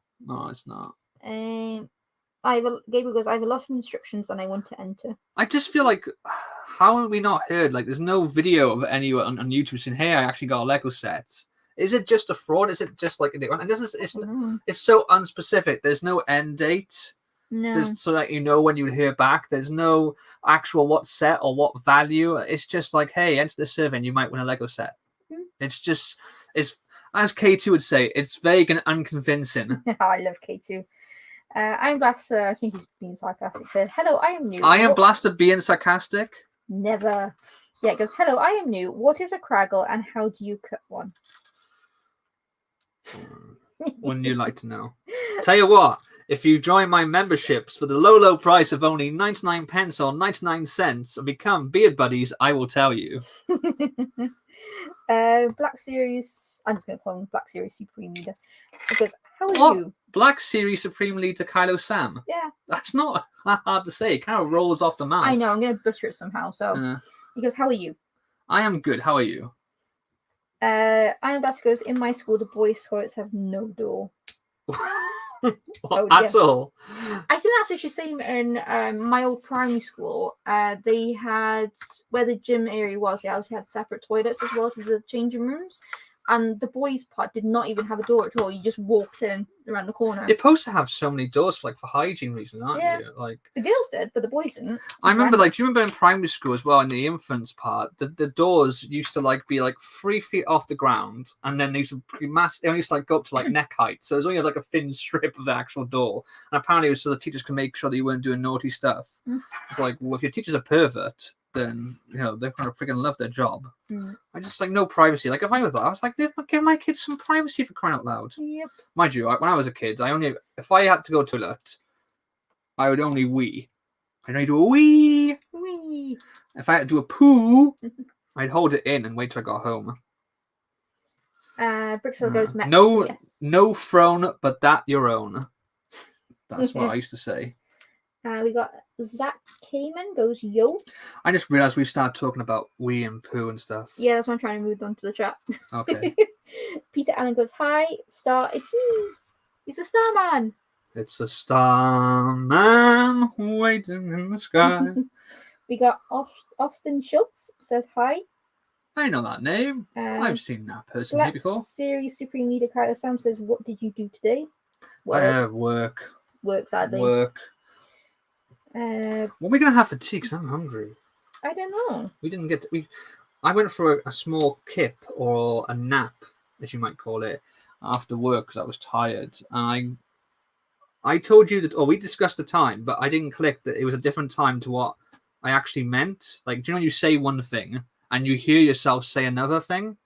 S2: it's not.
S3: Gabriel goes, I have a lot of instructions and I want to enter. I
S2: just feel like, how have we not heard? Like, there's no video of anyone on YouTube saying, "Hey, I actually got a Lego set." Is it just a fraud? Is it just like and this is it's so unspecific. There's no end date.
S3: No.
S2: So that you know when you hear back. There's no actual what set or what value. It's just like, hey, enter the survey and you might win a Lego set. It's as K2 would say, it's vague and unconvincing.
S3: I love K2. I'm Blaster. I think he's being sarcastic. Said, hello, I am new.
S2: I am Blaster being sarcastic.
S3: Never. Yeah, it goes, hello, I am new. What is a Kragle and how do you cut one?
S2: Wouldn't you like to know? Tell you what, if you join my memberships for the low price of only 99 pence or 99 cents and become beard buddies, I will tell you.
S3: Black Series, I'm just going to call him Black Series Supreme Leader. Because, how are you?
S2: Black Series Supreme Leader Kylo Sam?
S3: Yeah.
S2: That's not hard to say. It kind of rolls off the mouth.
S3: I know, I'm going to butcher it somehow. So, he goes, how are you?
S2: I am good. How are you?
S3: Iron Blaster goes, in my school, the boys' toilets have no door.
S2: At all?
S3: I think that's actually the same in my old primary school. They had, where the gym area was, they also had separate toilets as well for the changing rooms. And the boys' part did not even have a door at all. You just walked in around the corner.
S2: You're supposed to have so many doors for hygiene reasons, aren't you? Like
S3: the girls did, but the boys didn't.
S2: I remember, do you remember in primary school as well, in the infants part, the doors used to be 3 feet off the ground, and then they used to be massive. They only used to go up to neck height, so it was only a thin strip of the actual door. And apparently, it was so the teachers could make sure that you weren't doing naughty stuff. It's like, well, if your teacher's a pervert, then they're gonna freaking love their job. I just no privacy. If I was that, I was like, give my kids some privacy for crying out loud.
S3: Yep.
S2: Mind you, when I was a kid, if I had to go to the toilet, I would only wee. I'd only do a wee.
S3: Wee.
S2: If I had to do a poo, I'd hold it in and wait till I got home.
S3: Brixel goes Mexico.
S2: No,
S3: yes.
S2: No throne, but that your own. That's what I used to say.
S3: We got Zach Kamen goes, yo.
S2: I just realised we've started talking about wee and poo and stuff.
S3: Yeah, that's why I'm trying to move on to the chat.
S2: Okay.
S3: Peter Allen goes, hi, Star, it's me. It's a Starman.
S2: It's a Starman waiting in the sky.
S3: We got Austin Schultz says, hi.
S2: I know that name. I've seen that person
S3: Black
S2: here before.
S3: Series Supreme Leader Kyler Sam says, what did you do today?
S2: Work.
S3: Work, sadly.
S2: Work. What are we going to have for tea? Because I'm hungry.
S3: I don't know.
S2: We didn't get to, I went for a small kip or a nap, as you might call it, after work because I was tired. And I told you that, we discussed the time, but I didn't click that it was a different time to what I actually meant. Do you know when you say one thing and you hear yourself say another thing?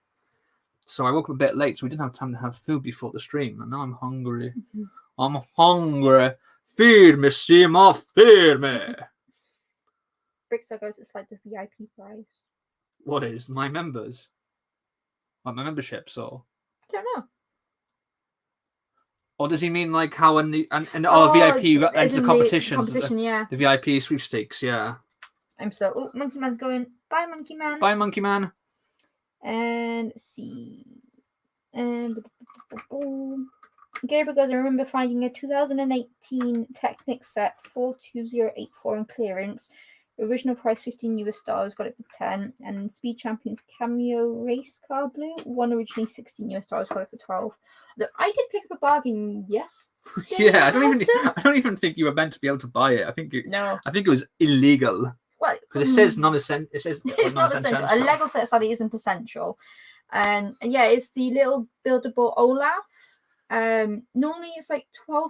S2: So I woke up a bit late, so we didn't have time to have food before the stream. And now I'm hungry. I'm hungry. Feed me, Seymour, feed me.
S3: Brickster goes, it's like the VIP price.
S2: What is? My members? Like my memberships, or?
S3: I don't know.
S2: Or does he mean how in the VIP you got into the competitions?
S3: Competition, yeah.
S2: The VIP sweepstakes, yeah.
S3: Monkey Man's going, bye, Monkey Man.
S2: Bye, Monkey Man.
S3: And let's see. And Gabriel goes, I remember finding a 2018 Technic set 42084 in clearance. Original price $15 US, got it for 10. And Speed Champions Cameo Race Car Blue, one originally $16 US, got it for 12. Look, I did pick up a bargain, yes.
S2: Yeah, I don't even think you were meant to be able to buy it. I think it was illegal.
S3: Well,
S2: because it says non-essential. It says
S3: it's not essential. A Lego set sadly isn't essential. And yeah, it's the little buildable Olaf. Normally it's like $12.99,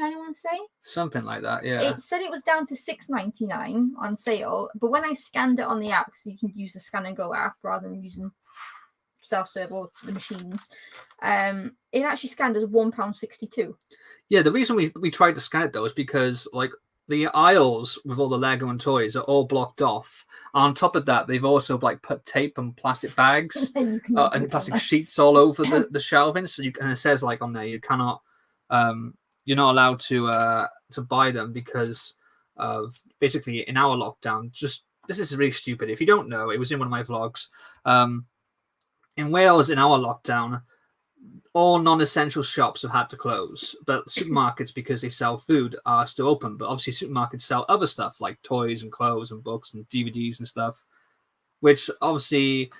S3: I want to say.
S2: Something like that, yeah.
S3: It said it was down to $6.99 on sale, but when I scanned it on the app, because you can use the Scan and Go app rather than using self-serve or the machines, it actually scanned as £1.62.
S2: Yeah, the reason we tried to scan it though is because like the aisles with all the Lego and toys are all blocked off. On top of that, they've also like put tape and plastic bags and plastic sheets all over the shelving. So and it says like on there you cannot, you're not allowed to buy them because of basically in our lockdown. Just this is really stupid. If you don't know, it was in one of my vlogs. In Wales, in our lockdown, all non-essential shops have had to close, but supermarkets, because they sell food, are still open. But obviously supermarkets sell other stuff like toys and clothes and books and DVDs and stuff, which obviously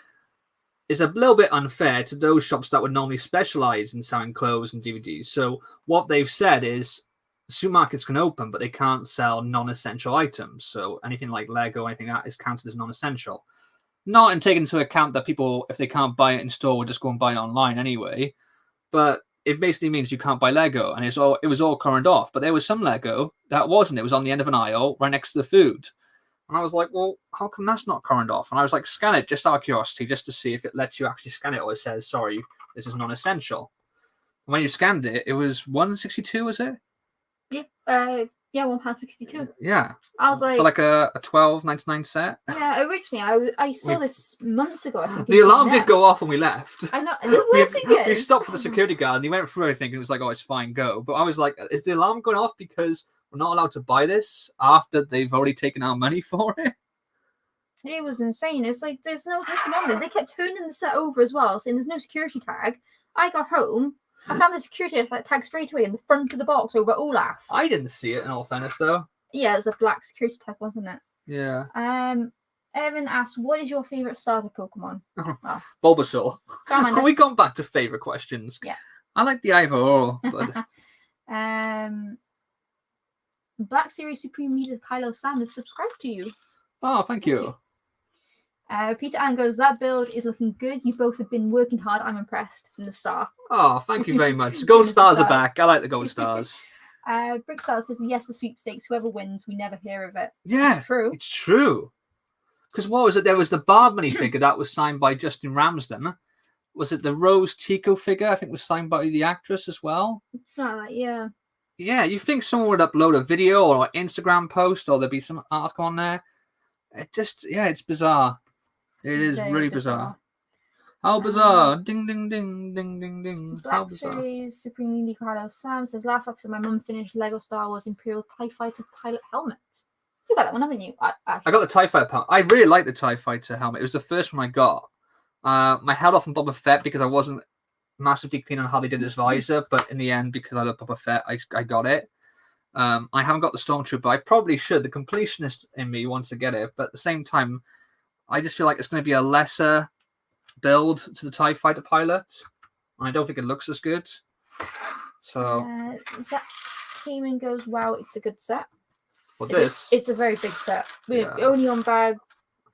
S2: is a little bit unfair to those shops that would normally specialize in selling clothes and DVDs. So what they've said is supermarkets can open, but they can't sell non-essential items. So anything like Lego, anything like that is counted as non-essential. Not in taking into account that people, if they can't buy it in store, will just go and buy it online anyway. But it basically means you can't buy Lego, and it was all current off. But there was some Lego that wasn't. It was on the end of an aisle right next to the food. And I was like, well, how come that's not current off? And I was like, scan it just out of curiosity, just to see if it lets you actually scan it, or it says, sorry, this is non-essential. And when you scanned it, it was $1.62, was it?
S3: Yeah, £1.62.
S2: Yeah.
S3: I was like,
S2: for like a $12.99 set.
S3: Yeah, originally I saw this months ago. I think
S2: the alarm did go off when we left.
S3: I know. The worst thing is,
S2: we stopped for the security guard and he went through everything and it was like, oh, it's fine, go. But I was like, is the alarm going off because we're not allowed to buy this after they've already taken our money for it?
S3: It was insane. It's like there's no nothing on there. They kept turning the set over as well, saying there's no security tag. I got home. I found the security tag straight away in the front of the box over Olaf.
S2: I didn't see it, in all fairness, though.
S3: Yeah, it was a black security tag, wasn't it?
S2: Yeah.
S3: Evan asks, what is your favourite starter Pokemon?
S2: Oh. Bulbasaur. Have we gone back to favourite questions?
S3: Yeah.
S2: I like the either or. But...
S3: Black Series Supreme Leader Kylo Sanders subscribed to you.
S2: Oh, thank you.
S3: Peter Ann goes, that build is looking good. You both have been working hard. I'm impressed. From the star.
S2: Oh, thank you very much. Gold stars are back. I like the gold stars.
S3: Brickstar says, yes, the sweepstakes. Whoever wins, we never hear of it.
S2: Yeah,
S3: it's true.
S2: It's true. Because what was it? There was the Barb figure that was signed by Justin Ramsden. Was it the Rose Tico figure? I think was signed by the actress as well.
S3: It's not like, yeah.
S2: Yeah, you think someone would upload a video or an Instagram post or there'd be some article on there. It just, yeah, it's bizarre. It is really bizarre. How bizarre. Ding, ding, ding, ding, ding, ding.
S3: Black Series Supreme Leader Carlos Sam says, last after my mum finished Lego Star Wars Imperial TIE Fighter pilot helmet. You got that one, haven't you? I
S2: got the TIE Fighter helmet. I really like the TIE Fighter helmet. It was the first one I got. I held off on Boba Fett because I wasn't massively keen on how they did this visor, but in the end, because I love Boba Fett, I got it. I haven't got the Stormtrooper. I probably should. The completionist in me wants to get it, but at the same time, I just feel like it's going to be a lesser build to the TIE Fighter pilot. I don't think it looks as good. So
S3: Zach Seaman goes, wow, it's a good set.
S2: Well,
S3: it's a very big set. We're only on bag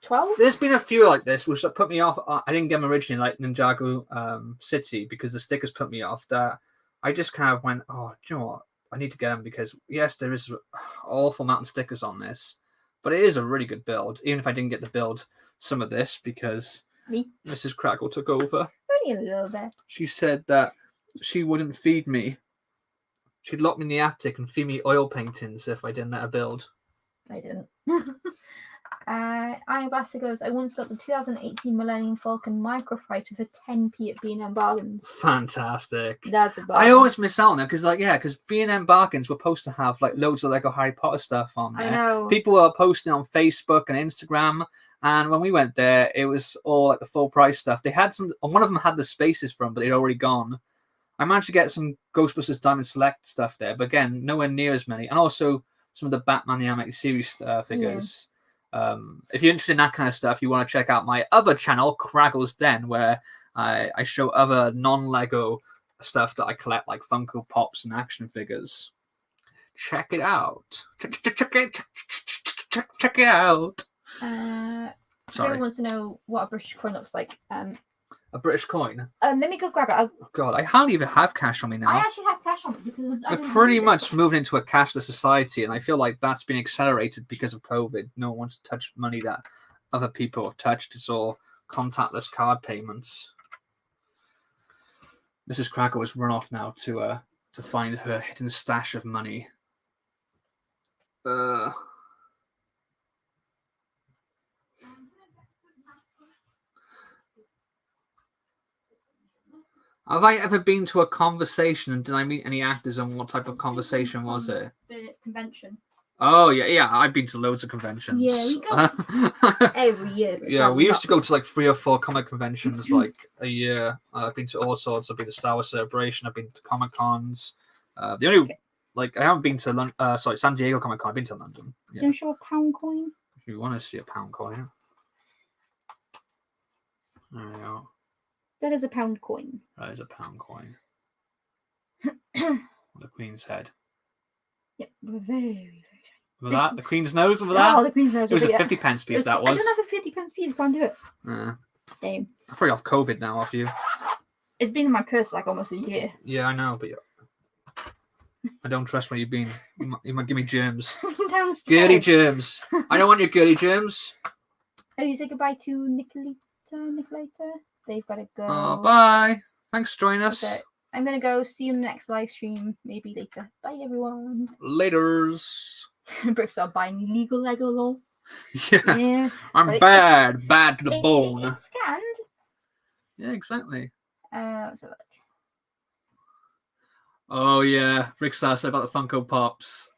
S3: 12.
S2: There's been a few like this, which put me off. I didn't get them originally, like Ninjago City, because the stickers put me off. That I just kind of went, oh, do you know what? I need to get them because, yes, there is awful amount of stickers on this, but it is a really good build, even if I didn't get to build some of this because Mrs. Kragle took over.
S3: Only a little bit.
S2: She said that she wouldn't feed me. She'd lock me in the attic and feed me oil paintings if I didn't let her build.
S3: I didn't. Iobasa goes, I once got the 2018 Millennium Falcon Microfighter for 10p at B&M Bargains.
S2: Fantastic.
S3: That's a bargain.
S2: I always miss out on them because B&M Bargains were supposed to have like loads of Lego Harry Potter stuff on there.
S3: I know.
S2: People were posting on Facebook and Instagram, and when we went there, it was all like the full price stuff. They had some. One of them had the spaces from, but they'd already gone. I managed to get some Ghostbusters Diamond Select stuff there, but again, nowhere near as many. And also some of the Batman the Animated Series figures. If you're interested in that kind of stuff, you want to check out my other channel, Kragle's Den, where I show other non-Lego stuff that I collect, like Funko Pops and action figures. Check it out. Check it out.
S3: Sorry. Wants to know what a British coin looks like.
S2: A British coin?
S3: Let me go grab it.
S2: Oh God, I hardly even have cash on me now.
S3: I actually have cash on me because
S2: we're pretty much moving into a cashless society, and I feel like that's been accelerated because of COVID. No one wants to touch money that other people have touched. It's all contactless card payments. Mrs. Kragle has run off now to find her hidden stash of money. Have I ever been to a conversation, and did I meet any actors, and what type of conversation was it?
S3: The convention.
S2: Oh, yeah, I've been to loads of conventions.
S3: Yeah, we go every year.
S2: Yeah, we used to go to like 3 or 4 comic conventions like a year. I've been to all sorts. I've been to Star Wars Celebration. I've been to Comic Cons. The only, like, I haven't been to San Diego Comic Con. I've been to London. Yeah.
S3: Can you show a pound coin?
S2: If you want to see a pound coin. There we go.
S3: That is a pound coin.
S2: That is a pound coin. The Queen's head.
S3: Yep, we're very, very
S2: Remember that? The Queen's nose? Remember that?
S3: Oh, the Queen's nose.
S2: It was a 50p piece, that was.
S3: I don't have a 50p piece. Can't do it. Same.
S2: I'm probably off COVID now, off you.
S3: It's been in my purse like almost a year.
S2: Yeah, I know, but I don't trust where you've been. You might give me germs.
S3: Downstairs.
S2: Girly germs. I don't want your girly germs.
S3: Oh, you say goodbye to Nicoleta? They've got to go.
S2: Oh, bye. Thanks for joining us.
S3: Okay. I'm going to go. See you in the next live stream. Maybe later. Bye, everyone.
S2: Laters.
S3: Bricks are buying illegal Lego, lol.
S2: Yeah. I'm bad to the bone.
S3: It's scanned.
S2: Yeah, exactly.
S3: So look.
S2: Oh, yeah. Brickstar said about the Funko Pops.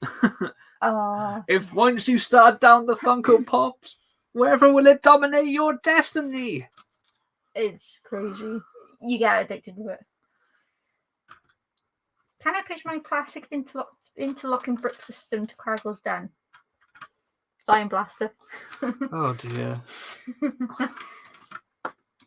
S3: Oh.
S2: If once you start down the Funko Pops, wherever will it dominate your destiny?
S3: It's crazy. You get addicted to it. Can I pitch my plastic interlocking brick system to Kragle's Den? Zion Blaster.
S2: Oh dear.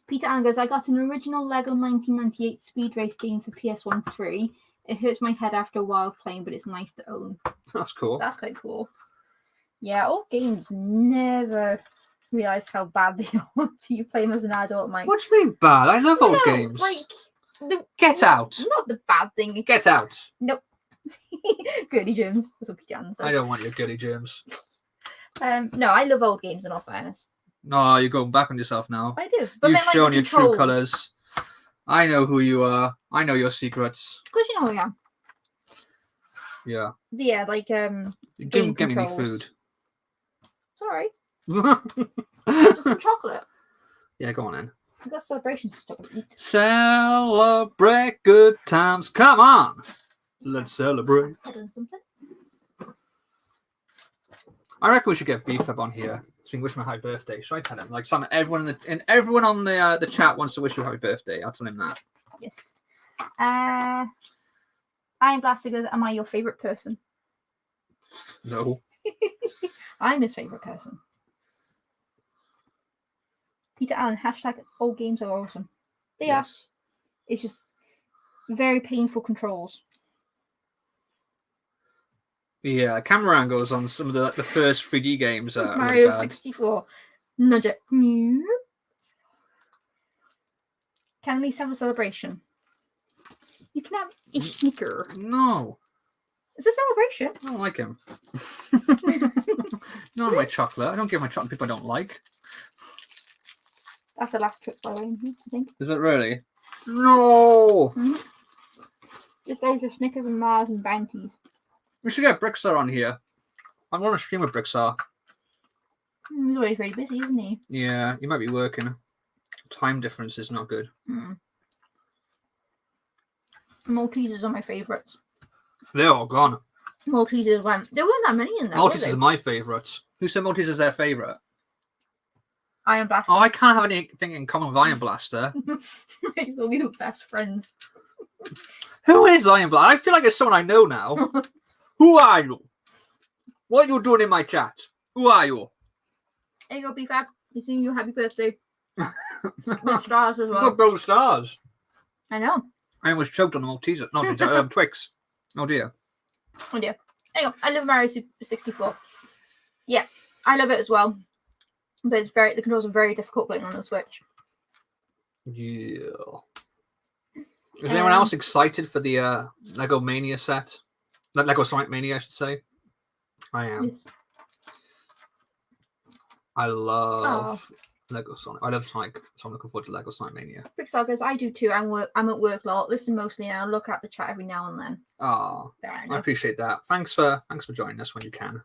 S3: Peter Allen goes, I got an original Lego 1998 Speed Race game for PS1 3. It hurts my head after a while playing, but it's nice to own.
S2: That's cool.
S3: That's quite cool. Yeah, old games never realised how bad they are until you play them as an adult. Like,
S2: what do you mean bad? I love old games.
S3: Like,
S2: get out.
S3: Not the bad thing.
S2: Get out.
S3: Nope. Girly germs. That's what Peter said.
S2: I don't want your girly germs.
S3: No, I love old games in all fairness.
S2: No, you're going back on yourself now.
S3: I do. But
S2: you've shown your true colours. I know who you are. I know your secrets.
S3: Of course you know who I am.
S2: Yeah.
S3: Yeah, like
S2: You didn't get me any food.
S3: Sorry. Just some chocolate.
S2: Yeah, go on then.
S3: I've got celebrations to stop and eat.
S2: Celebrate good times. Come on. Let's celebrate.
S3: I've done something.
S2: I reckon we should get Beef up on here. So we can wish him a happy birthday. Should I tell him? Like everyone on the chat wants to wish you a happy birthday. I'll tell him that.
S3: Yes. I'm Blaster goes, am I your favourite person?
S2: No.
S3: I'm his favourite person. Peter Allen, # old games are awesome. They are. It's just very painful controls.
S2: Yeah, camera angles on some of the first 3D games are
S3: Mario
S2: really
S3: 64. Nudge it. Can at least have a celebration. You can have a sneaker.
S2: No.
S3: It's a celebration.
S2: I don't like him. Not my chocolate. I don't give my chocolate people I don't like.
S3: That's the last trip, by the way, I think.
S2: Is it really? No!
S3: Just those are Snickers and Mars and Bounties.
S2: We should get Brickstar on here. I want to stream with Brickstar.
S3: He's always very busy, isn't he?
S2: Yeah, he might be working. Time difference is not good.
S3: Maltesers are my favourites.
S2: They're all gone.
S3: Maltesers went. There weren't that many in there.
S2: Maltesers are my favourites. Who said Maltesers is their favourite?
S3: Iron Blaster.
S2: Oh, I can't have anything in common with Iron Blaster.
S3: They're your best friends.
S2: Who is Iron Blood? I feel like it's someone I know now. Who are you? What are you doing in my chat? Who are you?
S3: There you go, BFAB. You sing you happy birthday. With stars as
S2: You've got
S3: well.
S2: gold stars.
S3: I know.
S2: I almost choked on the Malteser. No, Twix. Oh dear.
S3: Oh dear. There you go. I love Mario 64. Yeah, I love it as well. But the controls are very difficult playing on the Switch.
S2: Yeah. Is anyone else excited for the Lego Mania set? Lego Sonic Mania, I should say. I am.
S3: Yes.
S2: I love Lego Sonic. I love Sonic, so I'm looking forward to Lego Sonic Mania.
S3: Big Sagas, I do too. I'm at work a lot. Listen mostly now. Look at the chat every now and then.
S2: Oh, I appreciate that. Thanks for joining us when you can.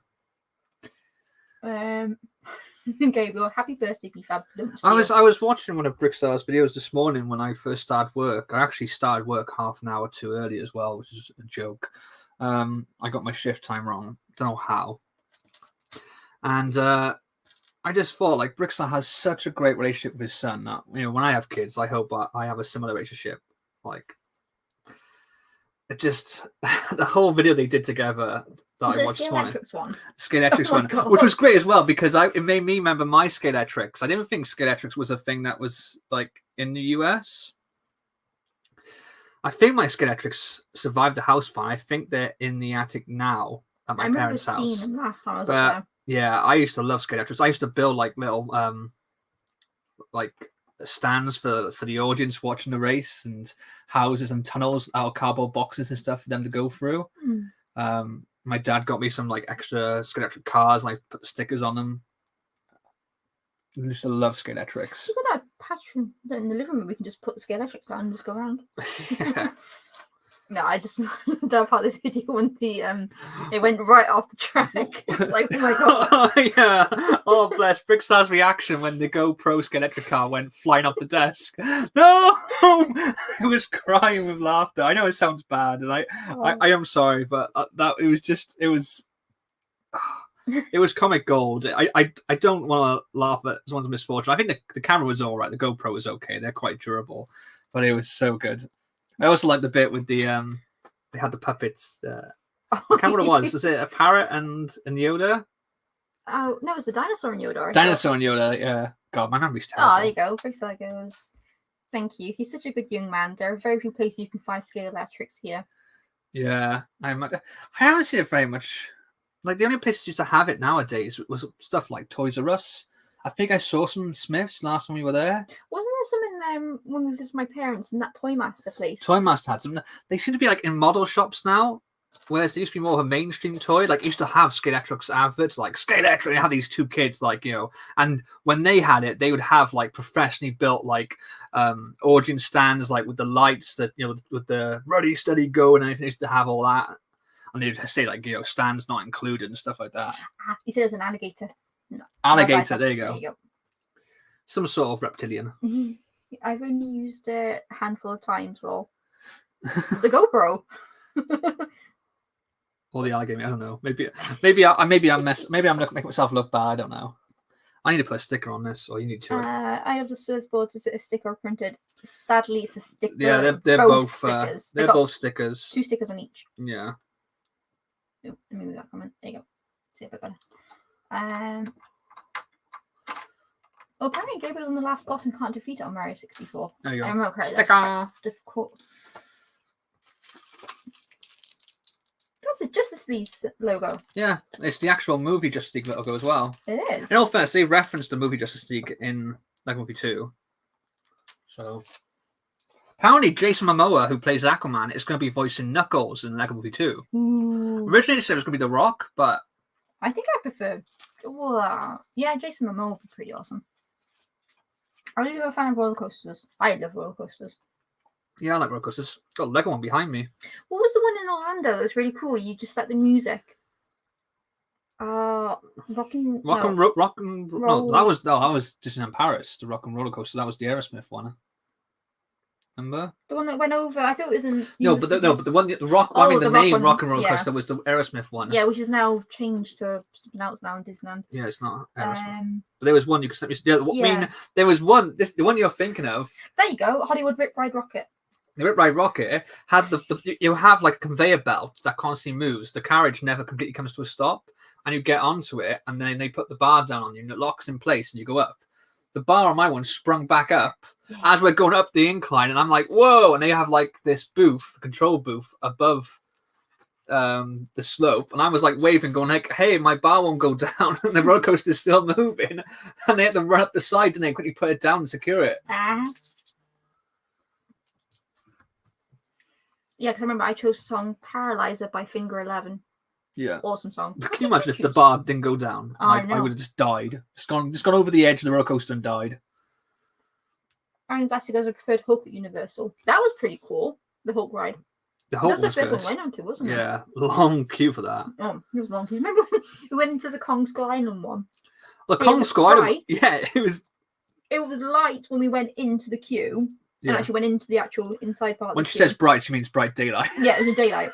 S3: Gabriel, happy birthday, BFAB.
S2: I was watching one of Brickstar's videos this morning when I first started work. I actually started work half an hour too early as well, which is a joke. I got my shift time wrong. Don't know how. And I just thought, like, Brickstar has such a great relationship with his son that, you know, when I have kids, I hope I have a similar relationship. Like, it just the whole video they did together that I watched this morning. Scaletrix one, which was great as well because it made me remember my Scaletrix. I didn't think Scaletrix was a thing that was like in the US. I think my Scaletrix survived the house fire. I think they're in the attic now at my parents' house. I remember seeing them last time I was up there. Yeah, I used to love Scaletrix. I used to build like little like stands for the audience watching the race and houses and tunnels out of cardboard boxes and stuff for them to go through. My dad got me some like extra Scaletrix cars and I put the stickers on them. I used to love Scaletrix.
S3: Look at that patch in the living room. We can just put the Scaletrix down and just go around.
S2: Yeah.
S3: No, I just that part of the video when it went right off the track. It's like, oh my god.
S2: Oh, yeah. Oh bless. Brickstar's reaction when the GoPro Scaletrix car went flying off the desk. No, I was crying with laughter. I know it sounds bad, and I am sorry, but it was comic gold. I don't want to laugh at someone's misfortune. I think the camera was all right. The GoPro was okay. They're quite durable, but it was so good. I also like the bit with the they had the puppets. I can't remember what it was. Was it a parrot and Yoda?
S3: Oh no, it was a dinosaur and Yoda.
S2: Dinosaur and Yoda. Yeah. God, my memory's terrible.
S3: Oh, there you go. Brickstar goes. Thank you. He's such a good young man. There are very few places you can find Scaletrix here.
S2: Yeah, I haven't seen it very much. Like the only places used to have it nowadays was stuff like Toys R Us. I think I saw some in Smith's last time we were there.
S3: Wasn't there some in when we visited my parents in that Toy Master place?
S2: Toy Master had some. They seem to be like in model shops now, whereas they used to be more of a mainstream toy. Like used to have Scaletrix adverts, like Scaletrix. They had these two kids, like and when they had it, they would have like professionally built like origin stands, like with the lights that with the ready, steady, go, and anything. They used to have all that, and they'd say like stands not included and stuff like that.
S3: He said it was an alligator. No,
S2: alligator, there you go. Some sort of reptilian.
S3: I've only used it a handful of times, though. The GoPro.
S2: Or the alligator, I don't know. Maybe I'm making myself look bad, I don't know. I need to put a sticker on this, or you need to.
S3: I have the surfboard. Is it a sticker printed? Sadly, it's a sticker.
S2: Yeah, they're both stickers. They're both stickers.
S3: 2 stickers on each.
S2: Yeah.
S3: Oh, let me move that comment. There you go. See a bit better. Apparently Gabriel's on the last boss and can't defeat it on Mario 64.
S2: There you go.
S3: I remember correctly.
S2: Sticker.
S3: Difficult. That's a Justice League logo.
S2: Yeah, it's the actual movie Justice League logo as well.
S3: It is.
S2: In all fairness, they referenced the movie Justice League in Lego Movie 2. So apparently Jason Momoa, who plays Aquaman, is going to be voicing Knuckles in Lego Movie 2.
S3: Ooh.
S2: Originally they said it was going to be The Rock, but
S3: I think I prefer. Yeah, Jason Momoa would be pretty awesome. Are you a fan of roller coasters? I love roller coasters.
S2: Yeah, I like roller coasters. Got a Lego one behind me.
S3: What was the one in Orlando that was really cool? You just set the music. Rock and
S2: Roll. No, that was Disneyland Paris. The Rock and Roller Coaster. That was the Aerosmith one. Remember?
S3: The one that went over. I thought it was in.
S2: But the one, the Rock. I mean, the name Rock and Roller
S3: yeah.
S2: Coaster was the Aerosmith one.
S3: Yeah, which is now changed to something else now in Disneyland.
S2: Yeah, it's not Aerosmith. But there was one you could. I mean, there was one. The one you're thinking of.
S3: There you go, Hollywood Rip Ride Rocket.
S2: The Rip Ride Rocket had you have like a conveyor belt that constantly moves. The carriage never completely comes to a stop, and you get onto it, and then they put the bar down on you, and it locks in place, and you go up. The bar on my one sprung back up as we're going up the incline, and I'm like, whoa! And they have like this booth, control booth above the slope, and I was like waving, going like, hey, my bar won't go down, and the roller coaster's still moving, and they had to run up the side and then quickly put it down and secure it.
S3: Yeah, because I remember I chose the song Paralyzer by Finger 11.
S2: Yeah.
S3: Awesome song.
S2: Can you imagine if the bar didn't go down? I would have just died. Just gone over the edge of the roller coaster and died.
S3: I think that's because I preferred Hulk at Universal. That was pretty cool, the Hulk ride.
S2: The Hulk
S3: was the first
S2: good.
S3: one we went onto, wasn't it?
S2: Yeah, long queue for that.
S3: Oh, it was a long queue. Remember when we went into the Kong Skull Island one?
S2: The Kong Skull Island? Yeah, it was...
S3: It was light when we went into the queue. And actually went into the actual inside part.
S2: When she says bright, she means bright daylight.
S3: Yeah, it was a daylight.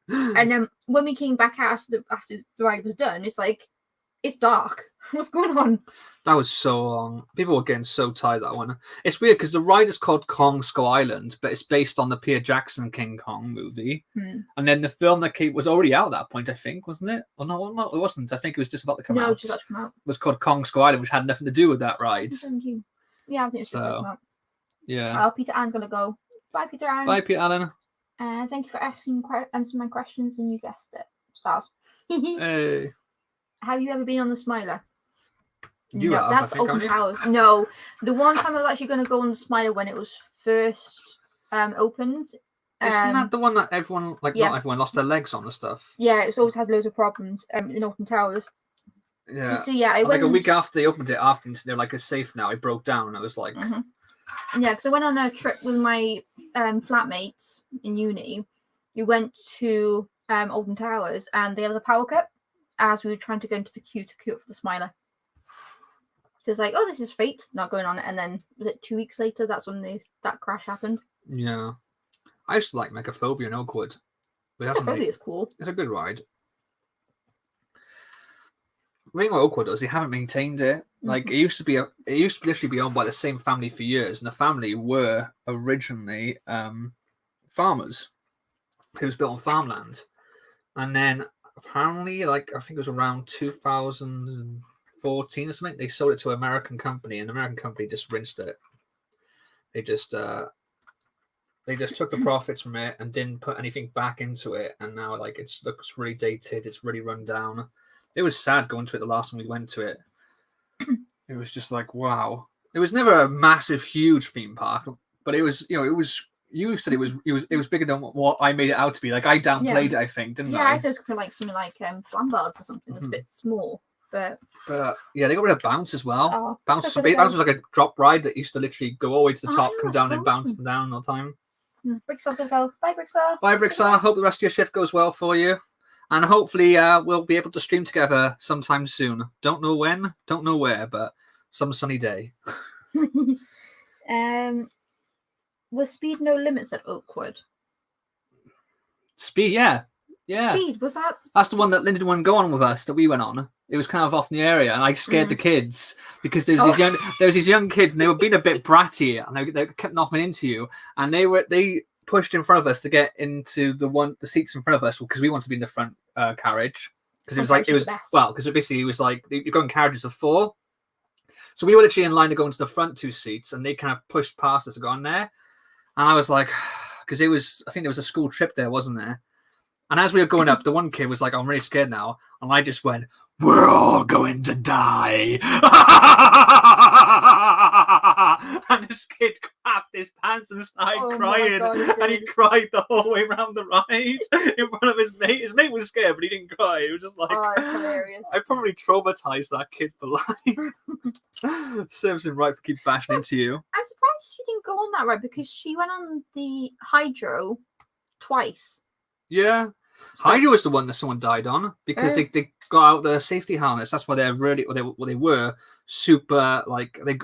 S3: And then when we came back out after the ride was done, it's like, it's dark. What's going on?
S2: That was so long. People were getting so tired that one. It's weird because the ride is called Kong Skull Island, but it's based on the Peter Jackson King Kong movie. And then the film that was already out at that point, I think, wasn't it? Oh no, it wasn't. I think it was just about to come out.
S3: No, just about to come out.
S2: It was called Kong Skull Island, which had nothing to do with that ride.
S3: Yeah, I think it's just about to come out.
S2: Yeah.
S3: Peter Ann's gonna go. Bye, Peter Ann.
S2: Bye, Peter Allen.
S3: Thank you for answering my questions, and you guessed it. Stars.
S2: Hey.
S3: Have you ever been on the Smiler?
S2: You
S3: no,
S2: have,
S3: that's Open Towers. No, the one time I was actually going to go on the Smiler when it was first opened.
S2: Isn't that the one that everyone, not everyone, lost their legs on and stuff?
S3: Yeah, it's always had loads of problems in Open Towers.
S2: Yeah.
S3: So yeah,
S2: like a week after they opened it, they're like, it's safe now. It broke down, and I was like.
S3: Yeah, because I went on a trip with my flatmates in uni. We went to Alton Towers, and they had a power cut as we were trying to go into the queue to queue up for the Smiler. So it's like, oh, this is fate, not going on it. And then, was it 2 weeks later? That's when that crash happened.
S2: Yeah. I used to like Megaphobia in Oakwood.
S3: Megaphobia is cool.
S2: It's a good ride. The thing what Oakwood does, they haven't maintained it. Like it used to literally be owned by the same family for years, and the family were originally farmers. It was built on farmland, and then apparently, I think it was around 2014 or something, they sold it to an American company, and the American company just rinsed it. They just took the profits from it and didn't put anything back into it, and now it looks really dated. It's really run down. It was sad going to it the last time we went to it. It was just like, wow. It was never a massive, huge theme park, but it was, you said it was bigger than what I made it out to be. Like I downplayed it, I think, didn't I?
S3: Yeah, I thought it was something like Flambards or something. It was a bit small, but
S2: yeah, they got rid of Bounce as well.
S3: Oh,
S2: Bounce was like a drop ride that used to literally go all the way to the top, come down and bounce up and down all the time.
S3: Brickstar gonna go. Bye, Brickstar.
S2: Bye, Brickstar. Hope the rest of your shift goes well for you. And hopefully we'll be able to stream together sometime soon. Don't know when, don't know where, but some sunny day.
S3: Was speed no limits at Oakwood?
S2: Speed, yeah.
S3: Speed, was that?
S2: That's the one that Linda didn't want to go on with us, that we went on. It was kind of off in the area, and I scared the kids because there was these young kids, and they were being a bit bratty, and they kept knocking into you, and they pushed in front of us to get into the seats in front of us because we wanted to be in the front carriage because it was basically you're going carriages of 4, so we were literally in line to go into the front 2 seats, and they kind of pushed past us to go on there, and I was like, because I think there was a school trip there, wasn't there? And as we were going up, the one kid was like, I'm really scared now, and I just went, we're all going to die. And this kid crapped his pants and started crying. And he cried the whole way around the ride in front of his mate. His mate was scared, but he didn't cry. It was just like,
S3: oh, it's hilarious.
S2: I probably traumatized that kid for life. Serves him right for keep bashing into you.
S3: I'm surprised she didn't go on that ride because she went on the Hydro twice.
S2: Yeah. Hydro was the one that someone died on because they got out the safety harness. That's why they're really, they were super, they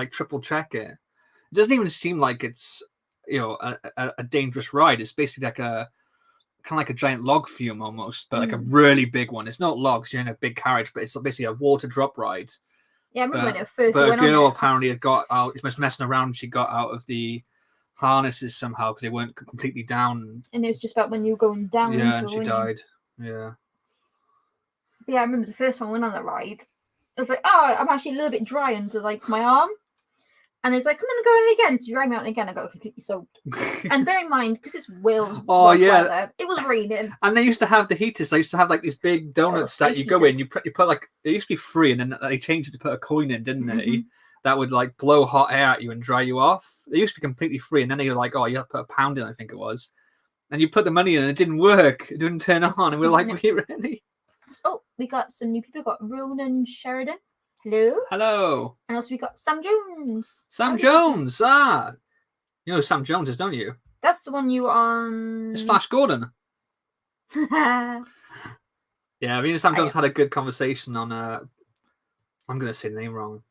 S2: triple check it. It doesn't even seem like it's, a dangerous ride. It's basically like kind of like a giant log fume almost, but like a really big one. It's not logs, you're in a big carriage, but it's basically a water drop ride.
S3: Yeah, I remember when it first
S2: but
S3: went
S2: a girl
S3: on
S2: apparently had got out, she was messing around, she got out of the harnesses somehow because they weren't completely down.
S3: And it was just about when you were going down.
S2: Yeah,
S3: into
S2: and
S3: it,
S2: she
S3: weren't you?
S2: died. Yeah.
S3: But yeah, I remember the first time I went on that ride. I was like, oh, I'm actually a little bit dry under like my arm. And it's like, come on, go in again. To drag me out again, I got completely soaked. And bear in mind, because it's Wales, weather, it was raining.
S2: And they used to have the heaters. They used to have like these big donuts that you go in. You put like it used to be free, and then they changed it to put a coin in, didn't they? That would like blow hot air at you and dry you off. They used to be completely free, and then they were like, oh, you have to put a pound in, I think it was. And you put the money in, and it didn't work. It didn't turn on, and we were like, really?
S3: Oh, we got some new people. We got Ronan Sheridan. Hello.
S2: Hello.
S3: And also we got Sam Jones.
S2: Sam Jones. Ah. You know who Sam Jones is, don't you?
S3: That's the one you were on.
S2: It's Flash Gordon. Yeah, me and Sam Jones had a good conversation on I'm gonna say the name wrong.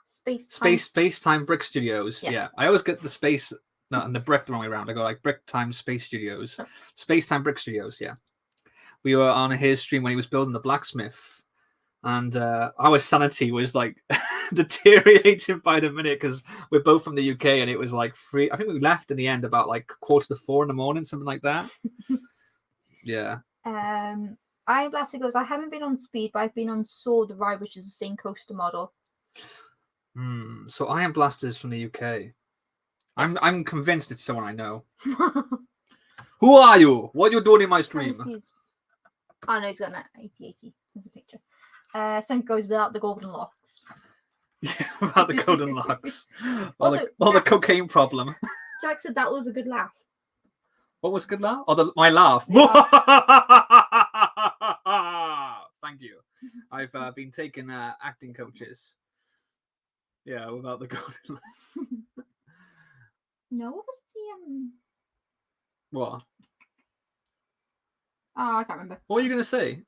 S2: Space Time Brick Studios. Yeah. I always get the space and the brick the wrong way around. I go like Brick Time Space Studios. Oh. Space Time Brick Studios, yeah. We were on his stream when he was building the blacksmith. And our sanity was like deteriorating by the minute because we're both from the UK and it was like free. I think we left in the end about like 3:45 in the morning, something like that. Yeah.
S3: Iron Blaster goes, I haven't been on Speed, but I've been on Sword Ride, which is the same coaster model.
S2: So Iron Blaster's from the UK. Yes. I'm convinced it's someone I know. Who are you? What are you doing in my stream?
S3: Oh no, he's got an 8080. There's a picture. Some goes without the golden locks.
S2: Yeah, without the golden locks. Or the cocaine problem.
S3: Jack said that was a good laugh.
S2: What was a good laugh? Oh, my laugh.
S3: Yeah.
S2: Thank you. I've been taking acting coaches. Yeah, without the golden laugh.
S3: No, what was the
S2: What?
S3: Oh, I can't remember.
S2: What were you going to say?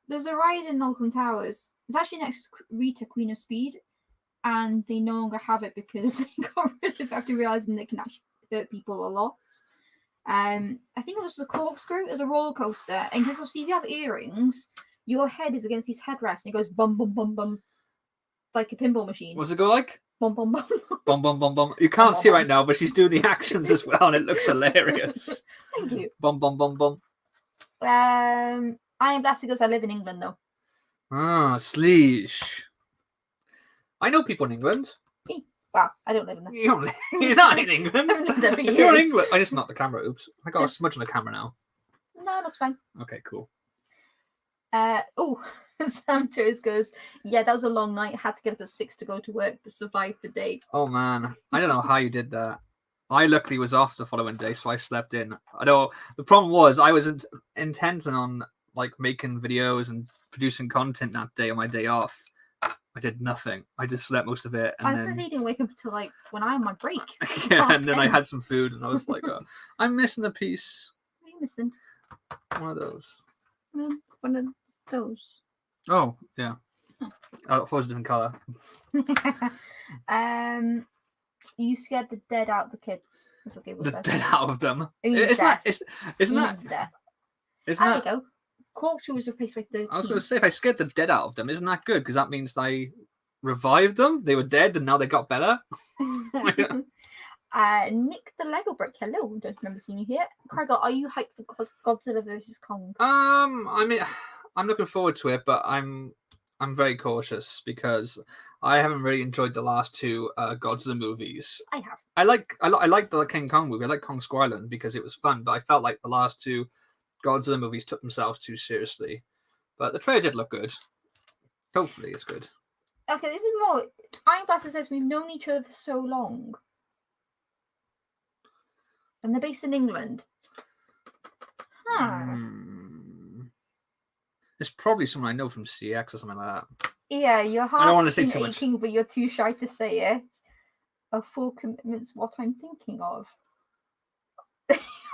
S3: There's a ride in Oldham Towers. It's actually next to Rita, Queen of Speed, and they no longer have it because they got rid of it after realizing they can actually hurt people a lot. I think it was the corkscrew. It was a roller coaster, and because obviously if you have earrings, your head is against these headrests, and it goes bum bum bum bum, like a pinball machine.
S2: What's it go like?
S3: Bum bum bum
S2: bum bum bum bum. You can't see it right now, but she's doing the actions as well, and it looks hilarious.
S3: Thank you.
S2: Bum bum bum bum.
S3: Iron Blaster goes, I live in England though.
S2: Ah, sleesh. I know people in England.
S3: Wow, I don't live in there.
S2: You're not in England.
S3: I've lived there for years.
S2: You're in England. I just knocked the camera. Oops. I got a smudge on the camera now.
S3: No, that's fine.
S2: Okay, cool.
S3: Sam Jones goes, yeah, that was a long night. Had to get up at 6 to go to work, but survived the day.
S2: Oh man, I don't know how you did that. I luckily was off the following day, so I slept in. I know the problem was I was intent on like making videos and producing content that day on my day off. I did nothing. I just slept most of it. And
S3: I was didn't wake up until like when I'm on my break.
S2: Yeah, and then I had some food, and I was like, oh, I'm missing a piece.
S3: What are you missing?
S2: One of those.
S3: One of those.
S2: Oh yeah. Oh, I thought it was a different color.
S3: You scared the dead out of the kids. That's what Gable
S2: the
S3: says.
S2: Dead out of them.
S3: Isn't that?
S2: There
S3: you go. Corkscrew was replaced by 13.
S2: I was going to say, if I scared the dead out of them, isn't that good? Because that means I revived them. They were dead, and now they got better.
S3: Nick the Lego Brick. Hello, don't remember seeing you here. Kragle, are you hyped for Godzilla vs Kong?
S2: I mean, I'm looking forward to it, but I'm very cautious because I haven't really enjoyed the last two Godzilla movies.
S3: I have.
S2: I like the King Kong movie. I like Kong Skull Island because it was fun, but I felt like the last two Godzilla movies took themselves too seriously. But the trailer did look good. Hopefully it's good.
S3: Okay, this is more... Iron Blaster says we've known each other for so long. And they're based in England.
S2: It's probably someone I know from CX or something like that.
S3: Yeah, your heart's
S2: I don't want to say too much.
S3: But you're too shy to say it. A full commitment's what I'm thinking of.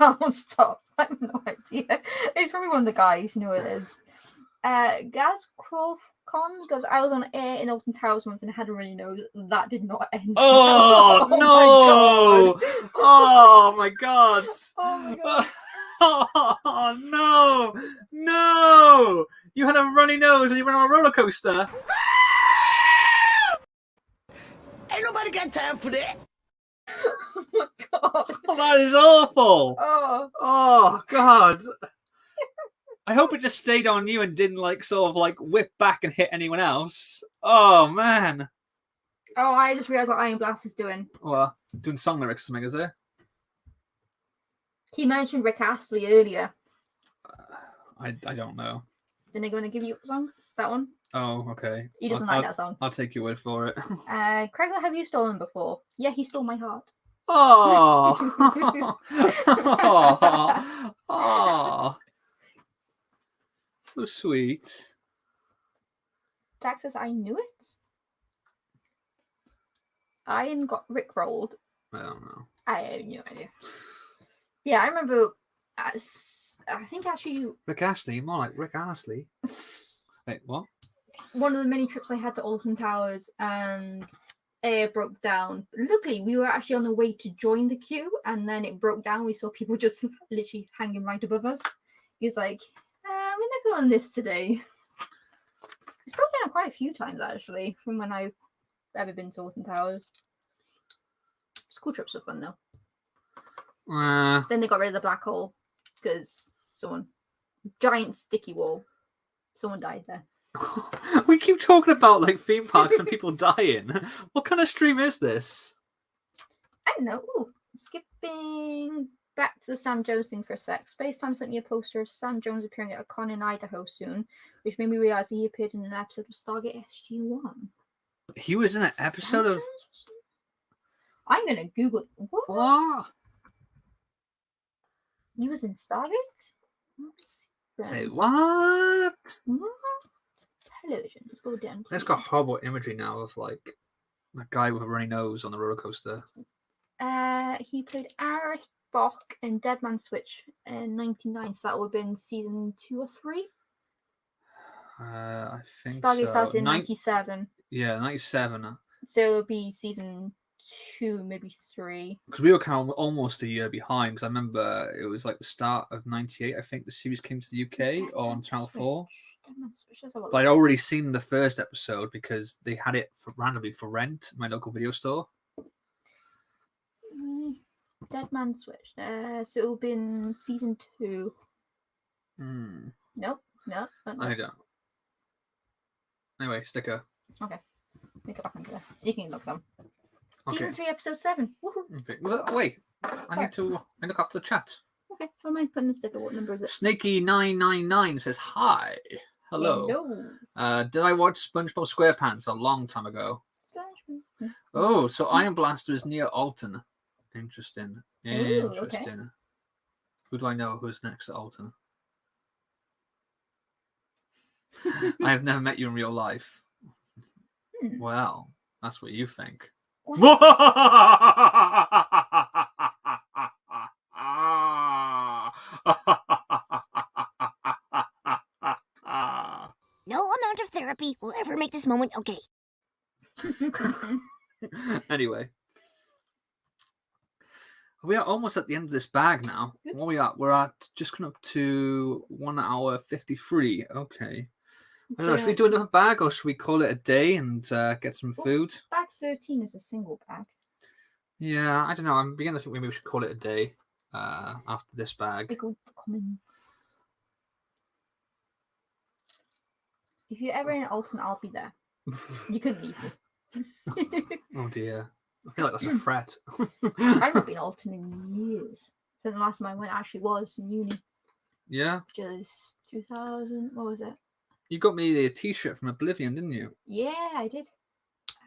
S3: I'll stop. I have no idea. It's probably one of the guys, you know what it is. Gaz Crawfcon goes, I was on air in Alton Towers once and I had a runny nose. That did not end.
S2: Oh, no! Oh my god!
S3: Oh my god!
S2: Oh no! No! You had a runny nose and you went on a roller coaster.
S1: Ain't nobody got time for that.
S3: Oh my god! Oh,
S2: Oh, that is awful.
S3: oh.
S2: Oh God. I hope it just stayed on you and didn't like sort of like whip back and hit anyone else. Oh man.
S3: Oh, I just realised what Iron Blast is doing.
S2: Well, doing song lyrics or something, is it?
S3: He mentioned Rick Astley earlier.
S2: I don't know.
S3: Then they're going to give you a song? That one?
S2: Oh, okay.
S3: He doesn't like that song.
S2: I'll take your word for it.
S3: Kragle, have you stolen before? Yeah, he stole my heart.
S2: Oh. Oh. Oh. So sweet.
S3: Jack says, I knew it. Iron got rickrolled.
S2: I don't know.
S3: I have no idea. Yeah, I remember. I think actually
S2: Rick Astley, more like Rick Astley. Wait, what?
S3: one of the many trips I had to Alton Towers and air broke down. Luckily, we were actually on the way to join the queue, and then it broke down. We saw people just literally hanging right above us. He's like, we're not going on this today. It's broken down quite a few times actually from when I've ever been to Alton Towers. School trips were fun though. Then they got rid of the black hole because giant sticky wall. Someone died there.
S2: We keep talking about like theme parks and people dying. What kind of stream is this?
S3: I don't know. Ooh, skipping back to the Sam Jones thing for a sec. Spacetime sent me a poster of Sam Jones appearing at a con in Idaho soon, which made me realise that he appeared in an episode of Stargate SG-1.
S2: He was in an episode of...
S3: I'm going to Google it. What? He was in Stargate?
S2: Say what?
S3: Television. Let's go down.
S2: It's got horrible imagery now of like a guy with a runny nose on the roller coaster.
S3: He played Aris Bach in Dead Man Switch in '99, so that would have been season 2 or 3.
S2: I think
S3: Stargate
S2: so.
S3: started in '97.
S2: Yeah, 97.
S3: So it would be season 2, maybe 3.
S2: Because we were kind of almost a year behind. Because I remember it was like the start of '98. I think the series came to the UK or on Channel 4. But I'd already seen the first episode because they had it randomly for rent in my local video store.
S3: Dead Man Switch. So it will be in season 2. Nope. No.
S2: I don't. Anyway, sticker.
S3: Okay. Make it back into there. You can look them.
S2: Okay.
S3: Season 3, episode 7. Woohoo.
S2: Okay. Well, wait. I need to look after the chat.
S3: Okay. So am I putting the sticker? What number is it?
S2: Snakey999 says hi. Hello. Did I watch SpongeBob SquarePants a long time ago? Oh, so Iron Blaster is near Alton. Interesting. Interesting. Okay. Who do I know who's next to Alton? I have never met you in real life. Well, that's what you think.
S4: No amount of therapy will ever make this moment okay.
S2: Anyway. We are almost at the end of this bag now. What are we at? We're at just coming up to 1 hour 53. Okay. I don't know, should we do another bag or should we call it a day and get some food?
S3: Bag 13 is a single bag.
S2: Yeah, I don't know. I'm beginning to think maybe we should call it a day after this bag.
S3: We go to the comments. If you're ever in Alton, I'll be there. You could leave me.
S2: Oh dear. I feel like that's a threat.
S3: I haven't been Alton in years. So the last time I went actually was in uni.
S2: Yeah?
S3: Just 2000, what was it?
S2: You got me the t-shirt from Oblivion, didn't you?
S3: Yeah, I did.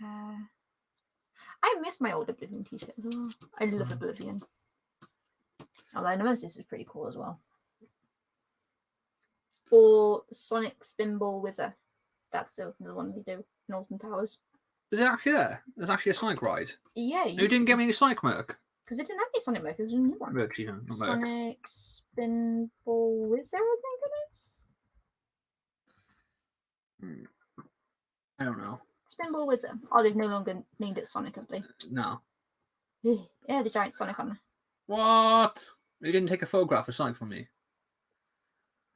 S3: I miss my old Oblivion t-shirt as well. I love Oblivion. Although Nemesis is pretty cool as well. Or Sonic Spinball Wizard. That's the one they do in Alton Towers.
S2: Is it actually there? There's actually a Sonic ride.
S3: Yeah.
S2: You didn't get me any Sonic Merc?
S3: Because it didn't have any Sonic Merc, it was a new one.
S2: Merc, not Merc.
S3: Sonic Spinball Wizard, I think it is.
S2: I don't know.
S3: Spinball Wizard. Oh, they've no longer named it Sonic, have they?
S2: No.
S3: Yeah, the giant Sonic on there.
S2: What? You didn't take a photograph of Sonic from me?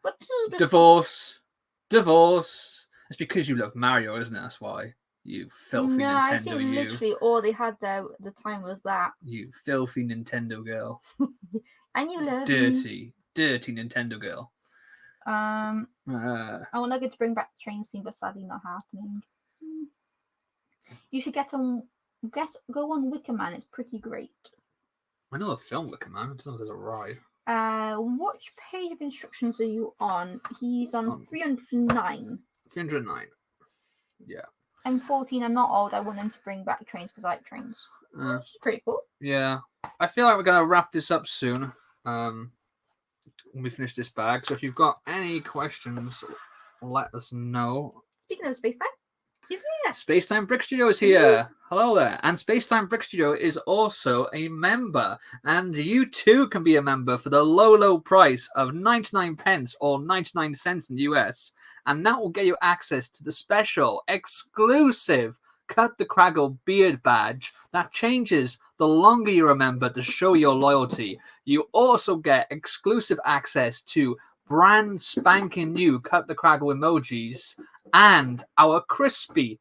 S3: What?
S2: Divorce. It's because you love Mario, isn't it? That's why. You filthy
S3: No,
S2: Nintendo,
S3: I think
S2: you.
S3: literally all they had there at the time was that.
S2: You filthy Nintendo girl.
S3: And you love me.
S2: Dirty Nintendo girl.
S3: I want to go to bring back the train scene, but sadly not happening. You should go on Wicker Man. It's pretty great.
S2: I know the film Wicker Man. I don't know if there's a ride.
S3: Which page of instructions are you on? He's on 309.
S2: 309. Yeah.
S3: I'm 14. I'm not old. I want them to bring back trains because I like trains. Which is pretty cool.
S2: Yeah. I feel like we're going to wrap this up soon. When we finish this bag. So if you've got any questions, let us know.
S3: Speaking of space time, he's here.
S2: Spacetime Brick Studio is here. Hello there. And Spacetime Brick Studio is also a member. And you too can be a member for the low price of 99 pence or 99 cents in the US. And that will get you access to the special, exclusive Cut the Kragle beard badge that changes the longer you're a member to show your loyalty. You also get exclusive access to brand spanking new Cut the Kragle emojis and our crispy,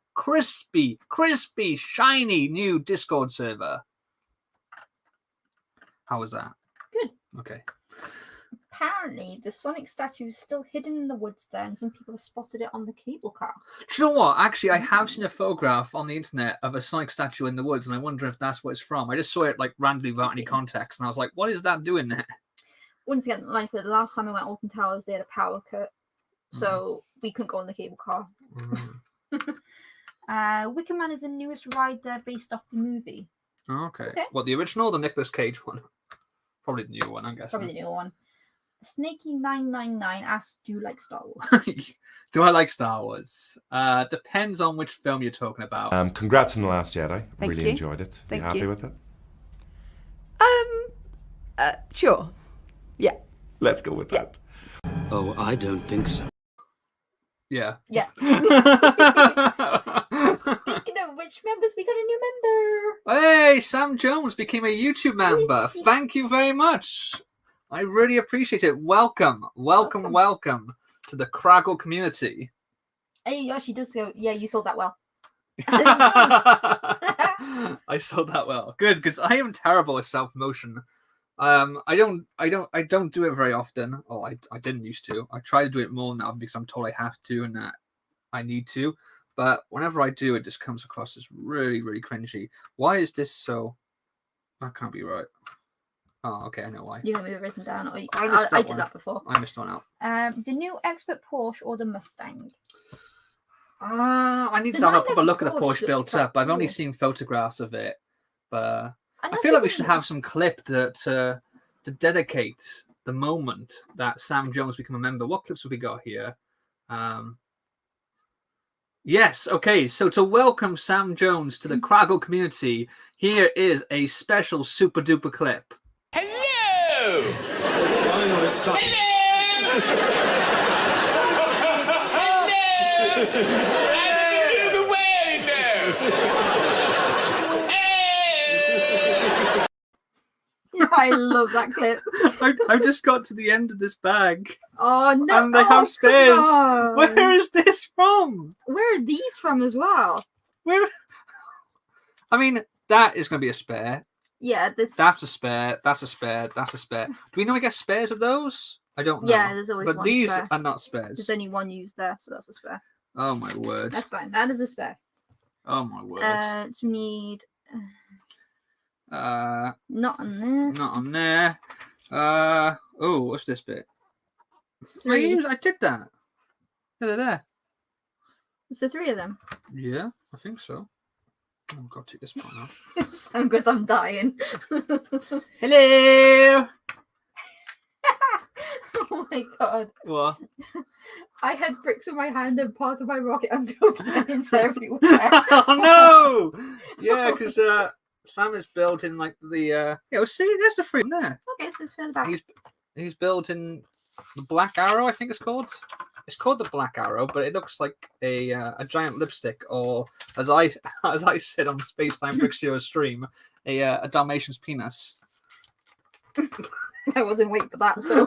S2: shiny new Discord server. How was that?
S3: Good.
S2: Okay.
S3: Apparently, the Sonic statue is still hidden in the woods there, and some people have spotted it on the cable car.
S2: Do you know what? Actually, I have seen a photograph on the internet of a Sonic statue in the woods, and I wonder if that's what it's from. I just saw it like randomly without any context, and I was like, what is that doing there?
S3: Once again, like I said, the last time I went Alton Towers, they had a power cut, so we couldn't go on the cable car. Wicker Man is the newest ride there based off the movie.
S2: Okay. What, the original or the Nicolas Cage one? Probably the new one, I'm guessing.
S3: Probably the new one. Snakey999 asks, do you like Star Wars?
S2: Do I like Star Wars? Depends on which film you're talking about.
S5: Congrats on The Last Jedi.
S6: Thank
S5: really
S6: you.
S5: enjoyed it.
S6: Thank
S5: you happy
S6: you.
S5: with it?
S6: Sure. Yeah.
S5: Let's go with that.
S7: Oh, I don't think so.
S2: Yeah.
S3: Yeah. Speaking of which members, we got a new member.
S2: Hey, Sam Jones became a YouTube member. Thank you very much. I really appreciate it. Welcome to the Kragle community.
S3: Hey, she does go, yeah, you sold that well.
S2: I sold that well. Good, because I am terrible at self-promotion. I don't do it very often. Oh, I didn't used to. I try to do it more now because I'm told I have to and that I need to. But whenever I do, it just comes across as really, really cringy. Why is this so? That can't be right. Oh, okay, I know why.
S3: You're gonna move everything down.
S2: I
S3: did that before.
S2: I missed one out.
S3: The new Expert Porsche or the Mustang?
S2: I need to have a proper look at the Porsche built up. I've only seen photographs of it, but I feel like we should have some clip to dedicate the moment that Sam Jones became a member. What clips have we got here? Yes, okay, so to welcome Sam Jones to the Kragle community, here is a special super duper clip.
S8: Hello! Hello! Hello! Move away now!
S3: I love that clip.
S2: I just got to the end of this bag.
S3: Oh no!
S2: And they have spares.
S3: On.
S2: Where is this from?
S3: Where are these from as well?
S2: Where? I mean, that is going to be a spare.
S3: Yeah,
S2: That's a spare. That's a spare. That's a spare. Do we know we get spares of those? I don't know.
S3: Yeah, there's always
S2: but
S3: one
S2: these
S3: spare.
S2: are not spares.
S3: There's only one used there, so that's a spare.
S2: Oh my word.
S3: That's fine. That is a spare.
S2: Oh my word.
S3: To need. Not on there.
S2: Not on there. Oh, what's this bit? I did that. Yeah, they're there.
S3: Is there 3 of them?
S2: Yeah, I think so. Oh, I've got to take this one out.
S3: Because I'm dying.
S2: Hello!
S3: Oh my god.
S2: What?
S3: I had bricks in my hand and parts of my rocket and buildings everywhere.
S2: Oh no! Yeah, because Sam is built in like the see, there's the free one there.
S3: Okay, so it's further back.
S2: He's built in the Black Arrow, I think it's called. It's called the Black Arrow, but it looks like a giant lipstick, or as I said on Spacetime Brick Studio stream, a Dalmatian's penis.
S3: I wasn't waiting for that, so.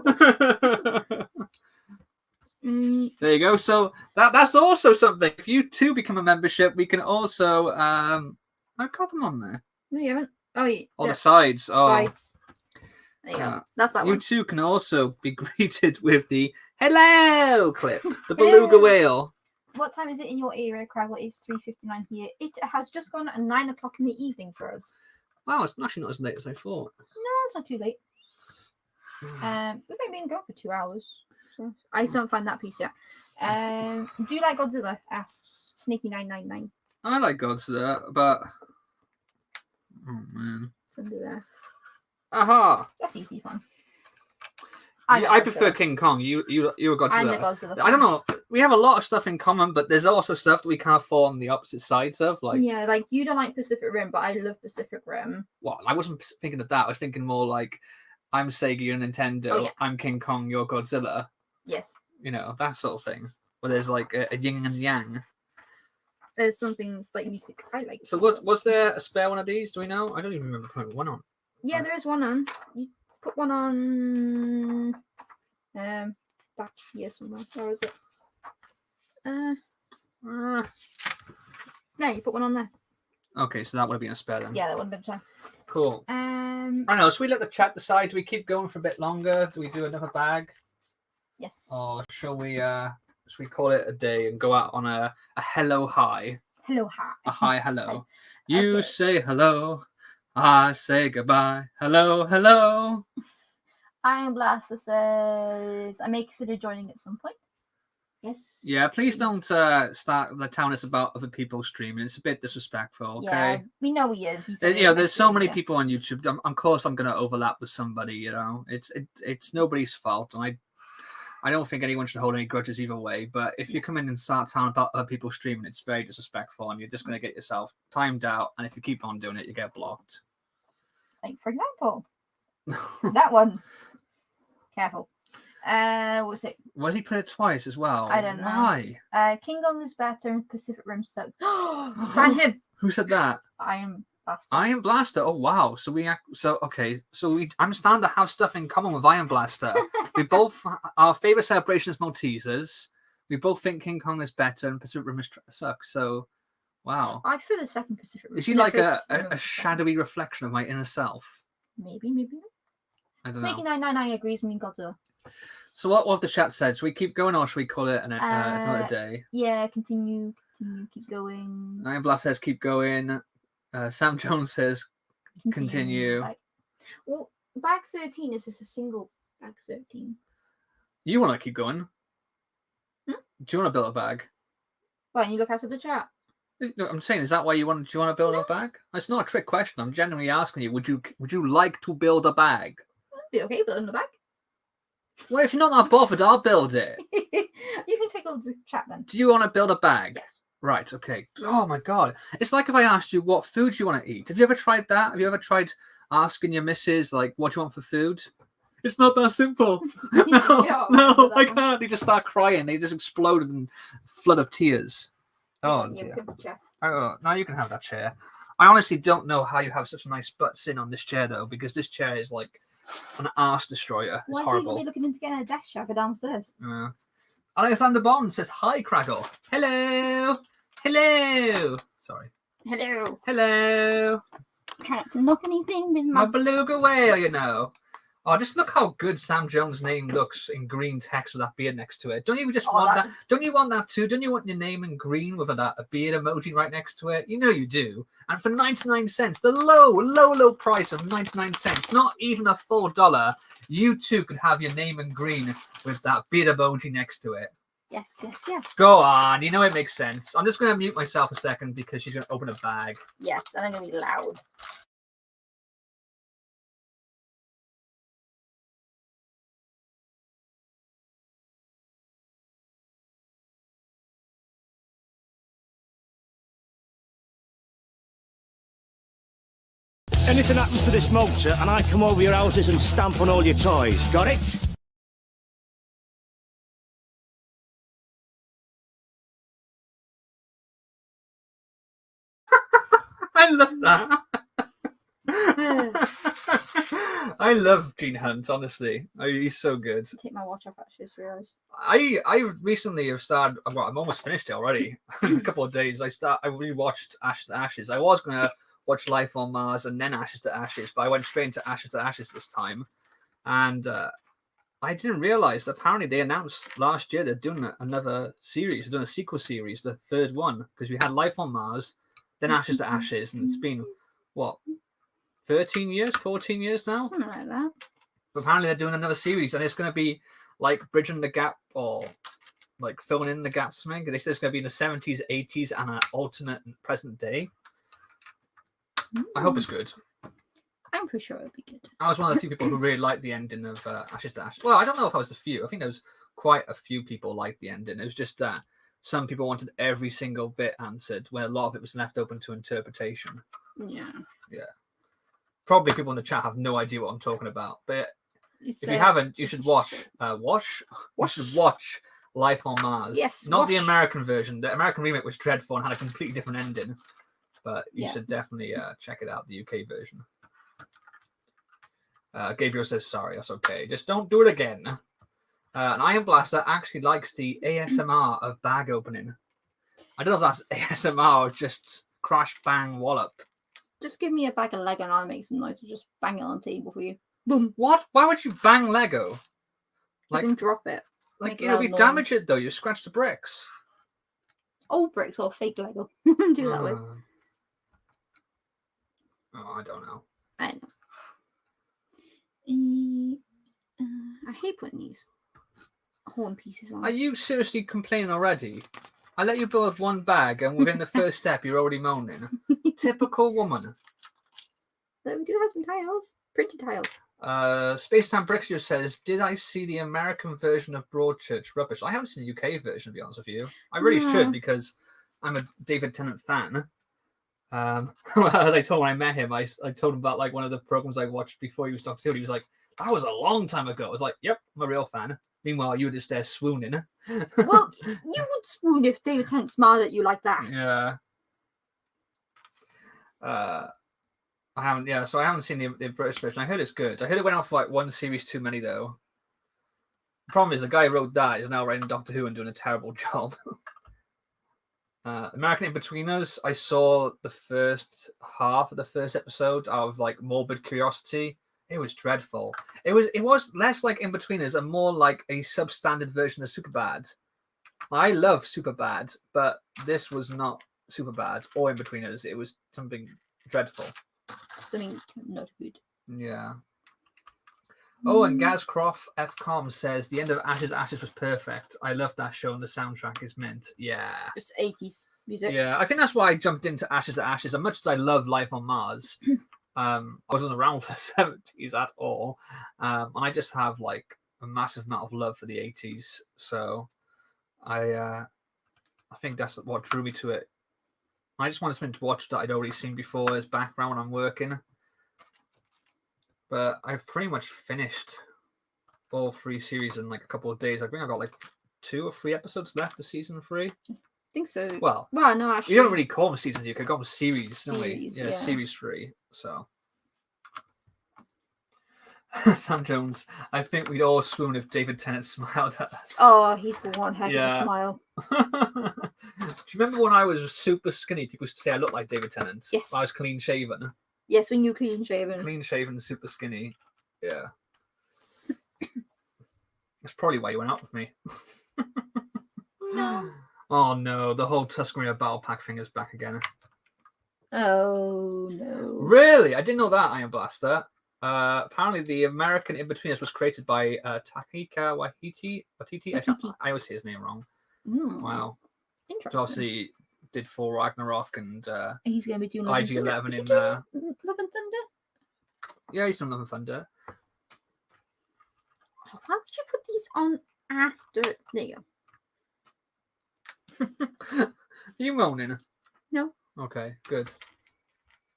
S2: There you go. So that's also something. If you too become a membership, we can also I've got them on there.
S3: No, you haven't. Oh, yeah.
S2: On the sides. Oh.
S3: Sides. There you go. That's that
S2: You
S3: one.
S2: too can also be greeted with the hello clip, the beluga whale.
S3: What time is it in your area, Kragle? It's 3:59 here. It has just gone at 9 o'clock in the evening for us.
S2: Wow, it's actually not as late as I thought.
S3: No, it's not too late. We've only been going for 2 hours. So I still don't find that piece yet. Do you like Godzilla? Asks Sneaky999.
S2: I like Godzilla, but oh man.
S3: It's under there.
S2: Aha!
S3: That's easy fun.
S2: I prefer King Kong. You a Godzilla.
S3: I'm the Godzilla.
S2: I don't know. We have a lot of stuff in common, but there's also stuff that we can't form the opposite sides of. Like
S3: yeah, like you don't like Pacific Rim, but I love Pacific Rim.
S2: Well, I wasn't thinking of that. I was thinking more like I'm Sega, you're Nintendo.
S3: Oh, yeah.
S2: I'm King Kong, you're Godzilla.
S3: Yes.
S2: You know, that sort of thing. Where there's like a yin and yang.
S3: There's some things like music I like.
S2: So was there a spare one of these? Do we know? I don't even remember putting one on.
S3: Yeah, there is one on. You put one on back here somewhere. Where is it? No, you put one on there.
S2: Okay, so that would have been a spare then.
S3: Yeah, that would have been fine.
S2: Cool. I don't know. Should we let the chat decide? Do we keep going for a bit longer? Do we do another bag?
S3: Yes.
S2: Or shall we call it a day and go out on a hello hi?
S3: Hello hi.
S2: A hi hello. You
S3: Okay.
S2: say hello. I say goodbye. Hello, hello.
S3: Iron Blaster says I may consider joining at some point. Yes.
S2: Yeah, please don't start telling us about other people streaming. It's a bit disrespectful, okay?
S3: Yeah, we know he is. He's
S2: There's so many people on YouTube. Of course, I'm going to overlap with somebody. You know, it's nobody's fault, and I don't think anyone should hold any grudges either way. But if you come in and start telling about other people streaming, it's very disrespectful, and you're just going to get yourself timed out. And if you keep on doing it, you get blocked.
S3: Like for example, that one. Careful. What's it?
S2: Why did he put it twice as well?
S3: I don't know.
S2: Why?
S3: King Kong is better and Pacific Rim sucks. Ban him.
S2: Who said that?
S3: Iron Blaster.
S2: Iron Blaster. Oh wow. So we understand to have stuff in common with Iron Blaster. We both our favorite celebration is Maltesers. We both think King Kong is better and Pacific Rim sucks. So wow.
S3: I prefer the second Pacific Rim.
S2: Is he like a shadowy reflection of my inner self?
S3: Maybe not.
S2: I don't know.
S3: Sneaky999 agrees with me, Godzilla.
S2: So what have the chat said? Should we keep going or should we call it another day?
S3: Yeah, continue, keep going.
S2: Iron Blast says keep going. Sam Jones says continue.
S3: Well, bag 13 is just a single bag 13.
S2: You want to keep going?
S3: Hmm?
S2: Do you want to build a bag?
S3: Why don't you look after the chat?
S2: No, I'm saying, is that why do you want to build a bag? It's not a trick question. I'm genuinely asking you. Would you like to build a bag?
S3: I'd be okay building the bag.
S2: Well, if you're not that bothered, I'll build it.
S3: You can take all the chat then.
S2: Do you want to build a bag?
S3: Yes.
S2: Right, okay. Oh my god. It's like if I asked you what food you want to eat. Have you ever tried that? Have you ever tried asking your missus, like, what do you want for food? It's not that simple. No, I can't. They just start crying. They just explode in flood of tears. Oh, dear. Oh, now you can have that chair. I honestly don't know how you have such a nice butt in on this chair, though, because this chair is like an arse destroyer. It's horrible.
S3: Why are you looking into getting a desk chair for downstairs?
S2: Alexander Bond says, hi, Kragle. Hello. Hello. Sorry.
S3: Hello.
S2: Hello.
S3: Trying not to knock anything with
S2: My beluga whale, you know. Oh, just look how good Sam Jones' name looks in green text with that beard next to it. Don't you just want that? Don't you want that too? Don't you want your name in green with a beard emoji right next to it? You know you do. And for 99 cents, the low price of 99 cents, not even a full $1, you too could have your name in green with that beard emoji next to it.
S3: Yes, yes, yes.
S2: Go on. You know it makes sense. I'm just going to mute myself a second because she's going to open a bag.
S3: Yes, and I'm going to be loud.
S9: Anything happens to this motor and I come over your houses and stamp on all your toys. Got it?
S2: I love that. I love Gene Hunt, honestly. He's so good.
S3: Take my watch off, actually, just realised.
S2: I recently have started. Well, I'm almost finished it already. In a couple of days, I rewatched Ashes to Ashes. I was gonna watch Life on Mars and then Ashes to Ashes, but I went straight into Ashes to Ashes this time, and I didn't realize that apparently they announced last year they're doing another series, they're doing a sequel series, the third one, because we had Life on Mars, then Ashes to Ashes, and it's been what 13 years, 14 years now.
S3: Something like that.
S2: But apparently they're doing another series, and it's going to be like bridging the gap or like filling in the gaps. Something they said it's going to be in the 70s, 80s, and an alternate present day. I hope it's good.
S3: I'm pretty sure it'll be good.
S2: I was one of the few people who really liked the ending of Ashes to Ashes. Well, I don't know if I was the few. I think there was quite a few people liked the ending. It was just that some people wanted every single bit answered, when a lot of it was left open to interpretation.
S3: Yeah.
S2: Yeah. Probably people in the chat have no idea what I'm talking about. But
S3: It's,
S2: if you haven't, you should watch. You should watch Life on Mars.
S3: Yes.
S2: Not the American version. The American remake was dreadful and had a completely different ending. But you should definitely check it out, the UK version. Gabriel says, sorry, that's okay. Just don't do it again. And Iron Blaster actually likes the ASMR of bag opening. I don't know if that's ASMR or just crash, bang, wallop.
S3: Just give me a bag of Lego and I'll make some noise. I'll just bang it on the table for you. Boom.
S2: What? Why would you bang Lego?
S3: Like, and drop it.
S2: Like, it'll be damage it, though. You scratch the bricks.
S3: Old bricks or fake Lego. Do that way.
S2: Oh, I don't know.
S3: I know. I hate putting these horn pieces on.
S2: Are you seriously complaining already? I let you build one bag, and within the first step, you're already moaning. Typical woman.
S3: So we do have some tiles. Printed tiles.
S2: Space Time Brixter says, did I see the American version of Broadchurch rubbish? I haven't seen the UK version, to be honest with you. I really should, because I'm a David Tennant fan. As I told when I met him, I told him about like one of the programs I watched before he was Doctor Who. He was like, that was a long time ago. I was like, yep, I'm a real fan. Meanwhile, you were just there swooning.
S3: Well, you would swoon if David Tennant smiled at you like that.
S2: Yeah. I haven't. Yeah, so I haven't seen the British version. I heard it's good. I heard it went off for like one series too many though. The problem is the guy who wrote that is now writing Doctor Who and doing a terrible job. American Inbetweeners, I saw the first half of the first episode out of like morbid curiosity. It was dreadful. It was less like Inbetweeners and more like a substandard version of Superbad. I love Superbad, but this was not Superbad or Inbetweeners. It was something dreadful.
S3: Something not good.
S2: Yeah. Oh, and Gazcroft FCOM says the end of Ashes was perfect. I love that show and the soundtrack is mint. Yeah.
S3: Just 80s music.
S2: Yeah, I think that's why I jumped into Ashes to Ashes. As much as I love Life on Mars, I wasn't around for the 70s at all. And I just have like a massive amount of love for the 80s. So I think that's what drew me to it. I just wanted something to watch that I'd already seen before as background when I'm working. But I've pretty much finished all 3 series in like a couple of days. I think I've got like 2 or 3 episodes left of season 3.
S3: I think so.
S2: Well,
S3: no, actually.
S2: You don't really call them seasons. You could call them series, don't we? Yeah,
S3: yeah,
S2: series 3. So. Sam Jones, I think we'd all swoon if David Tennant smiled at us.
S3: Oh, he's got one heck of a smile.
S2: Do you remember when I was super skinny? People used to say I looked like David Tennant.
S3: Yes.
S2: I was clean shaven.
S3: Yes, when you clean shaven.
S2: Clean shaven, super skinny. Yeah. That's probably why you went out with me.
S3: No.
S2: Oh no, the whole Tuscarora Battle Pack thing is back again.
S3: Oh no.
S2: Really? I didn't know that, Iron Blaster. Apparently the American Inbetweeners was created by Taika Waititi. I always say his name wrong. Wow.
S3: Interesting.
S2: So obviously did Thor Ragnarok and
S3: he's going to be doing
S2: IG-11 in
S3: Love and Thunder.
S2: Yeah, he's done Love and Thunder.
S3: Why would you put these on after? There you
S2: go. Are you moaning?
S3: No.
S2: Okay, good.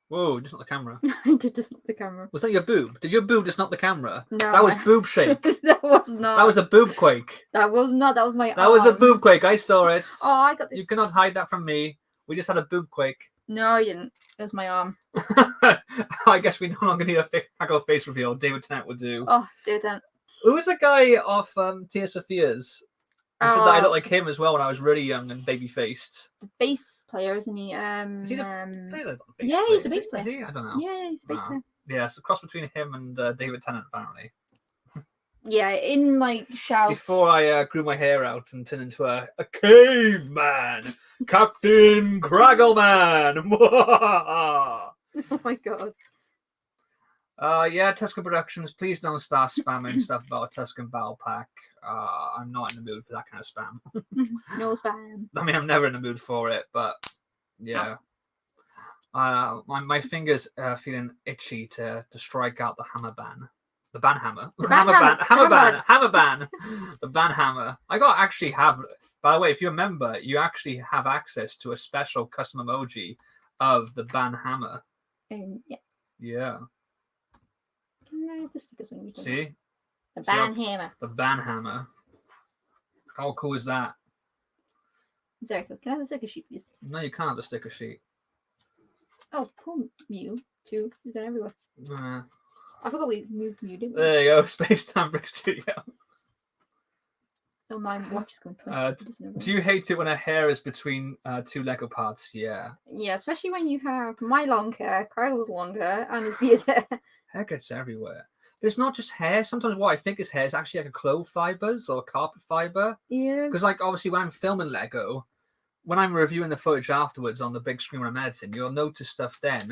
S2: Whoa, just not the camera.
S3: I did just not the camera.
S2: Was that your boob? Did your boob just not the camera?
S3: No.
S2: That was boob shake.
S3: That was not.
S2: That was a boob quake.
S3: That was not. That was my
S2: That was a boob quake. I saw it.
S3: Oh, I got this.
S2: You cannot hide that from me. We just had a boob quake.
S3: No, you didn't. It was my arm.
S2: I guess we no longer need a Kragle face reveal. David Tennant will do.
S3: Oh, didn't.
S2: Who was the guy off Tears for Fears? Who said that I look like him as well when I was really young and baby-faced?
S3: The bass player, isn't he?
S2: Is he
S3: Yeah,
S2: he's
S3: he's a bass player.
S2: Is he? I don't know.
S3: Yeah, he's a bass player.
S2: Yeah, it's a cross between him and David Tennant, apparently.
S3: Yeah, in like shouts.
S2: Before I grew my hair out and turned into a caveman, Captain Kraggleman.
S3: Oh my god.
S2: Yeah, Tuscan Productions, please don't start spamming stuff about a Tuscan Battle Pack. I'm not in the mood for that kind of spam.
S3: No spam.
S2: I mean, I'm never in the mood for it, but yeah. My fingers are feeling itchy to strike out the hammer ban. The ban hammer. Hammer ban. The ban hammer. I got actually have, by the way, if you remember, you actually have access to a special custom emoji of the ban hammer.
S3: Yeah.
S2: Yeah.
S3: Can I have the stickers when you do
S2: See?
S3: that? The ban hammer.
S2: The ban hammer. How cool is that?
S3: Very cool. Can I have the sticker sheet, please?
S2: No, you can't have the sticker sheet.
S3: Oh, poor Mew, too. He's gone everywhere. I forgot we moved Mew, didn't we?
S2: There you go, Space Time Brick Studio.
S3: Oh, my watch is going 20.
S2: Do you hate it when a hair is between two Lego parts? Yeah.
S3: Yeah, especially when you have my long hair, Kragle's long hair, and his beard hair.
S2: Hair gets everywhere. But it's not just hair. Sometimes what I think is hair is actually like a clove fibers or carpet fiber.
S3: Yeah.
S2: Because like obviously when I'm filming Lego, when I'm reviewing the footage afterwards on the big screen when I'm editing, you'll notice stuff then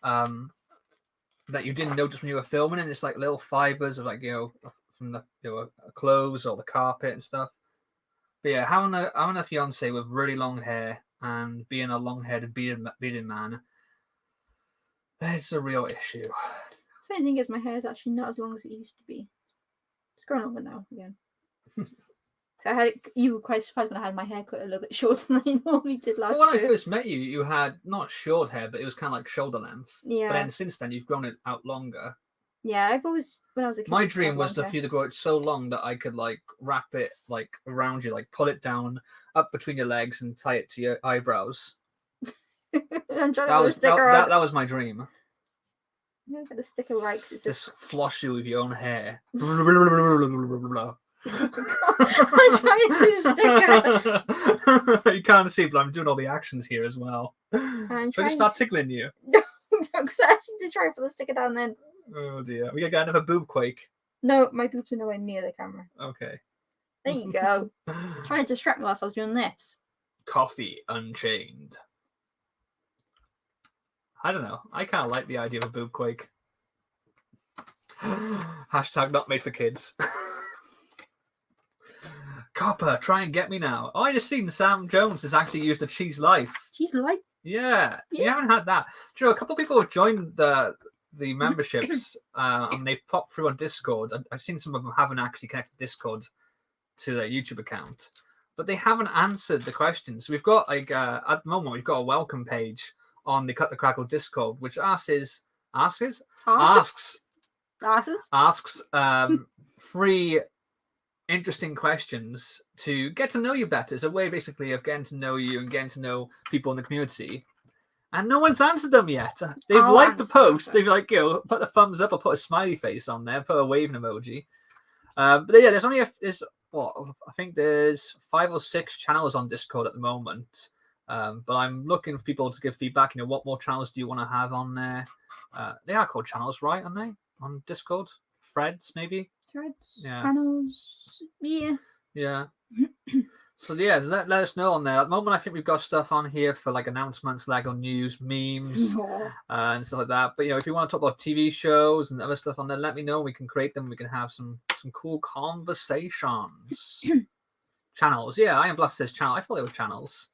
S2: that you didn't notice when you were filming, and it's like little fibers of like from the clothes or the carpet and stuff. But yeah, having a fiance with really long hair and being a long-haired bearded man, it's a real issue.
S3: The funny thing is, my hair is actually not as long as it used to be. It's growing longer now again. So you were quite surprised when I had my hair cut a little bit shorter than I normally did last
S2: Well, when
S3: year.
S2: I first met you, you had not short hair, but it was kind of like shoulder length.
S3: Yeah.
S2: But then since then, you've grown it out longer.
S3: Yeah, I've always, when I was a kid,
S2: My
S3: I just had
S2: dream was
S3: long
S2: for you to grow it so long that I could like wrap it like around you, like pull it down up between your legs and tie it to your eyebrows.
S3: I'm trying to put the sticker on.
S2: That was my dream.
S3: I'm going to get the sticker right because it's
S2: Just floss you with your own hair.
S3: I'm trying to do the sticker.
S2: You can't see, but I'm doing all the actions here as well. Should I just start tickling you?
S3: No, because I actually did try to put the sticker down then.
S2: Oh dear. We got another boob quake.
S3: No, my boobs are nowhere near the camera.
S2: Okay.
S3: There you go. Trying to distract me whilst I was doing this.
S2: Coffee Unchained. I don't know. I kind of like the idea of a boob quake. Hashtag not made for kids. Copper, try and get me now. Oh, I just seen Sam Jones has actually used a Cheese Life.
S3: Cheese Life?
S2: Yeah. You haven't had that. Do you know, a couple of people have joined the memberships and they've popped through on Discord. I've seen some of them haven't actually connected Discord to their YouTube account, but they haven't answered the questions. So we've got like at the moment we've got a welcome page on the Cut the Kragle Discord, which asks free interesting questions to get to know you better. It's a way basically of getting to know you and getting to know people in the community. And no one's answered them yet. They've liked the post. They've like, put a thumbs up or put a smiley face on there, put a waving emoji. But yeah, there's only I think there's 5 or 6 channels on Discord at the moment. But I'm looking for people to give feedback. What more channels do you want to have on there? They are called channels, right? Aren't they? On Discord? Threads, maybe?
S3: Threads?
S2: Yeah.
S3: Channels? Yeah.
S2: Yeah. So yeah, let us know on there. At the moment, I think we've got stuff on here for like announcements, Lego news, memes, and stuff like that. But if you want to talk about TV shows and other stuff on there, let me know. We can create them. We can have some cool conversations. Channels, yeah. I Am Blast says channel. I thought they were channels.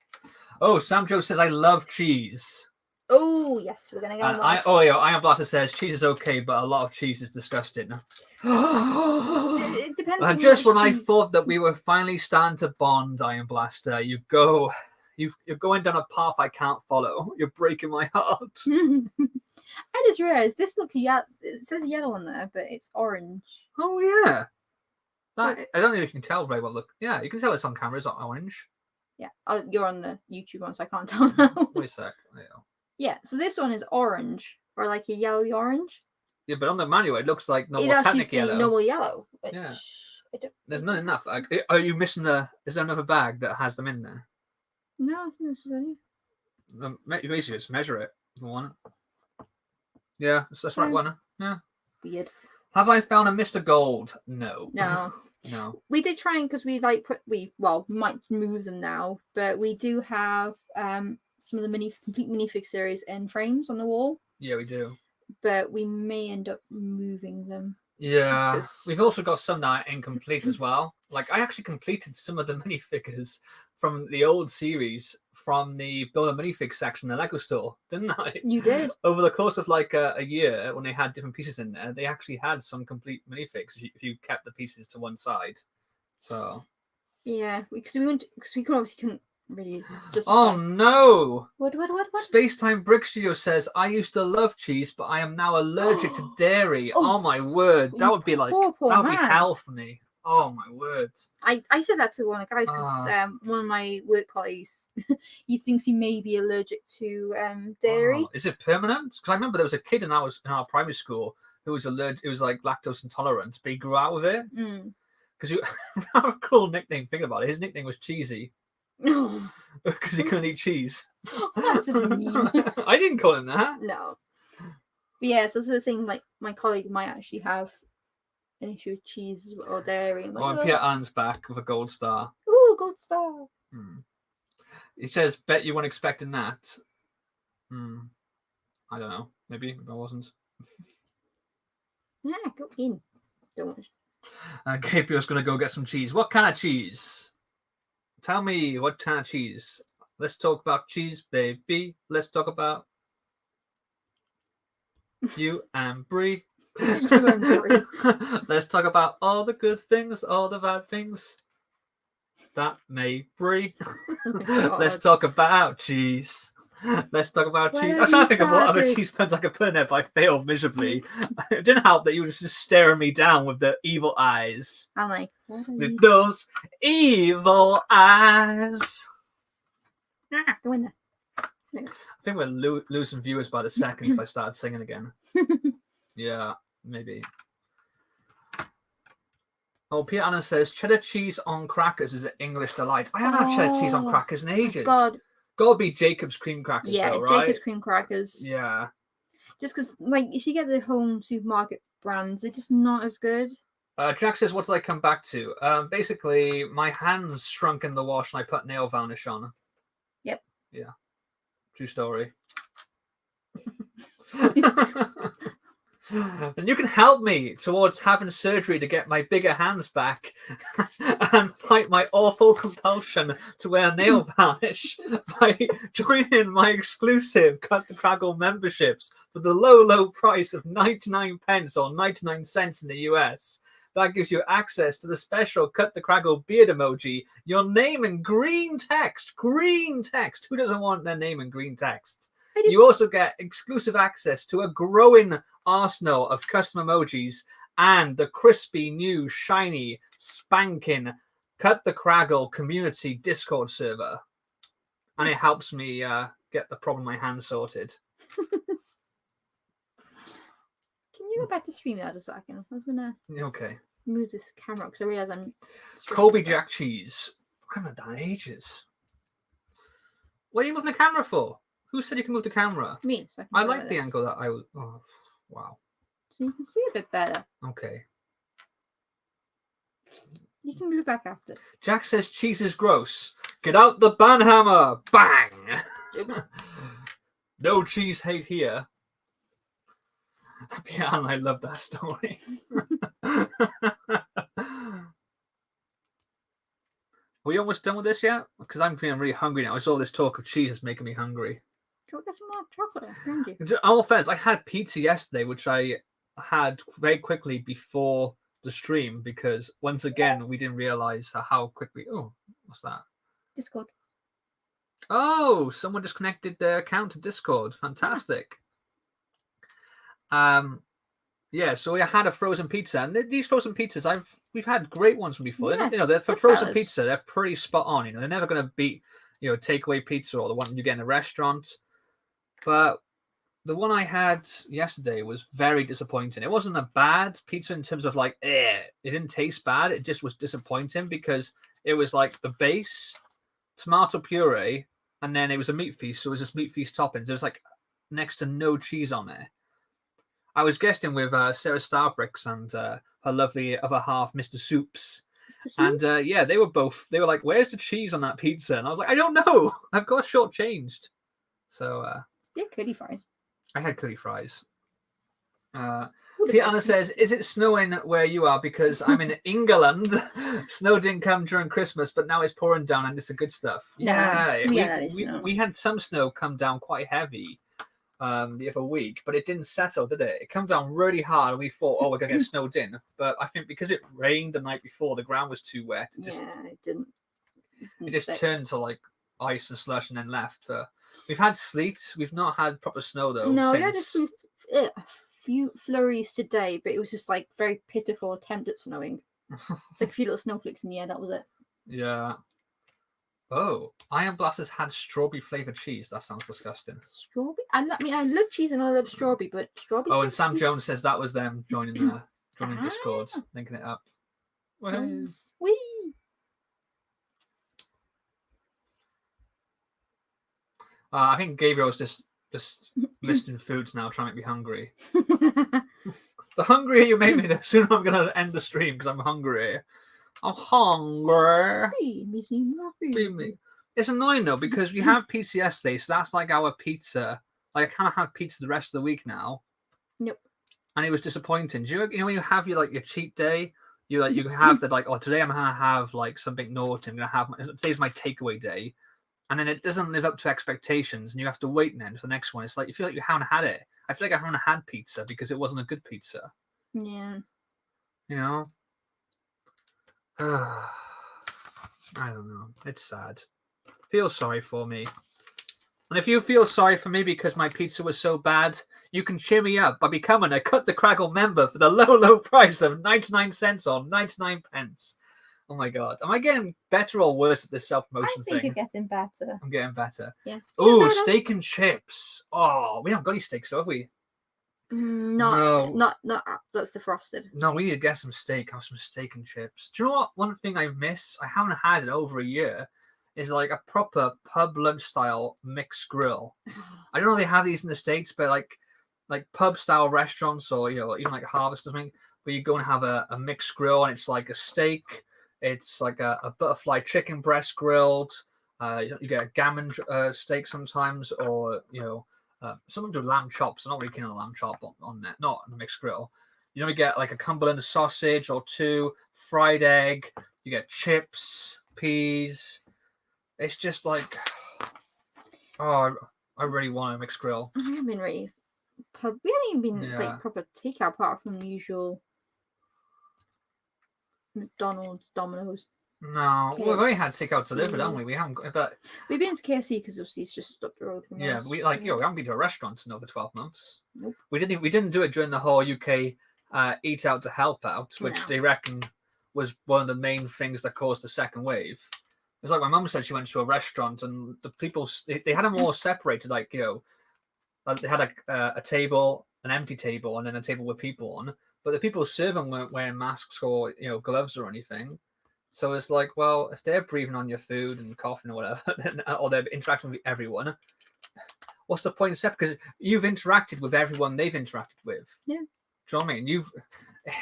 S2: Oh, Sam Joe says I love cheese.
S3: Oh yes, we're gonna go.
S2: I Am Blaster says cheese is okay, but a lot of cheese is disgusting.
S3: It depends. On
S2: just when
S3: cheese.
S2: I thought that we were finally starting to bond, Iron Blaster, you're going down a path I can't follow. You're breaking my heart.
S3: I just realized this looks yellow. It says yellow on there, but it's orange.
S2: Oh yeah. I don't know if you can tell very well. Look, yeah, you can tell it's on camera. It's not orange.
S3: Yeah. Oh, you're on the YouTube one, so I can't tell now.
S2: Wait a sec. There you go.
S3: Yeah, so this one is orange, or like a yellowy orange.
S2: Yeah, but on the manual it looks like
S3: It
S2: normal
S3: actually
S2: Technic yellow.
S3: normal yellow. Which
S2: Yeah.
S3: I don't
S2: There's not enough. Are you missing is there another bag that has them in there?
S3: No, I think this is only.
S2: You basically just measure it if you want it. Yeah, that's the right one. Yeah.
S3: Weird.
S2: Have I found a Mr. Gold? No.
S3: No.
S2: No.
S3: We did try and because we might move them now, but we do have some of the complete minifig series in frames on the wall.
S2: Yeah, we do.
S3: But we may end up moving them.
S2: Yeah. We've also got some that are incomplete as well. Like I actually completed some of the minifigures from the old series from the Build a Minifig section in the Lego store, didn't I?
S3: You did.
S2: Over the course of like a year, when they had different pieces in there, they actually had some complete minifigs if you kept the pieces to one side. So.
S3: Yeah, because we couldn't really just.
S2: Oh no!
S3: What?
S2: Spacetime Brick Studio says I used to love cheese, but I am now allergic to dairy. Oh my word, that would be like
S3: poor
S2: that would be
S3: man.
S2: hell for me. Oh my word!
S3: I said that to one of the guys because one of my work colleagues he thinks he may be allergic to dairy.
S2: Oh, is it permanent? Because I remember there was a kid in our primary school who was allergic. It was like lactose intolerant, but he grew out with it. Because you have a cool nickname. Think about it. His nickname was Cheesy.
S3: No.
S2: Because he couldn't eat cheese.
S3: That's just mean.
S2: I didn't call him that.
S3: No. But yeah, so it's the thing. Like my colleague might actually have an issue with cheese or dairy.
S2: And Pierre Allen's back with a gold star.
S3: Ooh, gold star.
S2: He says, "Bet you weren't expecting that." I don't know. Maybe I wasn't.
S3: Yeah, go in. Don't worry.
S2: Gabriel's gonna go get some cheese. What kind of cheese? Tell me what kind of cheese. Let's talk about cheese, baby. Let's talk about you and Brie.
S3: You and Brie.
S2: Let's talk about all the good things, all the bad things that may Brie. Let's talk about cheese. Let's talk about cheese. I'm trying to think of what other cheese puns I could put in there, but I failed miserably. It didn't help that you were just staring me down with the evil eyes.
S3: I'm like, what are
S2: with
S3: you?
S2: Those evil eyes.
S3: Go in there.
S2: I think we're losing viewers by the second because I started singing again. Yeah, maybe. Oh, Peter Allen says cheddar cheese on crackers is an English delight. I haven't had cheddar cheese on crackers in ages.
S3: God.
S2: Gotta be Jacob's cream crackers, though, right?
S3: Jacob's cream crackers.
S2: Yeah.
S3: Just because, like, if you get the home supermarket brands, they're just not as good.
S2: Jack says, what did I come back to? Basically, my hands shrunk in the wash and I put nail varnish on.
S3: Yep.
S2: Yeah. True story. And you can help me towards having surgery to get my bigger hands back and fight my awful compulsion to wear nail varnish by joining my exclusive Cut the Kragle memberships for the low, low price of 99 pence or 99 cents in the US. That gives you access to the special Cut the Kragle beard emoji, your name in green text. Green text. Who doesn't want their name in green text? You also get exclusive access to a growing arsenal of custom emojis and the crispy, new, shiny, spanking Cut the Kragle community Discord server. And it helps me get the problem in my hand sorted.
S3: Can you go back to StreamYard a second? I was going to move this camera because I realize I'm...
S2: Colby Jack Cheese. I haven't done ages. What are you moving the camera for? Who said you can move the camera?
S3: Me. So
S2: I like the angle that I was. Oh, wow.
S3: So you can see a bit better.
S2: Okay.
S3: You can move back after.
S2: Jack says cheese is gross. Get out the banhammer. Bang. No cheese hate here. Yeah, and I love that story. Are we almost done with this yet? Because I'm feeling really hungry now. It's all this talk of cheese is making me hungry.
S3: Go get some more chocolate around you.
S2: In all fairness, I had pizza yesterday, which I had very quickly before the stream because once again we didn't realize how quickly. Oh, what's that?
S3: Discord.
S2: Oh, someone just connected their account to Discord. Fantastic. Yeah, so we had a frozen pizza, and these frozen pizzas we've had great ones from before.
S3: Yeah,
S2: they're for frozen pizza, they're pretty spot on. They're never going to beat takeaway pizza or the one you get in a restaurant. But the one I had yesterday was very disappointing. It wasn't a bad pizza in terms of like, it didn't taste bad. It just was disappointing because it was like the base, tomato puree, and then it was a meat feast. So it was just meat feast toppings. There was like next to no cheese on it. I was guesting with Sarah Starbricks and her lovely other half, Mr. Soups. And they were like, where's the cheese on that pizza? And I was like, I don't know. I've got shortchanged. So
S3: yeah, curly fries.
S2: I had curly fries. Anna says, is it snowing where you are? Because I'm in England. Snow didn't come during Christmas, but now it's pouring down and it's the good stuff. We had some snow come down quite heavy the other week, but it didn't settle, did it? It came down really hard and we thought, we're going to get snowed in. But I think because it rained the night before, the ground was too wet.
S3: It didn't.
S2: It just turned to like ice and slush and then left. We've had sleet. We've not had proper snow though.
S3: No, we had a few flurries today, but it was just like very pitiful attempt at snowing. It's like a few little snowflakes in the air. That was it.
S2: Yeah. Oh, Iron Blasters had strawberry flavored cheese. That sounds disgusting.
S3: Strawberry? I love cheese and I love strawberry, but strawberry.
S2: Oh, and Sam Jones says that was them joining Discord, linking it up.
S3: Whee!
S2: I think Gabriel's just listing foods now, trying to make me hungry. The hungrier you make me, the sooner I'm going to end the stream because I'm hungry. I'm hungry. Feed me. It's annoying though because we have pizza yesterday, so that's like our pizza. Like I kind of have pizza the rest of the week now.
S3: Nope.
S2: And it was disappointing. Do you know when you have your cheat day? You have that like, today I'm gonna have like something naughty. I'm gonna have today's my takeaway day, and then it doesn't live up to expectations, and you have to wait then for the next one. It's like you feel like you haven't had it. I feel like I haven't had pizza because it wasn't a good pizza.
S3: Yeah.
S2: You know. I don't know. It's sad. Feel sorry for me. And if you feel sorry for me because my pizza was so bad, you can cheer me up by becoming a Cut the Kragle member for the low price of 99 cents or 99 pence. Oh my god. Am I getting better or worse at this self-promotion thing?
S3: I think you're getting better.
S2: I'm getting better.
S3: Yeah.
S2: Oh, steak and chips. Oh, we haven't got any steaks, have we?
S3: Not that's defrosted.
S2: No, we need to get some steak. Have some steak and chips. Do you know what? One thing I miss, I haven't had in over a year, is like a proper pub lunch style mixed grill. I don't know if they have these in the States, but like pub style restaurants or even like Harvest or something, where you go and have a mixed grill and it's like a steak, it's like a butterfly chicken breast grilled. You get a gammon steak sometimes, or some do lamb chops. I'm not really keen on a lamb chop on that, not on the mixed grill. You get like a Cumberland sausage or two, fried egg. You get chips, peas. It's just like, I really want a mixed grill.
S3: I haven't been really pub. We haven't even been like proper takeout apart from the usual McDonald's, Domino's.
S2: No,
S3: KFC.
S2: we've only had takeout delivered, haven't we? We haven't. But
S3: we've been to KFC because obviously it's just up the road from us.
S2: We we haven't been to a restaurant in over 12 months.
S3: Nope.
S2: We didn't do it during the whole UK eat out to help out, which they reckon was one of the main things that caused the second wave. It's like my mum said she went to a restaurant and the people they had them all separated, like they had a table, an empty table, and then a table with people on. But the people serving weren't wearing masks or gloves or anything. So it's like, well, if they're breathing on your food and coughing or whatever, or they're interacting with everyone, what's the point of separate? Because you've interacted with everyone they've interacted with.
S3: Yeah.
S2: Do you know what I mean?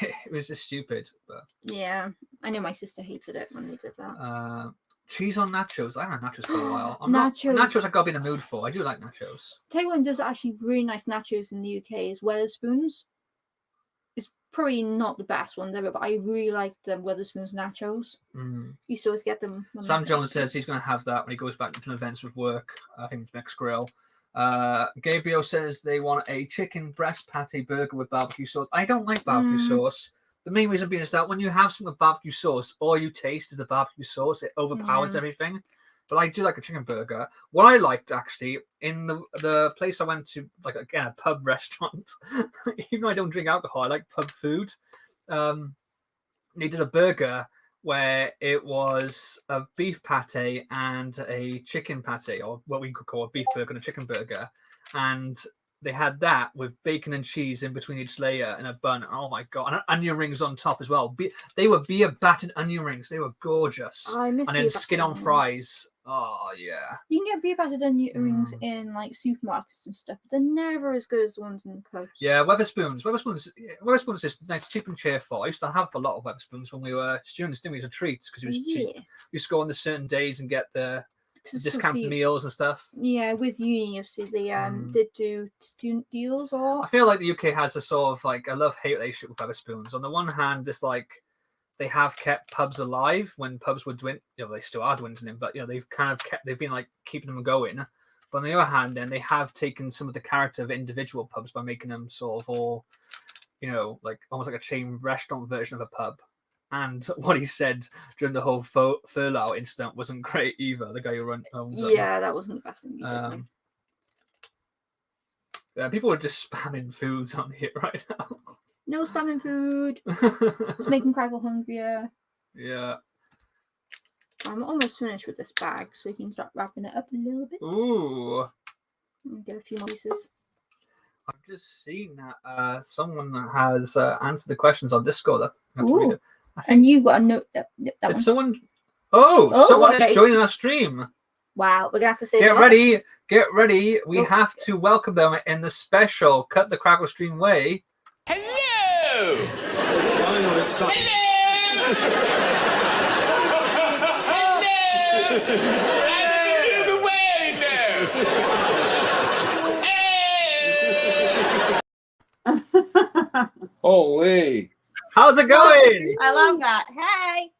S2: It was just stupid. But
S3: yeah, I know my sister hated it when they did that.
S2: Cheese on nachos. I haven't had nachos for a while.
S3: Nachos
S2: I've got to be in the mood for. I do like nachos.
S3: Tell you one does actually really nice nachos in the UK is Wetherspoons. It's probably not the best ones ever, but I really like the Wetherspoons nachos. You used to always get them.
S2: Sam Jones says he's going to have that when he goes back to events with work. I think next grill. Gabriel says they want a chicken breast patty burger with barbecue sauce. I don't like barbecue sauce. The main reason being is that when you have something with barbecue sauce, all you taste is the barbecue sauce. It overpowers everything. But I do like a chicken burger. What I liked, actually, in the place I went to, like, again, a pub restaurant, even though I don't drink alcohol, I like pub food. They did a burger where it was a beef patty and a chicken patty, or what we could call a beef burger and a chicken burger, and they had that with bacon and cheese in between each layer and a bun. Oh my god! And onion rings on top as well. They were beer battered onion rings. They were gorgeous.
S3: Oh, I miss
S2: and
S3: beer
S2: then
S3: battered
S2: skin on
S3: onion
S2: fries. Oh yeah.
S3: You can get beer battered onion rings in like supermarkets and stuff, but they're never as good as the ones in the post.
S2: Yeah, Weatherspoons. Weatherspoons is nice, cheap and cheerful. I used to have a lot of Weatherspoons when we were students, didn't we? As a treat because it was cheap. We used to go on the certain days and get the discounted meals and stuff.
S3: Yeah, with uni, obviously they did do student deals. Or
S2: I feel like the UK has a sort of like a love-hate relationship with Weatherspoons. On the one hand, it's like they have kept pubs alive when pubs were dwindling. They still are dwindling, but they've been like keeping them going. But on the other hand, then they have taken some of the character of individual pubs by making them sort of all, like almost like a chain restaurant version of a pub. And what he said during the whole furlough incident wasn't great either. The guy who owns them.
S3: Yeah, that wasn't the best thing he did.
S2: Yeah, people are just spamming foods on here right now.
S3: No spamming food. It's making Kragle hungrier.
S2: Yeah.
S3: I'm almost finished with this bag, so you can start wrapping it up a little bit.
S2: Ooh.
S3: Get a few more pieces.
S2: I've just seen that someone has answered the questions on Discord.
S3: Ooh. And you got a note. That one.
S2: Someone? Oh, someone is joining our stream.
S3: Wow, we're gonna have to say.
S2: Get ready. We have to welcome them in the special Cut the Kragle stream way.
S8: Hello! Hello! Out of the way now!
S10: Holy!
S2: How's it going?
S11: I love that. Hey!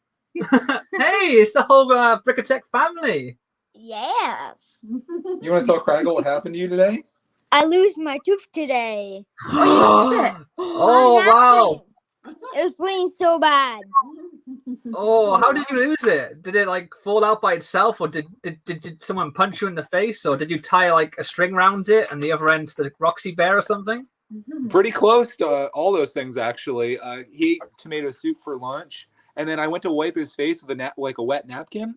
S2: Hey, it's the whole Brickatech family.
S4: Yes.
S10: You want to tell Kragle what happened to you today?
S4: I lose my tooth today.
S3: Oh, you lost it.
S2: Oh, wow.
S4: It was bleeding so bad.
S2: Oh, how did you lose it? Did it like fall out by itself, or did someone punch you in the face, or did you tie like a string around it and the other end to the Roxy Bear or something?
S10: Pretty close to all those things, actually. He ate tomato soup for lunch, and then I went to wipe his face with a wet napkin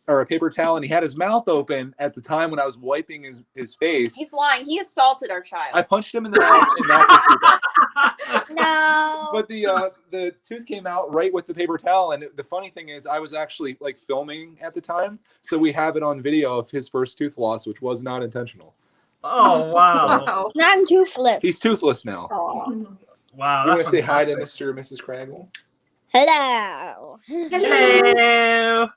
S10: or a paper towel, and he had his mouth open at the time when I was wiping his face.
S11: He's lying. He assaulted our child.
S10: I punched him in the mouth and knocked his teeth out.
S4: No.
S10: But the tooth came out right with the paper towel, and the funny thing is I was actually like filming at the time, so we have it on video of his first tooth loss, which was not intentional.
S2: Oh, wow.
S4: Now I'm toothless.
S10: He's toothless now.
S4: Aww.
S2: Wow.
S10: You want to say hi to Mr. and Mrs. Kragle?
S4: Hello.
S2: Hello.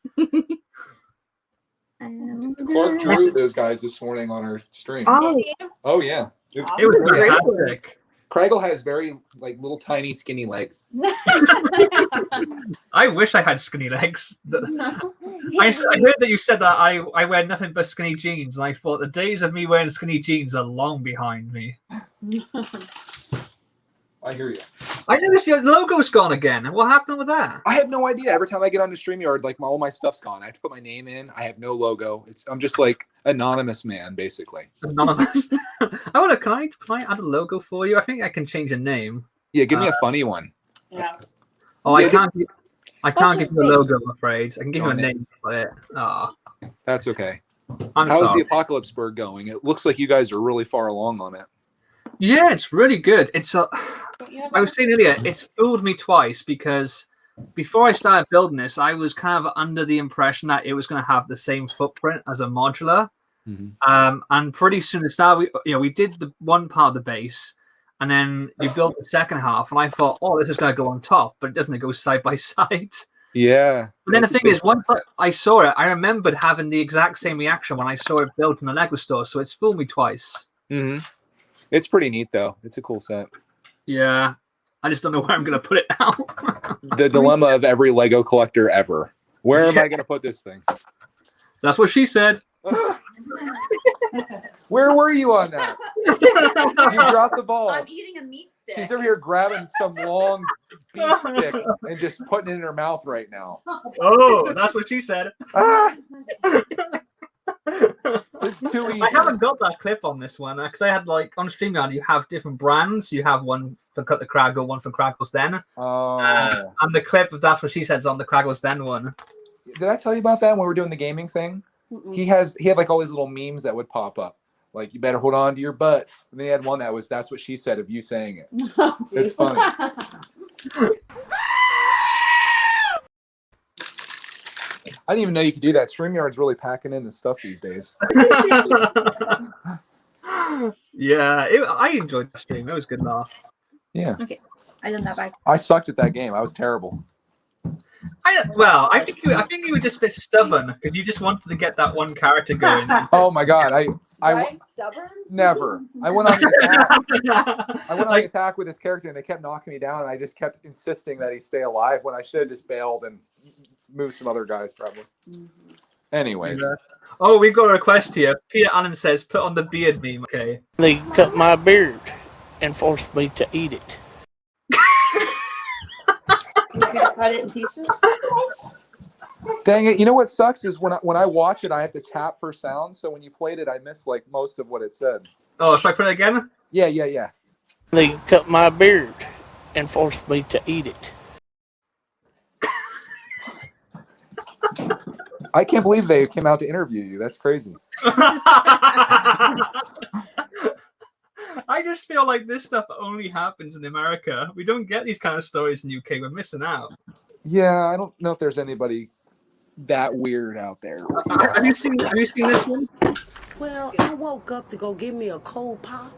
S10: Clark drew those guys this morning on our stream. Oh yeah. It
S2: was fantastic.
S10: Kragle has very little tiny skinny legs.
S2: I wish I had skinny legs. I heard that you said that I wear nothing but skinny jeans, and I thought the days of me wearing skinny jeans are long behind me.
S10: I hear you.
S2: I noticed your logo's gone again. What happened with that?
S10: I have no idea. Every time I get on the StreamYard, all my stuff's gone. I have to put my name in. I have no logo. I'm just like anonymous man, basically.
S2: Anonymous. Can I add a logo for you? I think I can change a name.
S10: Yeah, give me a funny one.
S11: Yeah.
S2: Oh, I can't give you a logo, I'm afraid. I can give you a name for it.
S10: That's okay.
S2: How
S10: is the Apocalypseburg going? It looks like you guys are really far along on it.
S2: Yeah, it's really good. I was saying earlier, it's fooled me twice because before I started building this, I was kind of under the impression that it was going to have the same footprint as a modular. Mm-hmm. And pretty soon at the start, we did the one part of the base, and then we built the second half, and I thought, oh, this is going to go on top, but it doesn't. It goes side by side.
S10: Yeah.
S2: But then the thing is, once I saw it, I remembered having the exact same reaction when I saw it built in the Lego store, so it's fooled me twice.
S10: Mm-hmm. It's pretty neat, though. It's a cool set.
S2: Yeah. I just don't know where I'm going to put it now.
S10: The dilemma of every Lego collector ever. Where am I going to put this thing?
S2: That's what she said.
S10: Where were you on that? You dropped the ball.
S11: I'm eating a meat stick.
S10: She's over here grabbing some long beef stick and just putting it in her mouth right now.
S2: Oh, that's what she said.
S10: It's too easy.
S2: I haven't got that clip on this one because I had like on StreamYard you have different brands. You have one for Cut the Kragle, one for Kragle's Den.
S10: Oh.
S2: And the clip of That's What She Said's on the Kragle's Den one.
S10: Did I tell you about that when we were doing the gaming thing? He had like all these little memes that would pop up. Like, you better hold on to your butts. And then he had one that was That's What She Said of you saying it. It's funny. I didn't even know you could do that. StreamYard's really packing in the stuff these days.
S2: Yeah, I enjoyed the stream. It was a good laugh.
S10: Yeah.
S3: Okay, I done that back.
S10: I sucked at that game. I was terrible.
S2: I think you were just a bit stubborn because you just wanted to get that one character going.
S10: Oh my god, I
S11: Stubborn?
S10: never. I went on the attack. I went on the attack with this character, and they kept knocking me down. And I just kept insisting that he stay alive when I should have just bailed and moved some other guys, probably. Anyways.
S2: Yeah. Oh, we've got a request here. Peter Allen says, "Put on the beard meme." Okay.
S12: They cut my beard and forced me to eat it.
S11: You gonna cut it in pieces?
S10: Dang it! You know what sucks is when I watch it, I have to tap for sound. So when you played it, I missed like most of what it said.
S2: Oh, should I put it again?
S10: Yeah.
S12: They cut my beard and forced me to eat it.
S10: I can't believe they came out to interview you. That's crazy.
S2: I just feel like this stuff only happens in America. We don't get these kind of stories in UK. We're missing out.
S10: Yeah, I don't know if there's anybody that weird out there.
S2: Have you seen this one?
S1: Well, I woke up to go get me a cold pop,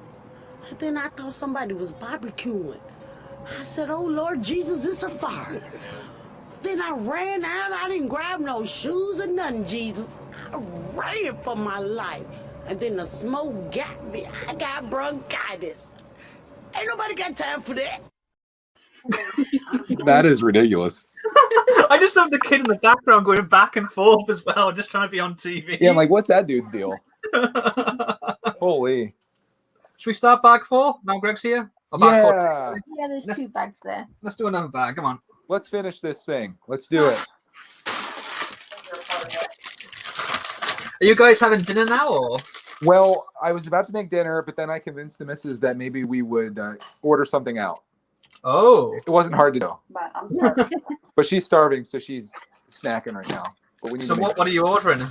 S1: and then I thought somebody was barbecuing. I said, "Oh Lord Jesus, it's a fire." Then I ran out. I didn't grab no shoes or nothing, Jesus. I ran for my life. And then the smoke got me. I got bronchitis. Ain't nobody got time for that.
S10: That is ridiculous.
S2: I just love the kid in the background going back and forth as well, just trying to be on TV.
S10: Yeah, I'm like, what's that dude's deal? Holy.
S2: Should we start bag 4? Now Greg's here? Or bag
S10: Yeah.
S2: 4?
S3: Yeah, there's 2 bags there.
S2: Let's do another bag. Come on.
S10: Let's finish this thing. Let's do it.
S2: Are you guys having dinner now, or?
S10: Well, I was about to make dinner, but then I convinced the missus that maybe we would order something out.
S2: Oh.
S10: It wasn't hard to do.
S11: But I'm sorry.
S10: But she's starving, so she's snacking right now. But we need
S2: So
S10: to
S2: what are you ordering?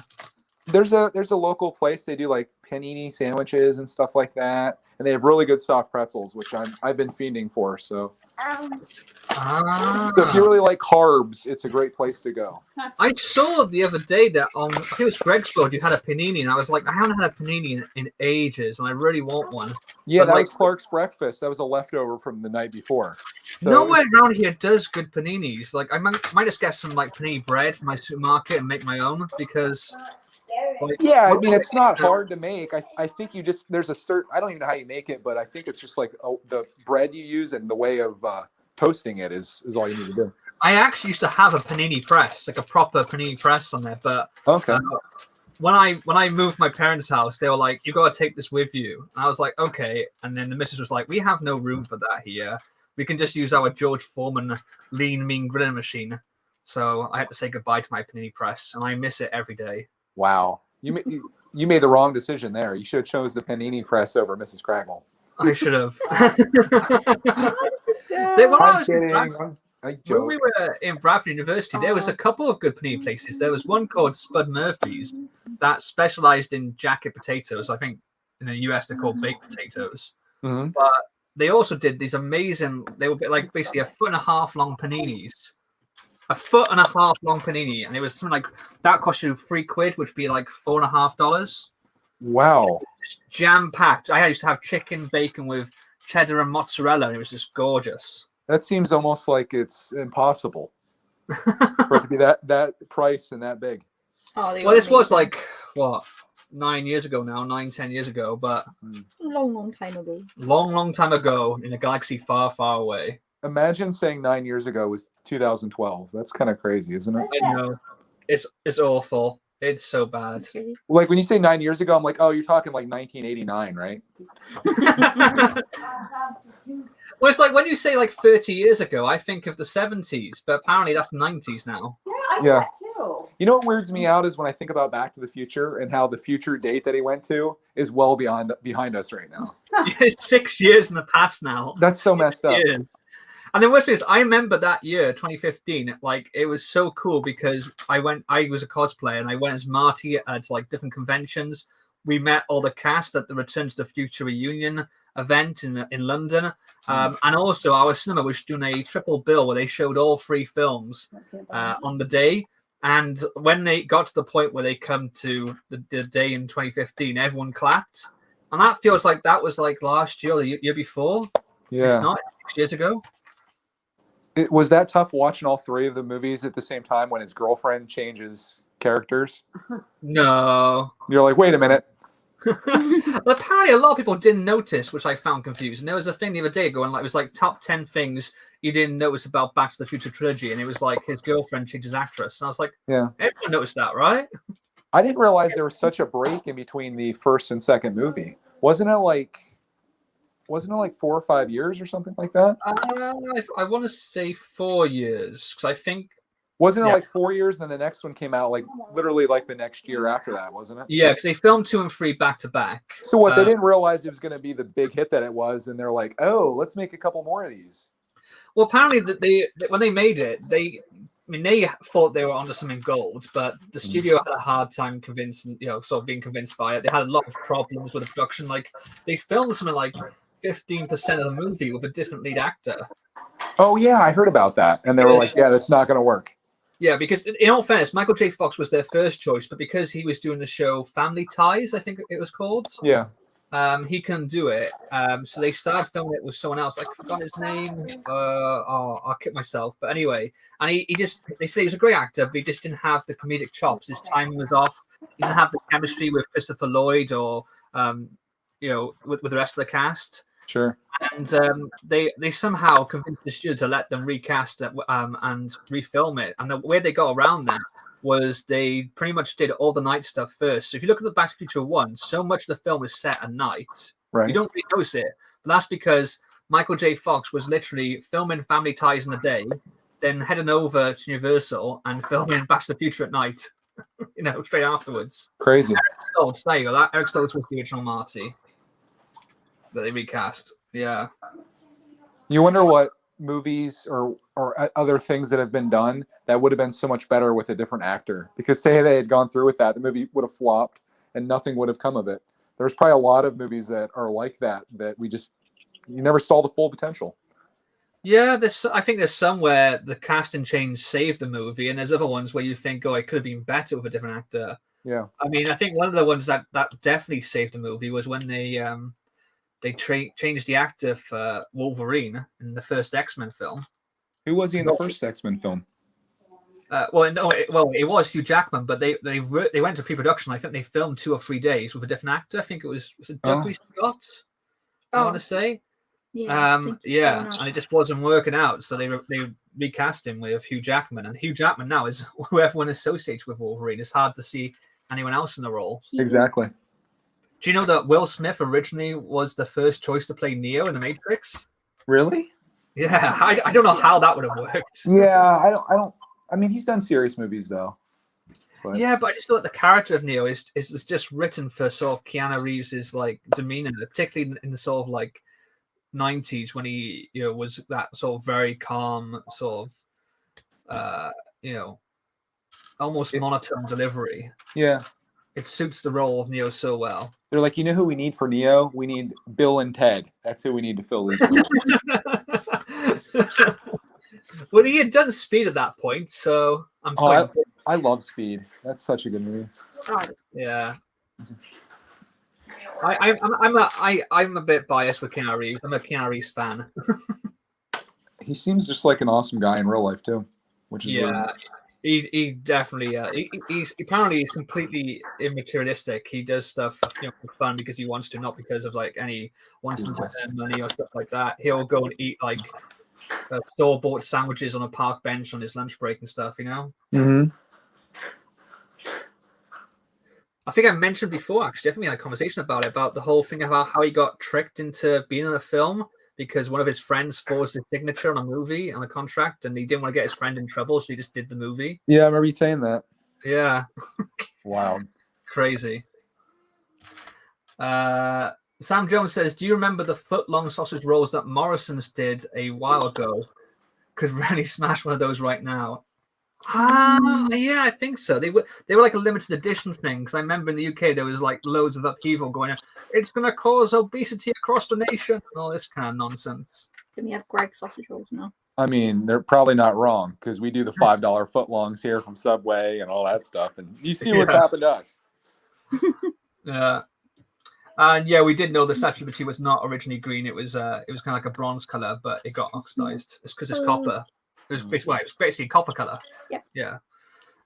S10: There's a local place. They do like panini sandwiches and stuff like that, and they have really good soft pretzels, which I've been fiending for. So, so if you really like carbs, it's a great place to go.
S2: I saw the other day that on, I think it was Greg's World, you had a panini, and I was like, I haven't had a panini in ages, and I really want one.
S10: Yeah,
S2: But
S10: that
S2: like,
S10: was Clark's breakfast. That was a leftover from the night before. So
S2: nowhere around here does good paninis. Like I might just get some like panini bread from my supermarket and make my own because. Like,
S10: yeah, I mean, it's not hard to make. I think you just, there's a certain, I don't even know how you make it, but I think it's just like the bread you use and the way of toasting it is all you need to do.
S2: I actually used to have a panini press, like a proper panini press on there, but
S10: okay.
S2: When I moved my parents' house, they were like, "You got to take this with you." And I was like, "Okay." And then the missus was like, "We have no room for that here. We can just use our George Foreman lean mean grilling machine." So I had to say goodbye to my panini press, and I miss it every day.
S10: Wow, you made the wrong decision there. You should have chose the panini press over Mrs. Kragle.
S2: I should have. When we were in Bradford University, there was a couple of good panini places. There was one called Spud Murphy's that specialized in jacket potatoes. I think in the US they're called baked potatoes.
S10: Mm-hmm.
S2: But they also did these amazing, they were like basically 1.5 foot long paninis. 1.5 foot long panini, and it was something like that cost you £3, which would be like $4.50.
S10: Wow.
S2: Just jam packed. I used to have chicken, bacon with cheddar and mozzarella, and it was just gorgeous.
S10: That seems almost like it's impossible for it to be that price and that big.
S3: Oh,
S2: well, this was like what 9 years ago now, 10 years ago, but
S3: long time ago.
S2: Long time ago in a galaxy far, far away.
S10: Imagine saying 9 years ago was 2012. That's kind of crazy, isn't it?
S2: I know. It's awful. It's so bad.
S10: Like when you say 9 years ago, I'm like, oh, you're talking like 1989, right?
S2: Well, it's like when you say like 30 years ago, I think of the 70s, but apparently that's 90s now.
S11: I do
S10: Yeah.
S11: that too.
S10: You know what weirds me out is when I think about Back to the Future and how the future date that he went to is well behind us right now.
S2: It's 6 years in the past now.
S10: That's so messed up.
S2: Years. And the worst thing is, I remember that year, 2015. Like, it was so cool because I was a cosplayer and I went as Marty at like different conventions. We met all the cast at the Return to the Future reunion event in London, and also our cinema was doing a triple bill where they showed all 3 films on the day. And when they got to the point where they come to the day in 2015, everyone clapped, and that feels like that was like last year or the year before.
S10: Yeah.
S2: It's not 6 years ago.
S10: Was that tough watching all 3 of the movies at the same time when his girlfriend changes characters?
S2: No.
S10: You're like, wait a minute.
S2: But apparently a lot of people didn't notice, which I found confusing. There was a thing the other day going like, it was like top 10 things you didn't notice about Back to the Future trilogy, and it was like his girlfriend changes actress. And I was like,
S10: yeah,
S2: everyone noticed that, right?
S10: I didn't realize there was such a break in between the first and second movie. Wasn't it like 4 or 5 years or something like that?
S2: I want to say 4 years, because I think
S10: wasn't it like 4 years, then the next one came out like literally like the next year after that, wasn't it?
S2: Yeah, because they filmed 2 and 3 back to back.
S10: So what, they didn't realize it was going to be the big hit that it was, and they're like, oh, let's make a couple more of these.
S2: Well, apparently when they made it, they thought they were onto something gold, but the studio had a hard time convincing, sort of being convinced by it. They had a lot of problems with the production. Like, they filmed something like 15% of the movie with a different lead actor.
S10: Oh yeah, I heard about that, and they were like, yeah, that's not going to work.
S2: Yeah, because in all fairness, Michael J. Fox was their first choice, but because he was doing the show Family Ties, I think it was called.
S10: Yeah.
S2: He couldn't do it. So they started filming it with someone else. I forgot his name. I'll kick myself. But anyway, and they say he was a great actor, but he just didn't have the comedic chops. His timing was off. He didn't have the chemistry with Christopher Lloyd or, with the rest of the cast.
S10: Sure.
S2: And they somehow convinced the studio to let them recast it and refilm it. And the way they got around that was they pretty much did all the night stuff first. So if you look at the Back to the Future 1, so much of the film is set at night.
S10: Right.
S2: You don't really notice it. But that's because Michael J. Fox was literally filming Family Ties in the day, then heading over to Universal and filming Back to the Future at night, straight afterwards.
S10: Crazy.
S2: Eric Stoltz, there you go. Eric Stoltz was the original Marty that they recast. Yeah.
S10: You wonder what movies or other things that have been done that would have been so much better with a different actor, because say they had gone through with that, the movie would have flopped and nothing would have come of it. There's probably a lot of movies that are like that you never saw the full potential.
S2: Yeah, I think there's some where the casting change saved the movie, and there's other ones where you think, it could have been better with a different actor.
S10: Yeah.
S2: I mean, I think one of the ones that definitely saved the movie was when they changed the actor for Wolverine in the first X-Men film.
S10: Who was he in the first X-Men film?
S2: It was Hugh Jackman, but they went to pre-production. I think they filmed 2 or 3 days with a different actor. I think it was Douglas Scott. I want to say. Yeah. And it just wasn't working out, so they recast him with Hugh Jackman, and Hugh Jackman now is who everyone associates with Wolverine. It's hard to see anyone else in the role.
S10: Exactly.
S2: Do you know that Will Smith originally was the first choice to play Neo in The Matrix?
S10: Really?
S2: Yeah, I don't know how that would have worked.
S10: Yeah, I don't. I mean, he's done serious movies though. But...
S2: Yeah, but I just feel like the character of Neo is just written for sort of Keanu Reeves's like demeanor, particularly in the sort of like 90s when he was that sort of very calm sort of almost monotone delivery.
S10: Yeah.
S2: It suits the role of Neo so well.
S10: They're like, you know who we need for Neo? We need Bill and Ted. That's who we need to fill these.
S2: Well, he had done Speed at that point, so
S10: I love Speed. That's such a good movie.
S2: Yeah. I'm a bit biased with Keanu Reeves. I'm a Keanu Reeves fan.
S10: He seems just like an awesome guy in real life too, which is really...
S2: He definitely he's completely immaterialistic. He does stuff for fun because he wants to, not because of like any wants to earn money or stuff like that. He'll go and eat like store-bought sandwiches on a park bench on his lunch break and stuff.
S10: Mm-hmm.
S2: I think I mentioned before, actually, I think we had a conversation about the whole thing about how he got tricked into being in a film because one of his friends forged his signature on a movie on a contract, and he didn't want to get his friend in trouble, so he just did the movie.
S10: Yeah, I remember you saying that.
S2: Yeah.
S10: Wow.
S2: Crazy. Sam Jones says, do you remember the foot-long sausage rolls that Morrison's did a while ago? Could really smash one of those right now. Yeah, I think so. They were like a limited edition thing, because I remember in the UK there was like loads of upheaval going on. It's going to cause obesity across the nation and all this kind of nonsense.
S3: Can we have Greg sausage rolls now?
S10: I mean, they're probably not wrong, because we do the $5 footlongs here from Subway and all that stuff, and you see what's happened to us.
S2: Yeah. And yeah, we did know the Statue of Liberty was not originally green. It was kind of like a bronze color, but it got oxidized. It's because it's copper. It was basically copper color.
S3: Yeah.
S2: Yeah.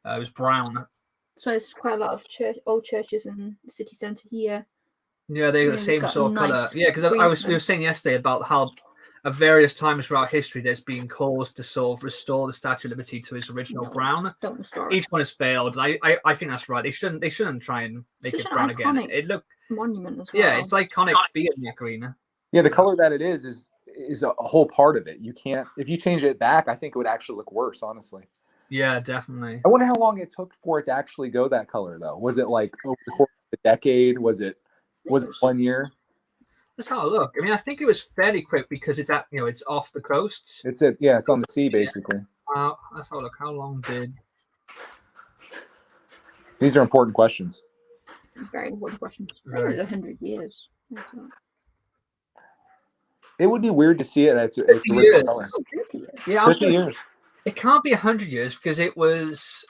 S2: It was brown.
S3: So there's quite a lot of old churches in the city centre here.
S2: Yeah, they're the same sort of color. Yeah, because we were saying yesterday about how at various times throughout history there's been calls to sort of restore the Statue of Liberty to its original brown.
S3: Don't restore it.
S2: Each one has failed. I think that's right. They shouldn't try and make it brown again. It looked
S3: monument as well.
S2: Yeah, it's iconic being that green.
S10: Yeah, the color that it is a whole part of it. You can't, if you change it back, I think it would actually look worse, honestly.
S2: Yeah, definitely.
S10: I wonder how long it took for it to actually go that color, though. Was it like over the course of a decade? Was it 1 year?
S2: Let's have a look. I mean, I think it was fairly quick because it's it's off the coast.
S10: It's on the sea basically.
S2: Let's have a look. How long did?
S10: These are important questions.
S3: Very important questions. I think it was 100 years.
S10: It would be weird to see it at its original color.
S3: 50 years.
S2: Yeah,
S10: 50 years.
S2: It can't be 100 years because it was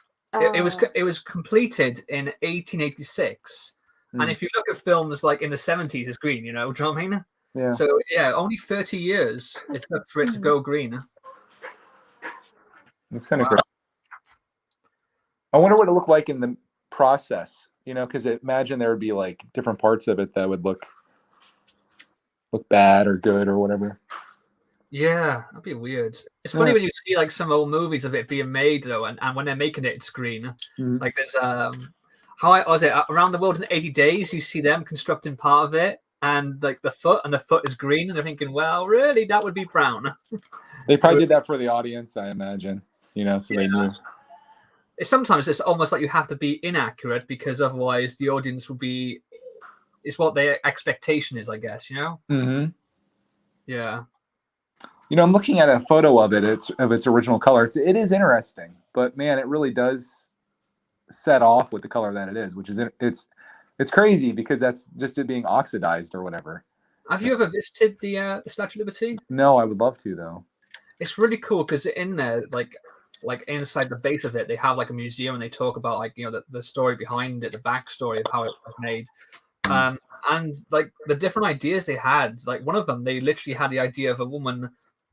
S2: completed in 1886. And if you look at films like in the 70s, it's green, do you know what I mean?
S10: Yeah.
S2: So, yeah, only 30 years it took for it to go green.
S10: It's kind of crazy. I wonder what it looked like in the process, because imagine there would be like different parts of it that would look bad or good or whatever.
S2: Yeah, that'd be weird. It's funny when you see like some old movies of it being made, though, and when they're making it, it's green.
S10: Mm-hmm.
S2: Like there's Around the World in 80 Days, you see them constructing part of it, and like the foot is green, and they're thinking, well, really, that would be brown.
S10: They probably did that for the audience, I imagine, so they knew.
S2: Sometimes it's almost like you have to be inaccurate because otherwise the audience will be, it's what their expectation is, I guess,
S10: Mm-hmm.
S2: Yeah.
S10: I'm looking at a photo of it, of its original color. It is interesting, but man, it really does set off with the color that it is, which is it's crazy because that's just it being oxidized or whatever.
S2: Have you ever visited the Statue of Liberty?
S10: No, I would love to though.
S2: It's really cool because in there, like inside the base of it, they have like a museum and they talk about like the story behind it, the backstory of how it was made, and like the different ideas they had. Like one of them, they literally had the idea of a woman.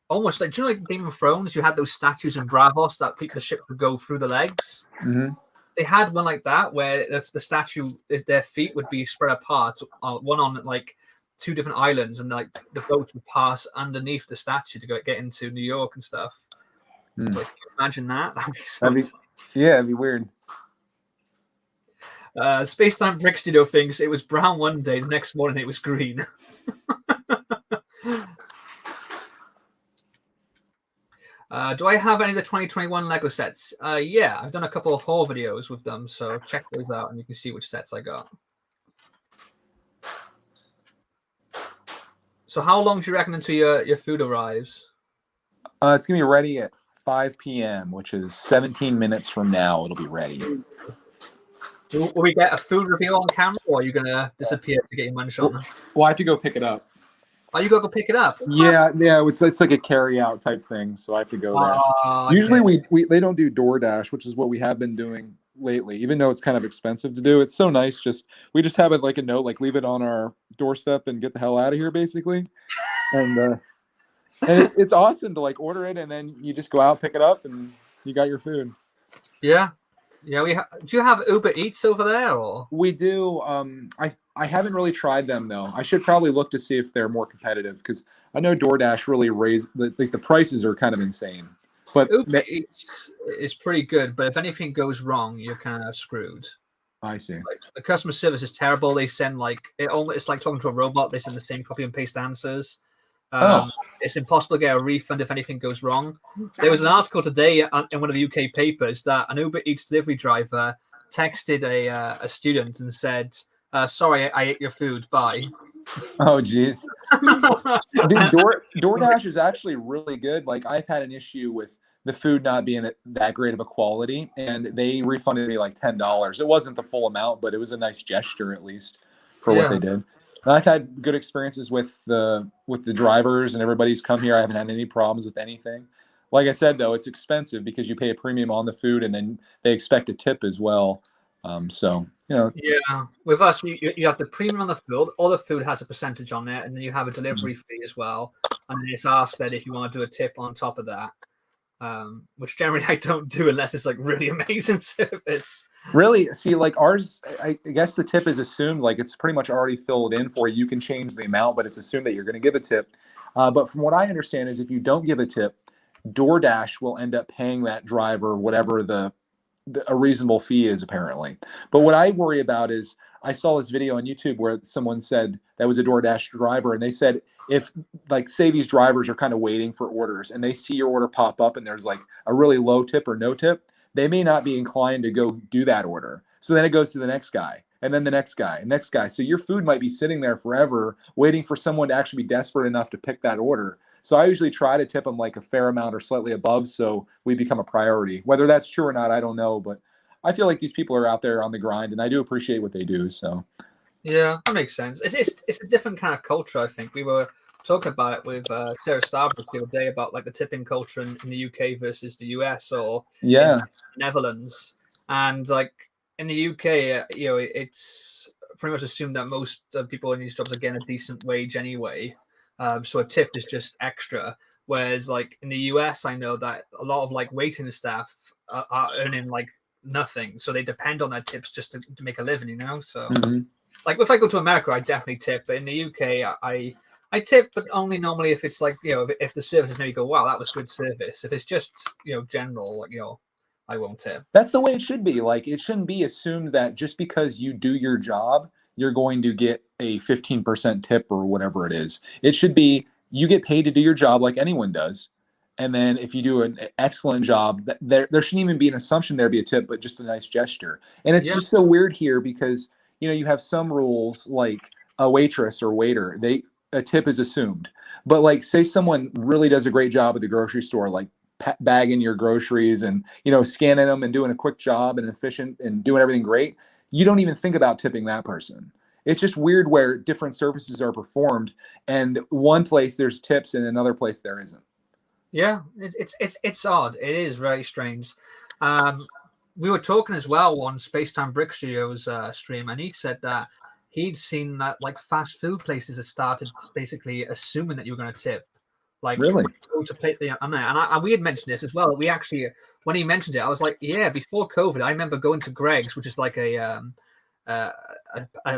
S2: Almost like, do you know, like Game of Thrones, you had those statues in Bravos that the ship would go through the legs.
S10: Mm-hmm.
S2: They had one like that where the statue, their feet would be spread apart, one on like two different islands, and like the boat would pass underneath the statue to get into New York and stuff. So, like, can you imagine that? That'd be
S10: it'd be weird.
S2: Space-Time Brick Studio thinks it was brown one day, the next morning it was green. Do I have any of the 2021 Lego sets? Yeah, I've done a couple of haul videos with them, so check those out and you can see which sets I got. So how long do you reckon until your food arrives?
S10: It's going to be ready at 5 p.m., which is 17 minutes from now. It'll be ready.
S2: Will we get a food review on camera, or are you going to disappear to get your munch on?
S10: Well, I have to go pick it up.
S2: Oh, you gotta go pick it up?
S10: Yeah, it's like a carry out type thing, so I have to go there. Usually we they don't do DoorDash, which is what we have been doing lately, even though it's kind of expensive to do. It's so nice, we just have it like a note, like leave it on our doorstep and get the hell out of here, basically. And it's awesome to like order it and then you just go out, pick it up, and you got your food.
S2: Yeah. Yeah, do you have Uber Eats over there, or?
S10: We do. I haven't really tried them though. I should probably look to see if they're more competitive because I know DoorDash really raised the prices are kind of insane. But
S2: Uber Eats is pretty good, but if anything goes wrong, you're kind of screwed.
S10: I see.
S2: Like, the customer service is terrible. They send it's like talking to a robot. They send the same copy and paste answers. it's impossible to get a refund if anything goes wrong. There was an article today in one of the UK papers that an Uber Eats delivery driver texted a student and said, "Sorry, I ate your food. Bye."
S10: Oh, geez. Dude, DoorDash is actually really good. Like, I've had an issue with the food not being that great of a quality, and they refunded me like $10. It wasn't the full amount, but it was a nice gesture at least for what they did. And I've had good experiences with the drivers, and everybody's come here. I haven't had any problems with anything. Like I said, though, it's expensive because you pay a premium on the food, and then they expect a tip as well. So, you know.
S2: Yeah, with us, you have the premium on the food. All the food has a percentage on it, and then you have a delivery fee as well. And then it's asked that if you want to do a tip on top of that, which generally I don't do unless it's like really amazing service.
S10: Really? See, like ours, I guess the tip is assumed, like it's pretty much already filled in for you. You can change the amount, but it's assumed that you're going to give a tip. But from what I understand is if you don't give a tip, DoorDash will end up paying that driver whatever a reasonable fee is, apparently. But what I worry about is I saw this video on YouTube where someone said that was a DoorDash driver, and they said if, like, say these drivers are kind of waiting for orders and they see your order pop up and there's like a really low tip or no tip, they may not be inclined to go do that order. So then it goes to the next guy, and then the next guy, and next guy. So your food might be sitting there forever waiting for someone to actually be desperate enough to pick that order. So I usually try to tip them like a fair amount or slightly above so we become a priority. Whether that's true or not, I don't know. But I feel like these people are out there on the grind, and I do appreciate what they do. So
S2: yeah, that makes sense. It's a different kind of culture, I think. We were talking about it with Sarah Starbrook the other day about like the tipping culture in the UK versus the US or in the Netherlands. And like in the UK, you know, it's pretty much assumed that most people in these jobs are getting a decent wage anyway. So a tip is just extra. Whereas like in the US, I know that a lot of like waiting staff are earning like nothing. So they depend on their tips just to make a living, you know? So like if I go to America, I definitely tip. But in the UK, I tip, but only normally if it's like, you know, if the service is maybe go, wow, that was good service. If it's just, you know, general, like, you know, I won't tip.
S10: That's the way it should be. Like, it shouldn't be assumed that just because you do your job, you're going to get a 15% tip or whatever it is. It should be you get paid to do your job like anyone does. And then if you do an excellent job, there shouldn't even be an assumption there'd be a tip, but just a nice gesture. And it's just so weird here because, you know, you have some rules like a waitress or waiter, a tip is assumed. But like, say someone really does a great job at the grocery store, like bagging your groceries and, you know, scanning them and doing a quick job and efficient and doing everything great. You don't even think about tipping that person. It's just weird where different services are performed, and one place there's tips and another place there isn't.
S2: Yeah, it's odd. It is very strange. We were talking as well on Spacetime Brick Studios stream, and he said that he'd seen that like fast food places had started basically assuming that you were going to tip. Like,
S10: really?
S2: Go to play and we had mentioned this as well. We actually, when he mentioned it, I was like, yeah. Before COVID, I remember going to Greg's, which is like a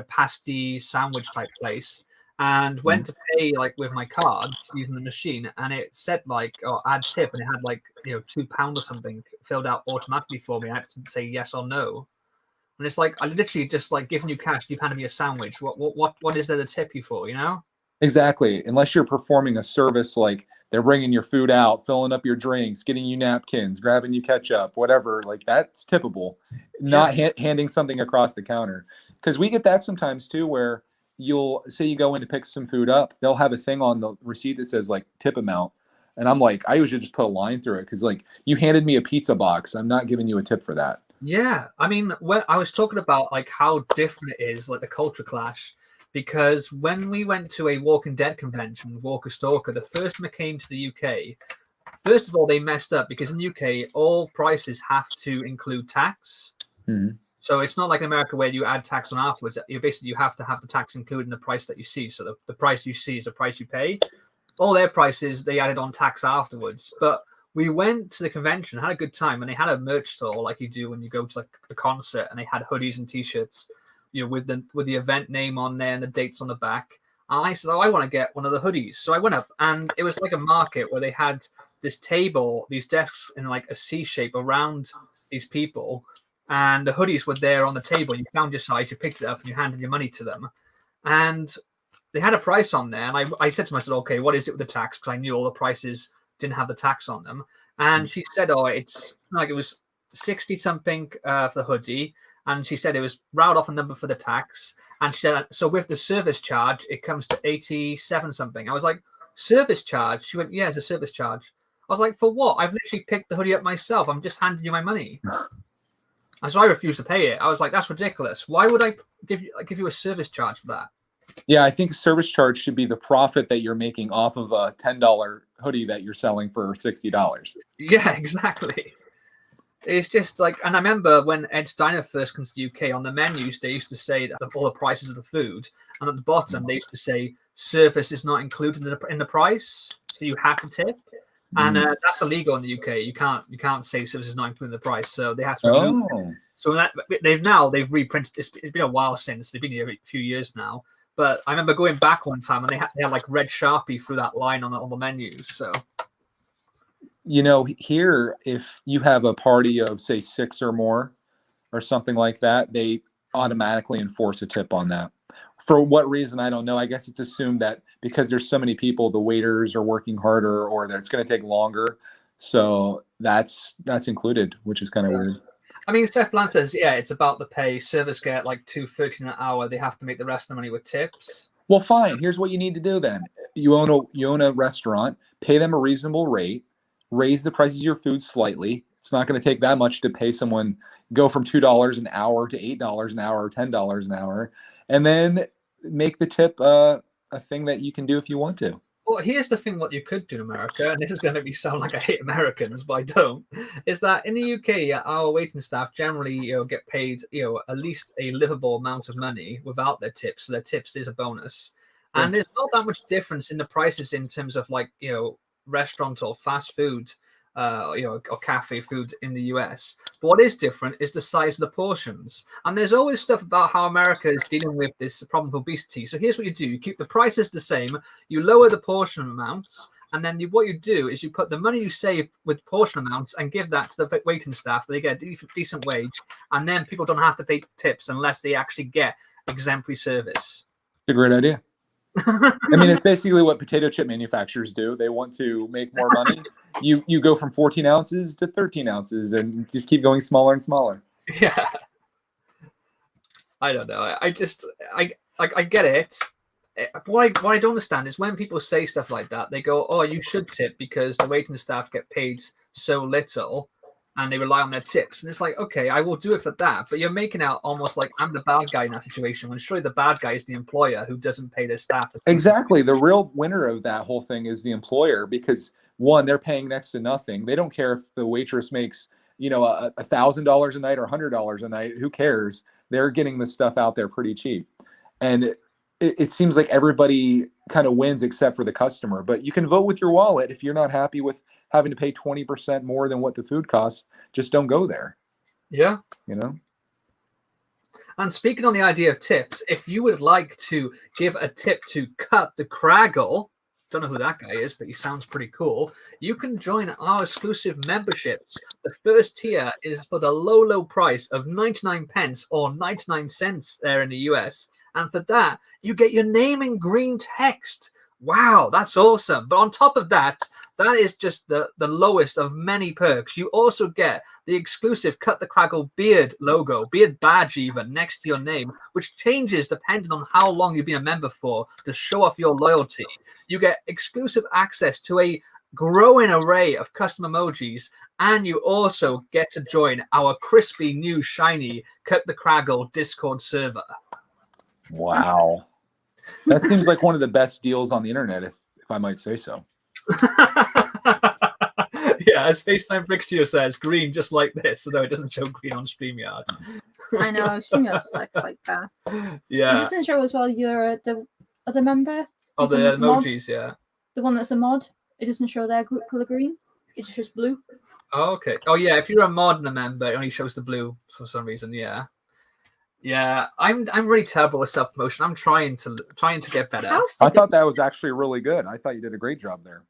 S2: pasty sandwich type place, and went to pay like with my card using the machine, and it said like, oh, add tip, and it had like, you know, £2 or something filled out automatically for me. I had to say yes or no, and it's like I literally just like giving you cash. You've handed me a sandwich. What is there to tip you for? You know?
S10: Exactly. Unless you're performing a service like they're bringing your food out, filling up your drinks, getting you napkins, grabbing you ketchup, whatever, like that's tippable. Not handing something across the counter. Because we get that sometimes too, where you'll say you go in to pick some food up, they'll have a thing on the receipt that says like tip amount. And I'm like, I usually just put a line through it because like you handed me a pizza box. I'm not giving you a tip for that.
S2: Yeah. I mean, when I was talking about like how different it is, like the culture clash. Because when we went to a Walking Dead convention, Walker Stalker, the first time it came to the UK, first of all, they messed up because in the UK, all prices have to include tax. So it's not like in America where you add tax on afterwards. You have to have the tax included in the price that you see. So the price you see is the price you pay. All their prices, they added on tax afterwards. But we went to the convention, had a good time, and they had a merch store like you do when you go to like a concert, and they had hoodies and T-shirts, you know, with the event name on there and the dates on the back. And I said, oh, I want to get one of the hoodies. So I went up, and it was like a market where they had this table, these desks in like a C shape around these people, and the hoodies were there on the table. You found your size, you picked it up, and you handed your money to them. And they had a price on there, and I said to myself, okay, what is it with the tax? Because I knew all the prices didn't have the tax on them. And she said, oh, it's like it was 60 something for the hoodie. And she said it was round off a number for the tax. And she said, so with the service charge, it comes to 87 something. I was like, service charge? She went, yeah, it's a service charge. I was like, for what? I've literally picked the hoodie up myself. I'm just handing you my money. And so I refused to pay it. I was like, that's ridiculous. Why would I give you a service charge for that?
S10: Yeah, I think service charge should be the profit that you're making off of a $10 hoodie that you're selling for $60.
S2: Yeah, exactly. It's just like, and I remember when Ed Steiner first comes to the UK, on the menus, they used to say that all the prices of the food, and at the bottom, they used to say service is not included in the price, so you have to tip. And that's illegal in the UK. You can't say service is not included in the price, so they have to remove it. So they've reprinted. It's been a while since they've been here a few years now. But I remember going back one time and they had like red Sharpie through that line on the menus. So,
S10: here, if you have a party of say 6 or more or something like that, they automatically enforce a tip on that. For what reason, I don't know. I guess it's assumed that because there's so many people, the waiters are working harder or that it's going to take longer. So that's included, which is kind of weird.
S2: I mean, Seth Bland says, yeah, it's about the pay. Servers get like $2.13 an hour. They have to make the rest of the money with tips.
S10: Well, fine. Here's what you need to do then. You own a restaurant, pay them a reasonable rate, raise the prices of your food slightly. It's not going to take that much to pay someone, go from $2 an hour to $8 an hour or $10 an hour, and then make the tip a thing that you can do if you want to.
S2: Well, here's the thing: what you could do in America, and this is going to make me sound like I hate Americans, but I don't. Is that in the UK, our waiting staff generally, get paid, at least a livable amount of money without their tips. So their tips is a bonus, and there's not that much difference in the prices in terms of like restaurant or fast food, or cafe food in the US. But what is different is the size of the portions. And there's always stuff about how America is dealing with this problem of obesity. So here's what you do. You keep the prices the same. You lower the portion amounts. And then what you do is you put the money you save with portion amounts and give that to the waiting staff. They get a decent wage. And then people don't have to pay tips unless they actually get exemplary service.
S10: It's a great idea. I mean, it's basically what potato chip manufacturers do. They want to make more money. You go from 14 ounces to 13 ounces and just keep going smaller and smaller.
S2: Yeah. I don't know. I get it. What I don't understand is when people say stuff like that, they go, oh, you should tip because the waiting staff get paid so little and they rely on their tips. And it's like, okay, I will do it for that. But you're making out almost like I'm the bad guy in that situation when surely the bad guy is the employer who doesn't pay their staff.
S10: Exactly. The real winner of that whole thing is the employer because, one, they're paying next to nothing. They don't care if the waitress makes, $1,000 a night or $100 a night. Who cares? They're getting this stuff out there pretty cheap. And it seems like everybody kind of wins except for the customer. But you can vote with your wallet. If you're not happy with having to pay 20% more than what the food costs, just don't go there.
S2: Yeah. And speaking on the idea of tips, if you would like to give a tip to Cut the Kragle, don't know who that guy is, but he sounds pretty cool, you can join our exclusive memberships. The first tier is for the low price of 99 pence or 99 cents there in the US. And for that, you get your name in green text. Wow, that's awesome. But on top of that, that is just the lowest of many perks. You also get the exclusive Cut the Kragle beard logo, beard badge even, next to your name, which changes depending on how long you've been a member for to show off your loyalty. You get exclusive access to a growing array of custom emojis, and you also get to join our crispy, new, shiny Cut the Kragle Discord server.
S10: Wow. That seems like one of the best deals on the internet, if I might say so.
S2: Yeah, as FaceTime Fixture says, green just like this, although it doesn't show green on StreamYard.
S3: I know, StreamYard sucks like that.
S2: Yeah.
S3: It doesn't show as well you're the other member.
S2: Oh, the emojis, yeah.
S3: The one that's a mod, it doesn't show their color green. It just shows blue.
S2: Oh, okay. Oh, yeah, if you're a mod and a member, it only shows the blue for some reason, yeah. Yeah, I'm really terrible with self-promotion. I'm trying to get better.
S10: I thought that was actually really good. I thought you did a great job there.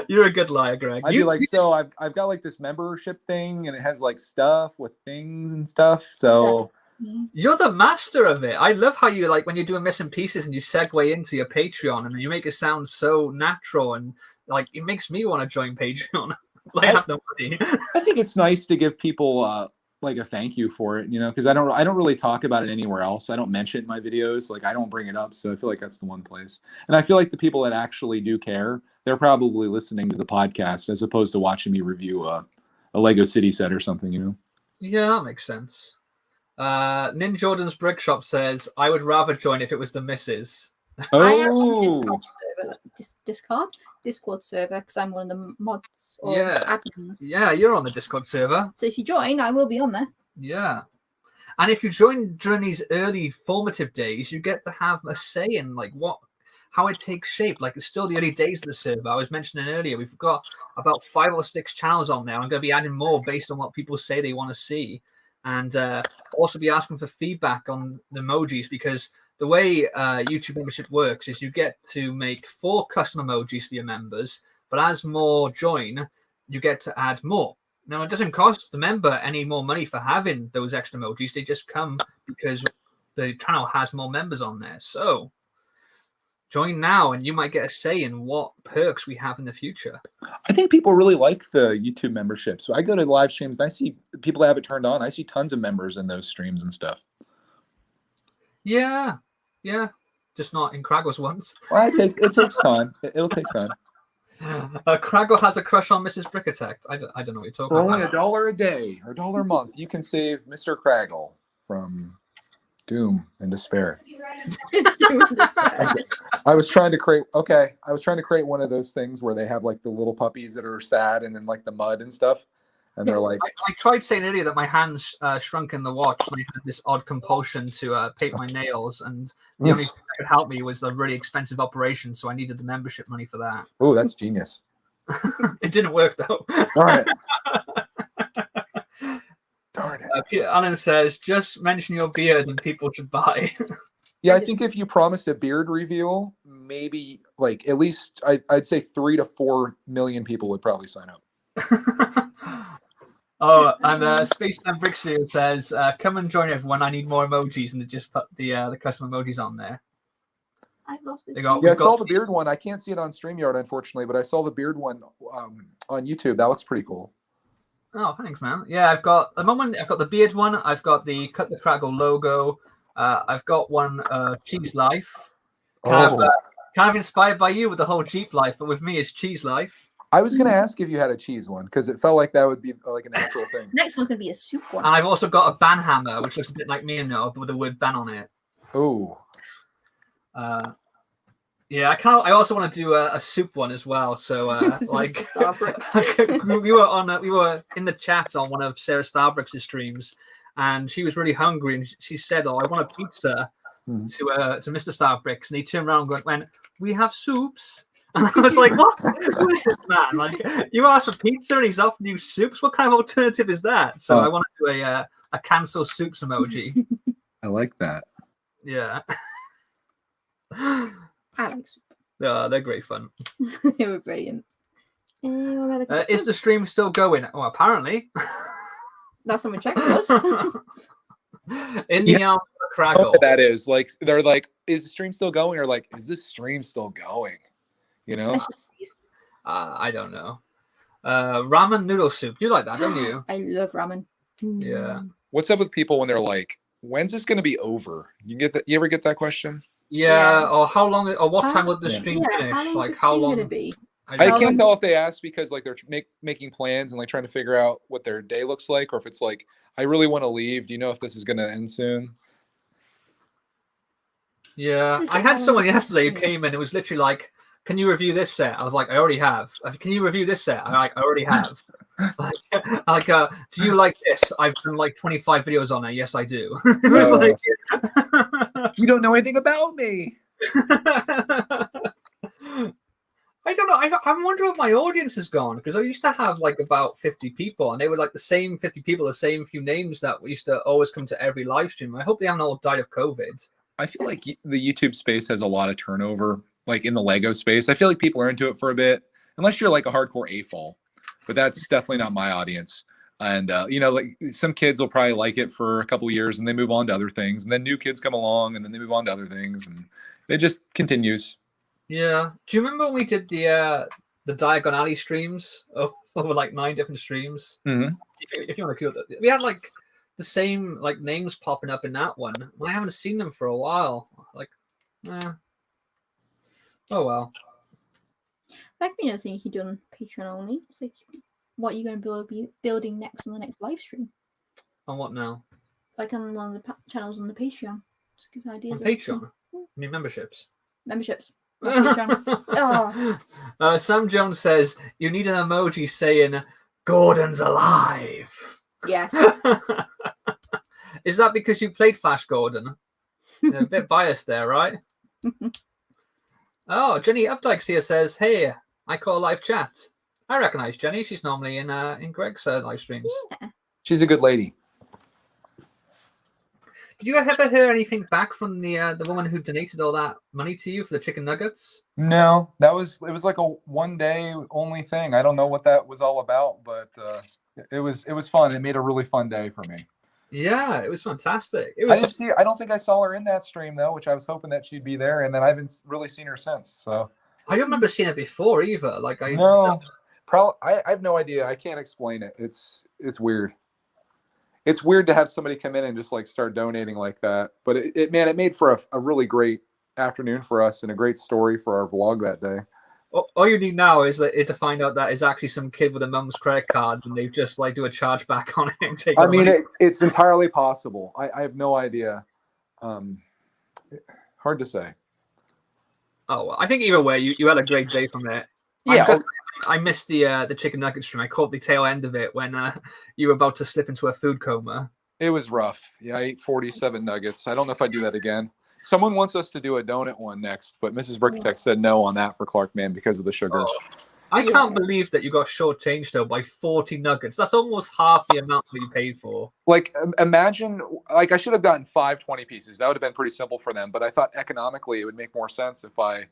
S2: You're a good liar, Greg.
S10: I'd be like, so I've got like this membership thing, and it has like stuff with things and stuff. So
S2: You're the master of it. I love how you, like, when you're doing missing pieces and you segue into your Patreon and you make it sound so natural, and like it makes me want to join Patreon. Like, I have no money.
S10: I think it's nice to give people like a thank you for it, because I don't really talk about it anywhere else. I don't mention it in my videos. Like, I don't bring it up, so I feel like that's the one place. And I feel like the people that actually do care, they're probably listening to the podcast as opposed to watching me review a Lego City set or something.
S2: Yeah, that makes sense. Nin Jordan's Brick Shop says, I would rather join if it was the missus.
S10: Oh,
S3: Discord server, because I'm one of the mods or
S2: Yeah.
S3: admins.
S2: Yeah, you're on the Discord server.
S3: So if you join, I will be on there.
S2: Yeah. And if you join during these early formative days, you get to have a say in like how it takes shape. Like, it's still the early days of the server. I was mentioning earlier, we've got about 5 or 6 channels on there. I'm going to be adding more based on what people say they want to see. And also be asking for feedback on the emojis, because the way YouTube membership works is you get to make 4 custom emojis for your members, but as more join, you get to add more. Now, it doesn't cost the member any more money for having those extra emojis. They just come because the channel has more members on there. So join now and you might get a say in what perks we have in the future.
S10: I think people really like the YouTube membership. So I go to live streams and I see people that have it turned on. I see tons of members in those streams and stuff.
S2: Yeah, just not in Kragle's ones.
S10: Well, it takes time. It'll take time.
S2: Kragle has a crush on Mrs. Brickatect. I don't know what you're talking
S10: For
S2: about.
S10: only $1 a day or $1 a month, you can save Mr. Kragle from doom and despair. I was trying to create one of those things where they have like the little puppies that are sad and then like the mud and stuff. And they're like,
S2: I tried saying earlier that my hands shrunk in the watch, and I had this odd compulsion to paint my nails, and the only thing that could help me was a really expensive operation, so I needed the membership money for that.
S10: oh, that's genius.
S2: It didn't work though.
S10: All right. Darn it.
S2: Peter Allen says, just mention your beard and people should buy.
S10: Yeah, I think if you promised a beard reveal, maybe like at least I'd say 3 to 4 million people would probably sign up.
S2: Oh, and Space Time Brickshire says, come and join everyone. I need more emojis, and they just put the custom emojis on there.
S3: I've lost this.
S10: I saw the beard one. I can't see it on StreamYard, unfortunately, but I saw the beard one on YouTube. That looks pretty cool.
S2: Oh, thanks, man. Yeah, I've got the beard one. I've got the Cut the Kragle logo. I've got one Cheese Life. Kind of inspired by you with the whole Jeep life, but with me it's Cheese Life.
S10: I was going to ask if you had a cheese one because it felt like that would be like a natural thing.
S3: Next one's going to be a soup one.
S2: And I've also got a ban hammer, which looks a bit like me and no, but with the word ban on it.
S10: Oh.
S2: Yeah, I also want to do a soup one as well. So like we were in the chat on one of Sarah Starbrick's streams, and she was really hungry, and she said, "Oh, I want a pizza." To Mr. Starbricks, and he turned around and went, "We have soups." And I was like, "What? Who is this man? Like, you asked for pizza and he's offering you soups? What kind of alternative is that?" So I want to do a cancel soups emoji.
S10: I like that.
S2: Yeah.
S3: I like soup.
S2: They're great fun.
S3: They were brilliant.
S2: Is the stream still going? Oh, apparently.
S3: Last time we checked it was.
S2: In the arm of Kragle.
S10: That is like they're like, is the stream still going, or like, is this stream still going? You know?
S2: I don't know. Ramen noodle soup. You like that, don't you?
S3: I love ramen.
S2: Yeah.
S10: What's up with people when they're like, when's this going to be over? You get that? You ever get that question?
S2: Yeah. Or how long? Or what time would the stream finish? How long
S3: would it be?
S10: I can't tell if they ask because like they're making plans and like trying to figure out what their day looks like, or if it's like, I really want to leave. Do you know if this is going to end soon?
S2: Yeah. I had someone yesterday who came in. It was literally like, "Can you review this set?" I was like, "I already have." "Can you review this set?" I'm like, "I already have." Do you like this? I've done like 25 videos on it. Yes, I do.
S10: You don't know anything about me.
S2: I don't know. I'm wondering if my audience has gone, because I used to have like about 50 people, and they were like the same 50 people, the same few names that used to always come to every live stream. I hope they haven't all died of COVID.
S10: I feel like the YouTube space has a lot of turnover, like in the Lego space. I feel like people are into it for a bit, unless you're like a hardcore AFOL, but that's definitely not my audience. And like some kids will probably like it for a couple years and they move on to other things, and then new kids come along and then they move on to other things, and it just continues.
S2: Yeah. Do you remember when we did the Diagon Alley streams over like 9 different streams?
S10: Mm-hmm.
S2: If you want to kill that, we had like the same like names popping up in that one. I haven't seen them for a while. Like, oh well.
S3: Like me, I think you done Patreon only. It's like, what are you going to be building next on the next live stream?
S2: On what now?
S3: Like on one of the channels on the Patreon. Just give ideas.
S2: On Patreon? I mean memberships.
S3: Memberships. Oh.
S2: Sam Jones says you need an emoji saying Gordon's alive.
S3: Yes.
S2: Is that because you played Flash Gordon? A bit biased there, right? Oh, Jenny Updikes here says, "Hey, I call live chat." I recognize Jenny. She's normally in Greg's live streams.
S3: Yeah.
S10: She's a good lady.
S2: Did you ever hear anything back from the woman who donated all that money to you for the chicken nuggets?
S10: No, it was like a one day only thing. I don't know what that was all about, but it was fun. It made a really fun day for me.
S2: Yeah, it was fantastic. It was.
S10: I don't think I saw her in that stream though, which I was hoping that she'd be there, and then I haven't really seen her since. So
S2: I don't remember seeing it before either. Like I
S10: have no idea. I can't explain it. It's weird. It's weird to have somebody come in and just like start donating like that. But it made for a really great afternoon for us and a great story for our vlog that day.
S2: All you need now is to find out that it's actually some kid with a mum's credit card and they just like do a chargeback on it and take.
S10: I mean, it's entirely possible. I have no idea. Hard to say.
S2: Oh, well, I think either way, you had a great day from it.
S10: Yeah.
S2: I missed the chicken nugget stream. I caught the tail end of it when you were about to slip into a food coma.
S10: It was rough. Yeah, I ate 47 nuggets. I don't know if I'd do that again. Someone wants us to do a donut one next, but Mrs. Brickatech said no on that for Clark Man because of the sugar.
S2: Oh, I can't believe that you got shortchanged though by 40 nuggets. That's almost half the amount that you paid for.
S10: Like, imagine, like I should have gotten 5 20 pieces. That would have been pretty simple for them. But I thought economically it would make more sense if I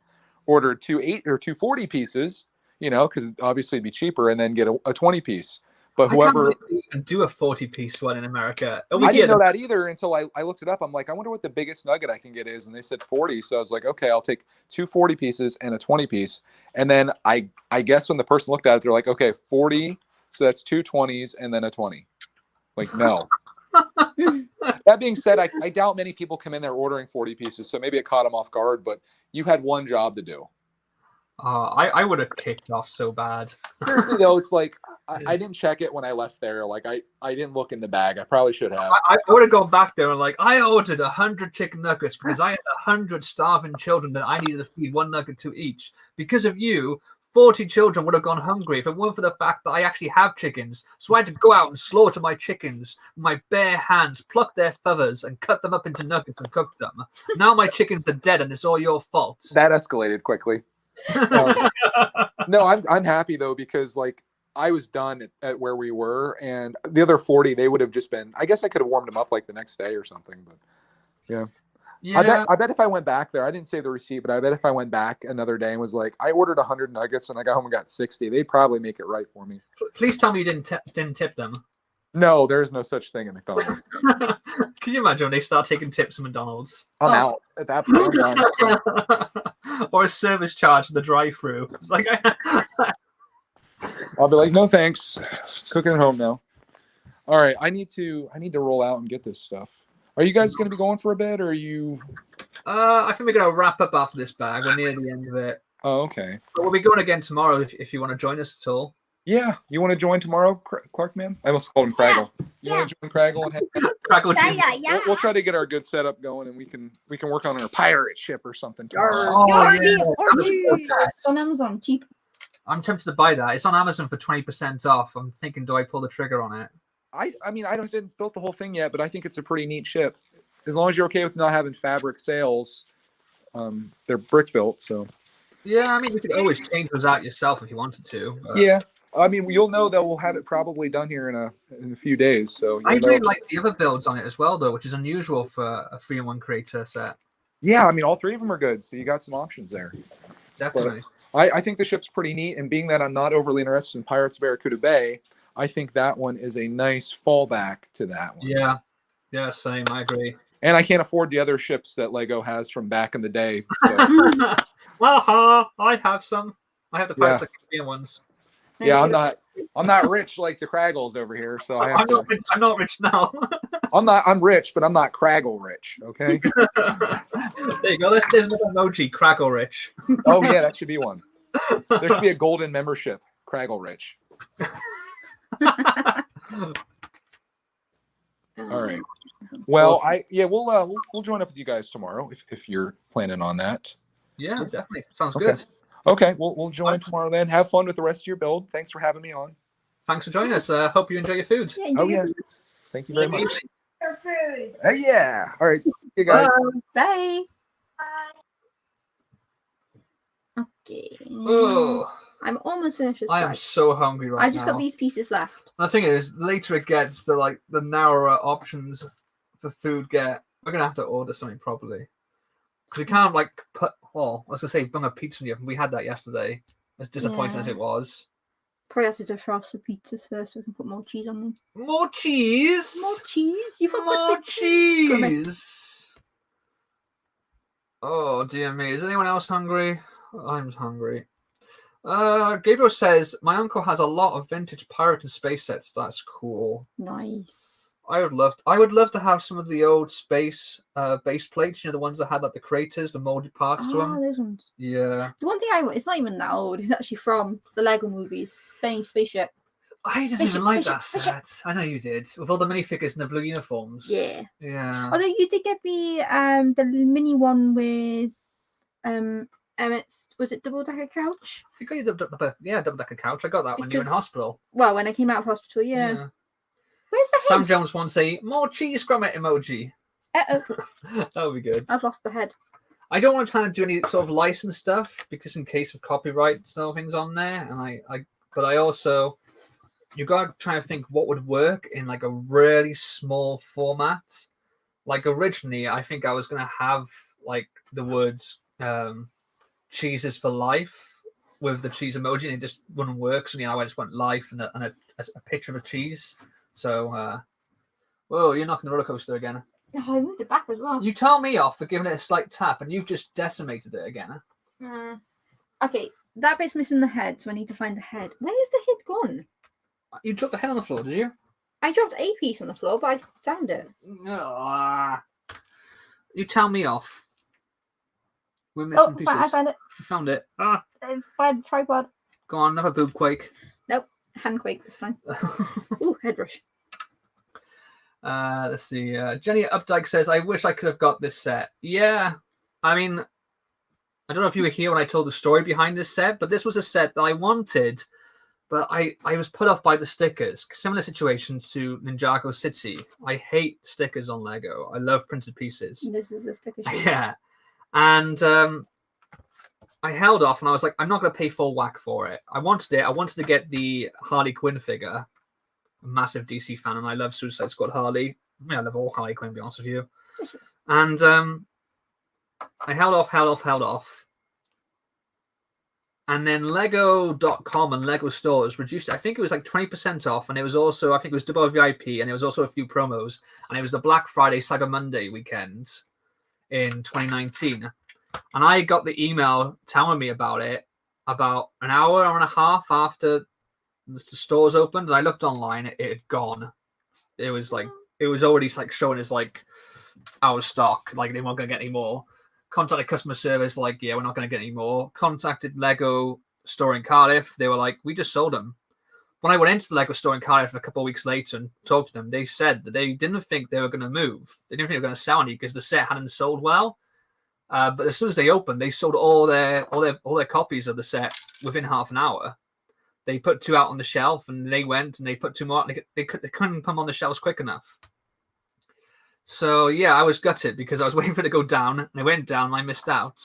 S10: ordered 2 8 or 2 40 pieces. Because obviously it'd be cheaper, and then get a 20 piece. But whoever
S2: can do a 40-piece one in America.
S10: I didn't know that either until I looked it up. I'm like, I wonder what the biggest nugget I can get is, and they said 40. So I was like, okay, I'll take 2 40 pieces and a 20 piece. And then I guess when the person looked at it, they're like, okay, 40. So that's 2 20s and then a 20. Like, no. That being said, I doubt many people come in there ordering 40 pieces, so maybe it caught them off guard. But you had one job to do.
S2: I would have kicked off so bad.
S10: Seriously though, it's like I didn't check it when I left there. Like I didn't look in the bag. I probably should have.
S2: I would have gone back there and like, I ordered 100 chicken nuggets because I had 100 starving children that I needed to feed 1 nugget to each. Because of you, 40 children would have gone hungry if it weren't for the fact that I actually have chickens. So I had to go out and slaughter my chickens with my bare hands, pluck their feathers, and cut them up into nuggets and cook them. Now my chickens are dead, and it's all your fault.
S10: That escalated quickly. No, I'm happy though, because like I was done at where we were, and the other 40 they would have just been. I guess I could have warmed them up like the next day or something, but yeah. I bet if I went back there, I didn't save the receipt, but I bet if I went back another day and was like, I ordered 100 nuggets and I got home and got 60, they'd probably make it right for me.
S2: Please tell me you didn't tip them.
S10: No, there's no such thing at McDonald's.
S2: Can you imagine when they start taking tips at McDonald's?
S10: I'm out at that point.
S2: Or a service charge for the drive-through. It's like
S10: I'll be like, no thanks, cooking at home now. All right, I need to roll out and get this stuff. Are you guys going to be going for a bit, or are you?
S2: I think we're going to wrap up after this bag. We're near the end of it.
S10: Oh, okay.
S2: But we'll be going again tomorrow if you want to join us at all.
S10: Yeah, you want to join tomorrow, Clark Man? I almost called him Kragle. You want to join Kragle and
S2: Kragle?
S4: Yeah.
S10: We'll try to get our good setup going, and we can work on our pirate ship or something.
S3: It's on Amazon, cheap.
S2: I'm tempted to buy that. It's on Amazon for 20% off. I'm thinking, do I pull the trigger on it?
S10: I mean, I haven't built the whole thing yet, but I think it's a pretty neat ship. As long as you're okay with not having fabric sails, they're brick built, so.
S2: Yeah, I mean, you could always change those out yourself if you wanted to. But...
S10: Yeah, I mean, you'll know that we'll have it probably done here in a few days. So
S2: I really like the other builds on it as well, though, which is unusual for a 3-in-1 creator set.
S10: Yeah, I mean, all 3 of them are good, so you got some options there.
S2: Definitely.
S10: But I think the ship's pretty neat, and being that I'm not overly interested in Pirates of Barracuda Bay, I think that one is a nice fallback to that one.
S2: Yeah. Yeah, same. I agree.
S10: And I can't afford the other ships that Lego has from back in the day. So.
S2: Well, I have some. I have the Pirates of the Caribbean ones.
S10: Yeah, I'm not rich like the Kraggles over here, so I have to.
S2: I'm not rich now.
S10: I'm rich, but I'm not Kragle rich. Okay.
S2: There you go. There's another emoji, Kragle rich.
S10: Oh yeah, that should be one. There should be a golden membership, Kragle rich. All right. Well, we'll join up with you guys tomorrow if you're planning on that.
S2: Yeah, definitely. Sounds good.
S10: Okay, we'll join tomorrow then. Have fun with the rest of your build. Thanks for having me on.
S2: Thanks for joining us. Hope you enjoy your food.
S3: Yeah, enjoy your food.
S10: Thank you very much.
S11: Your food.
S10: Yeah. All right. Okay, guys.
S3: Bye. Okay.
S2: Oh,
S3: I'm almost finished this.
S2: I am so hungry right now.
S3: I just got these pieces left.
S2: The thing is, later it gets the narrower options for food we're gonna have to order something properly. Because we can't put I was gonna say bring a pizza in the oven. We had that yesterday. As disappointing as it was.
S3: Probably have to defrost the pizzas first so we can put more cheese on them.
S2: More cheese.
S3: More cheese. You forgot
S2: More
S3: the
S2: cheese. Oh dear me. Is anyone else hungry? I'm hungry. Gabriel says my uncle has a lot of vintage pirate and space sets. That's cool.
S3: Nice.
S2: I would love to have some of the old space base plates. You know, the ones that had the craters, the molded parts to them.
S3: Those ones.
S2: Yeah.
S3: The one thing it's not even that old. It's actually from the Lego movies. Benny Spaceship.
S2: I didn't even like that set. I know you did. With all the minifigures and the blue uniforms.
S3: Yeah.
S2: Yeah.
S3: Although you did get me the mini one with Emmett's, was it double decker couch?
S2: You got your double decker couch. I got that when you were in hospital.
S3: Well, when I came out of hospital, yeah. Where's the head?
S2: Sam Jones wants a more cheese grommet emoji.
S3: Uh-oh.
S2: That would be good.
S3: I've lost the head.
S2: I don't want to try and do any sort of license stuff because in case of copyright sort of things on there, and but I also you got to try to think what would work in a really small format. Like originally, I think I was gonna have the words "cheeses for life" with the cheese emoji, and it just wouldn't work. So I just went life and a picture of a cheese. So, whoa, you're knocking the roller coaster again.
S3: Oh, I moved it back as well.
S2: You tell me off for giving it a slight tap, and you've just decimated it again.
S3: Okay, that bit's missing the head, so I need to find the head. Where's the head gone?
S2: You dropped the head on the floor, did you?
S3: I dropped a piece on the floor, but I found it.
S2: You tell me off. We're missing pieces.
S3: I found it.
S2: You found it.
S3: It's by the tripod.
S2: Go on, another boob quake.
S3: Nope, hand quake this time. Ooh, head rush.
S2: Let's see. Jenny Updike says, I wish I could have got this set. Yeah. I mean, I don't know if you were here when I told the story behind this set, but this was a set that I wanted, but I was put off by the stickers. Similar situation to Ninjago City. I hate stickers on Lego. I love printed pieces.
S3: This is a sticker sheet.
S2: Yeah. And I held off and I was like, I'm not going to pay full whack for it. I wanted it. I wanted to get the Harley Quinn figure. Massive DC fan, and I love Suicide Squad Harley. I mean, I love all Harley Quinn, to be honest with you.
S3: Delicious.
S2: And I held off. And then Lego.com and Lego stores reduced it. I think it was 20% off, and it was also, I think it was double VIP, and it was also a few promos. And it was the Black Friday, Cyber Monday weekend in 2019. And I got the email telling me about it about an hour and a half after the stores opened, and I looked online. It had gone. It was already showing as out of stock. They weren't going to get any more. Contacted customer service, yeah, we're not going to get any more. Contacted Lego store in Cardiff. They were like, we just sold them. When I went into the Lego store in Cardiff a couple of weeks later and talked to them, they said that they didn't think they were going to move. They didn't think they were going to sell any because the set hadn't sold well. But as soon as they opened, they sold all their copies of the set within half an hour. They put 2 out on the shelf, and they went and they put 2 more. They couldn't put them on the shelves quick enough. So yeah, I was gutted because I was waiting for it to go down, and it went down, and I missed out.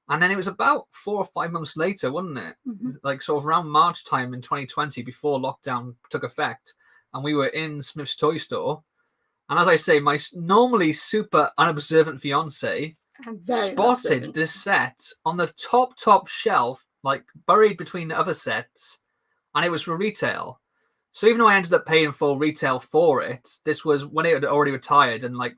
S2: And then it was about 4 or 5 months later, wasn't it? Mm-hmm. Sort of around March time in 2020, before lockdown took effect, and we were in Smith's toy store. And as I say, my normally super unobservant fiance spotted this set on the top shelf, buried between the other sets. And it was for retail. So even though I ended up paying full retail for it, this was when it had already retired and like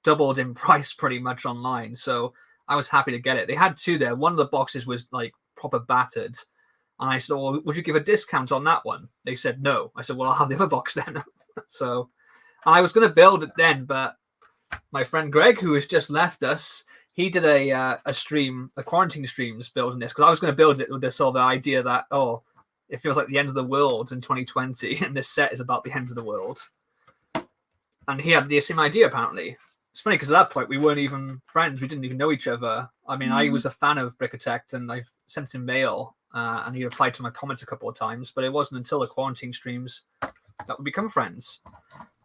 S2: doubled in price pretty much online. So I was happy to get it. They had 2 there. One of the boxes was like proper battered. And I said, well, would you give a discount on that one? They said no. I said, well, I'll have the other box then. So I was going to build it then, but my friend Greg, who has just left us, he did a quarantine streams building this, because I was going to build it with this sort of idea that, oh, it feels like the end of the world in 2020, and this set is about the end of the world. And he had the same idea, apparently. It's funny, because at that point, we weren't even friends. We didn't even know each other. I mean, I was a fan of Brickatect, and I sent him mail, and he replied to my comments a couple of times, but it wasn't until the quarantine streams that we become friends.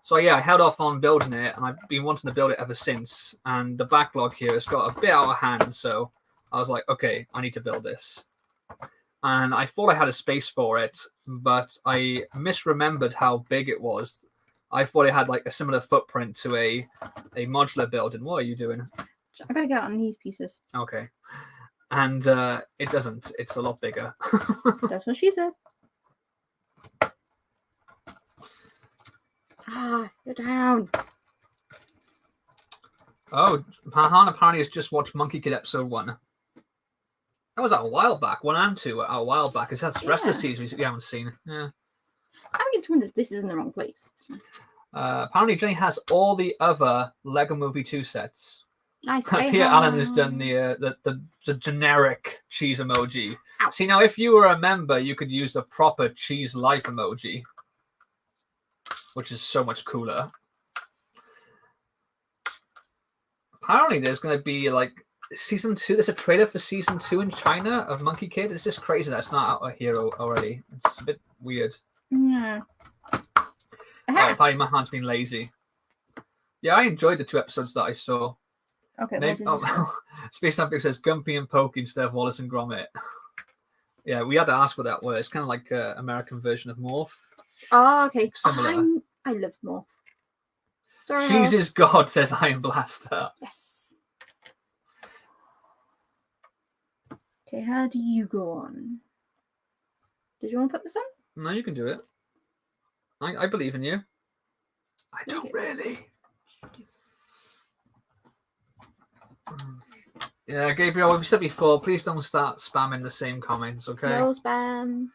S2: So yeah, I held off on building it, and I've been wanting to build it ever since. And the backlog here has got a bit out of hand, so I was like, okay, I need to build this. And I thought I had a space for it, but I misremembered how big it was. I thought it had like a similar footprint to a modular building. What are you doing?
S3: I gotta get on these pieces.
S2: Okay. And it doesn't. It's a lot bigger.
S3: That's what she said. Ah, you're down.
S2: Oh, Mahan apparently has just watched Monkey Kid episode 1. That was out a while back. 1 and 2 were out a while back. It's that's the rest of the season we haven't seen. Yeah.
S3: I begin to wonder if this is in the wrong place.
S2: Apparently, Jenny has all the other Lego Movie 2 sets.
S3: Nice.
S2: Here, Alan has done the generic cheese emoji. Ow. See, now, if you were a member, you could use the proper cheese life emoji, which is so much cooler. Apparently, there's going to be like season 2. There's a trailer for season 2 in China of Monkey Kid. It's just crazy that's not out here already. It's a bit weird.
S3: Yeah.
S2: Oh, apparently Mahan's been lazy. Yeah, I enjoyed the 2 episodes that I saw.
S3: Okay.
S2: Maybe, Space Olympics says Gumpy and Pokey instead of Wallace and Gromit. Yeah, we had to ask what that was. It's kind of like an American version of Morph.
S3: Oh, okay.
S2: Similar.
S3: I love Morph. Sorry.
S2: Cheese is God, says Iron Blaster.
S3: Yes. Okay, how do you go on? Did you want to put this on?
S2: No, you can do it. I believe in you. I don't really. Yeah, Gabriel, we've said before, please don't start spamming the same comments, okay?
S3: No spam.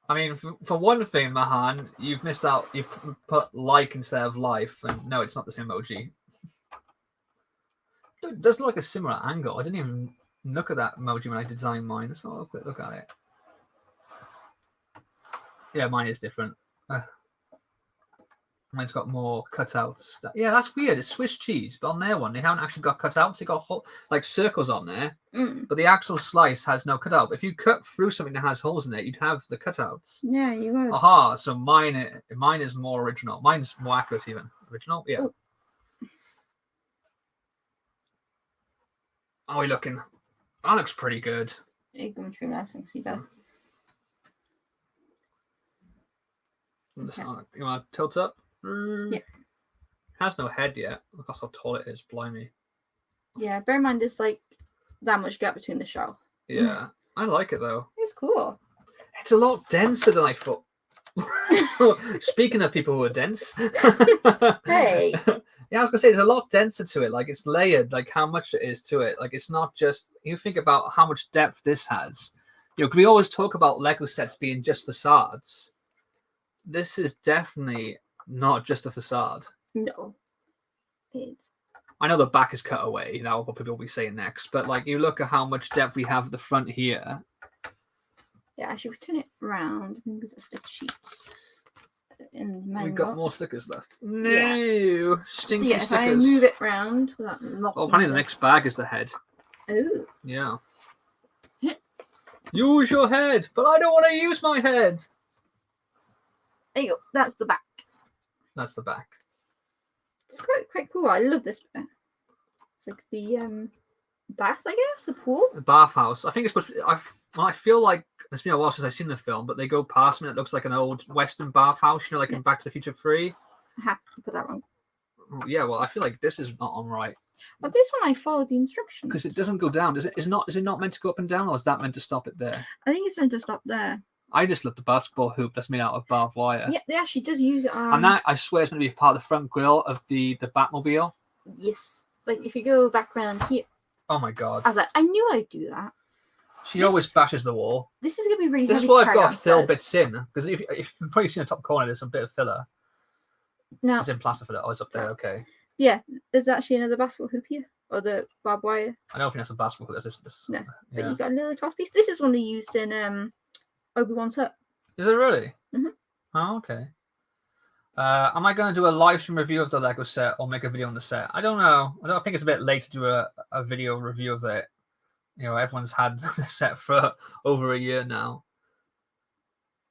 S2: I mean, for one thing, Mahan, you've missed out. You've put like instead of life, and no, it's not the same emoji. It does look like a similar angle. I didn't even look at that emoji when I designed mine. Let's have a quick look at it. Yeah, mine is different. Mine's got more cutouts. Yeah, that's weird. It's Swiss cheese, but on their one, they haven't actually got cutouts. They got like circles on there, but the actual slice has no cutout. If you cut through something that has holes in it, you'd have the cutouts.
S3: Yeah, you would.
S2: Aha! So mine is more original. Mine's more accurate, even original. Yeah. Ooh. How are we looking? That looks pretty good.
S3: It comes through nice. I can see better.
S2: Okay. You want to tilt up?
S3: Yeah.
S2: It has no head yet. Look how tall it is. Blimey.
S3: Yeah, bear in mind there's like that much gap between the shell.
S2: Yeah, I like it though.
S3: It's cool.
S2: It's a lot denser than I thought. Speaking of people who are dense.
S3: Hey.
S2: Yeah, I was gonna say there's a lot denser to it. Like it's layered. Like how much it is to it. Like it's not just. You think about how much depth this has. You know, we always talk about Lego sets being just facades. This is definitely not just a facade.
S3: No. It's...
S2: I know the back is cut away, you know, what people will be saying next, but like you look at how much depth we have at the front here.
S3: Yeah, actually, we turn it around. Maybe the stick sheets.
S2: We've got more stickers left. No,
S3: yeah.
S2: Stinky
S3: so yeah,
S2: stickers.
S3: If I move it round without knocking.
S2: Oh, apparently the next bag is the head.
S3: Oh.
S2: Yeah. Use your head, but I don't want to use my head.
S3: There you go. That's the back.
S2: That's the back.
S3: It's quite cool. I love this bit. It's like the bath, I guess, the pool.
S2: The bathhouse. I think it's supposed to be, I feel like it's been a while since I've seen the film, but they go past me and it looks like an old Western bathhouse, you know, like in Back to the Future 3.
S3: I have to put that wrong.
S2: Oh, yeah, well, I feel like this is not on right.
S3: But this one I followed the instructions.
S2: Because it doesn't go down. Is it not meant to go up and down, or is that meant to stop it there?
S3: I think it's meant to stop there.
S2: I just love the basketball hoop that's made out of barbed wire.
S3: Yeah, they actually does use it on.
S2: And that, I swear, is going to be part of the front grille of the Batmobile.
S3: Yes. Like, if you go back around here.
S2: Oh my god.
S3: I was like, I knew I'd do that.
S2: She always bashes the wall.
S3: This is going to be really
S2: This
S3: heavy
S2: is why
S3: to
S2: I've
S3: carry
S2: got to fill
S3: downstairs.
S2: bits in. Because if you've probably seen the top corner, there's a bit of filler.
S3: No.
S2: It's in plaster filler. Oh, it's up there. Okay.
S3: Yeah, there's actually another basketball hoop here. Or the barbed wire.
S2: I don't think that's a basketball hoop. That's just,
S3: No. But
S2: yeah.
S3: you got another class piece. This is one they used in Obi-Wan's hut.
S2: Is it really?
S3: Mm-hmm.
S2: Oh, okay. Am I going to do a live stream review of the Lego set or make a video on the set? I don't know. I think it's a bit late to do a video review of it. You know, everyone's had the set for over a year now.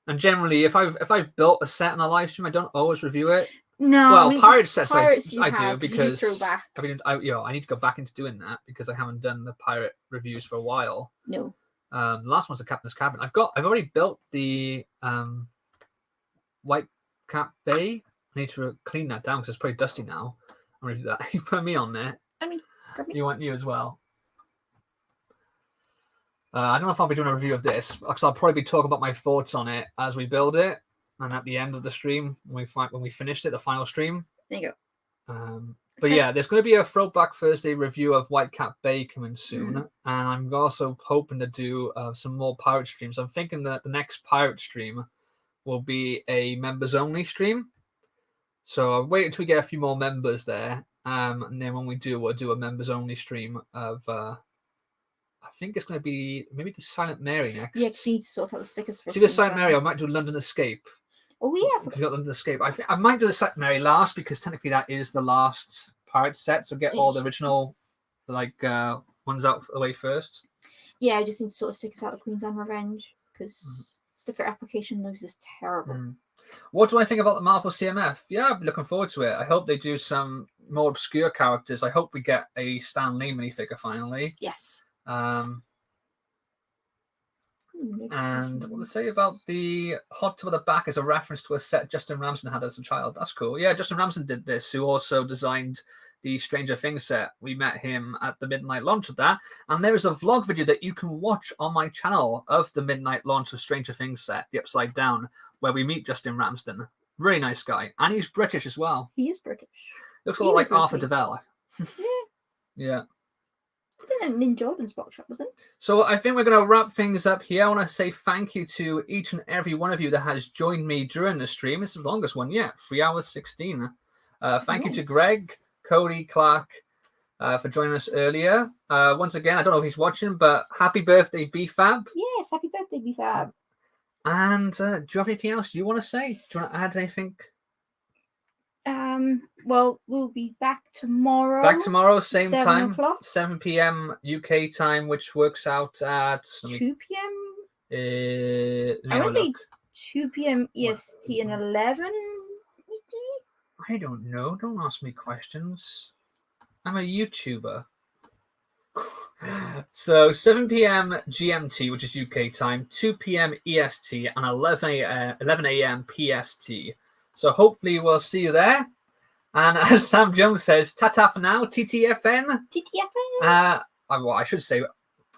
S2: And generally, if I've built a set on a live stream, I don't always review it.
S3: No,
S2: well,
S3: I mean,
S2: pirate sets
S3: pirates
S2: I do
S3: have,
S2: because
S3: you throw back.
S2: I mean, I need to go back into doing that because I haven't done the pirate reviews for a while.
S3: No.
S2: The last one's the Captain's Cabin. I've already built the White Cap Bay. I need to clean that down because it's pretty dusty now. I'm gonna do that. You put me on there. You want you as well. I don't know if I'll be doing a review of this because I'll probably be talking about my thoughts on it as we build it, and at the end of the stream when we finished it, the final stream.
S3: There you go.
S2: But yeah, there's going to be a Throwback Thursday review of Whitecap Bay coming soon, and I'm also hoping to do some more pirate streams. I'm thinking that the next pirate stream will be a members only stream. So I'll wait until we get a few more members there, and then when we do, we'll do a members only stream of. I think it's going to be maybe the Silent Mary next.
S3: Yeah, because you need to sort out the stickers for.
S2: See the Silent Mary. I might do London Escape.
S3: Oh yeah,
S2: Because we got London Escape. I think I might do the Silent Mary last because technically that is the last pirate set. So get all the original ones out of the way first.
S3: Yeah, I just need to sort of stickers out the Queen's Anne Revenge because sticker application loads is terrible.
S2: What do I think about the Marvel CMF? Yeah, I'm looking forward to it. I hope they do some more obscure characters. I hope we get a Stan Lee minifigure finally.
S3: Yes.
S2: And what to say about the hot tub at the back is a reference to a set Justin Ramsden had as a child. That's cool. Yeah, Justin Ramsden did this, who also designed the Stranger Things set. We met him at the midnight launch of that. And there is a vlog video that you can watch on my channel of the midnight launch of Stranger Things set, The Upside Down, where we meet Justin Ramsden. Really nice guy. And he's British as well.
S3: He is British.
S2: Looks a lot like Arthur DeVell. Yeah.
S3: In Jordan's box shop, wasn't it?
S2: So I think we're going to wrap things up here. I want to say thank you to each and every one of you that has joined me during the stream. It's the longest one yet, 3 hours 16. Thank you to Greg, Cody, Clark for joining us earlier. Once again, I don't know if he's watching, but happy birthday, BFAB.
S3: Yes, happy birthday, BFAB.
S2: And do you have anything else you want to say? Do you want to add anything?
S3: Well, we'll be back tomorrow.
S2: Back tomorrow, same
S3: 7
S2: time,
S3: o'clock.
S2: 7 p.m. UK time, which works out at
S3: 2 p.m.
S2: I
S3: want to say 2 p.m. EST and 11 ET.
S2: I don't know. Don't ask me questions. I'm a YouTuber. So 7 p.m. GMT, which is UK time, 2 p.m. EST, and 11 a.m. PST. So hopefully we'll see you there. And as Sam Jones says, ta-ta for now, TTFN.
S3: TTFN.
S2: Well, I should say,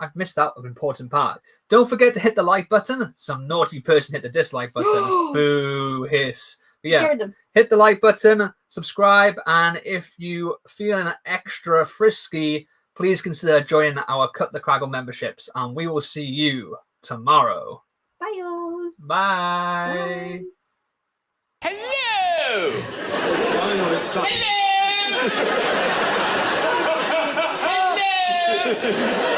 S2: I've missed out an important part. Don't forget to hit the like button. Some naughty person hit the dislike button. Boo, hiss. But yeah, hit the like button, subscribe, and if you feeling extra frisky, please consider joining our Cut the Kragle memberships, and we will see you tomorrow.
S3: Bye.
S2: Bye.
S8: Hello! Hello! Hello!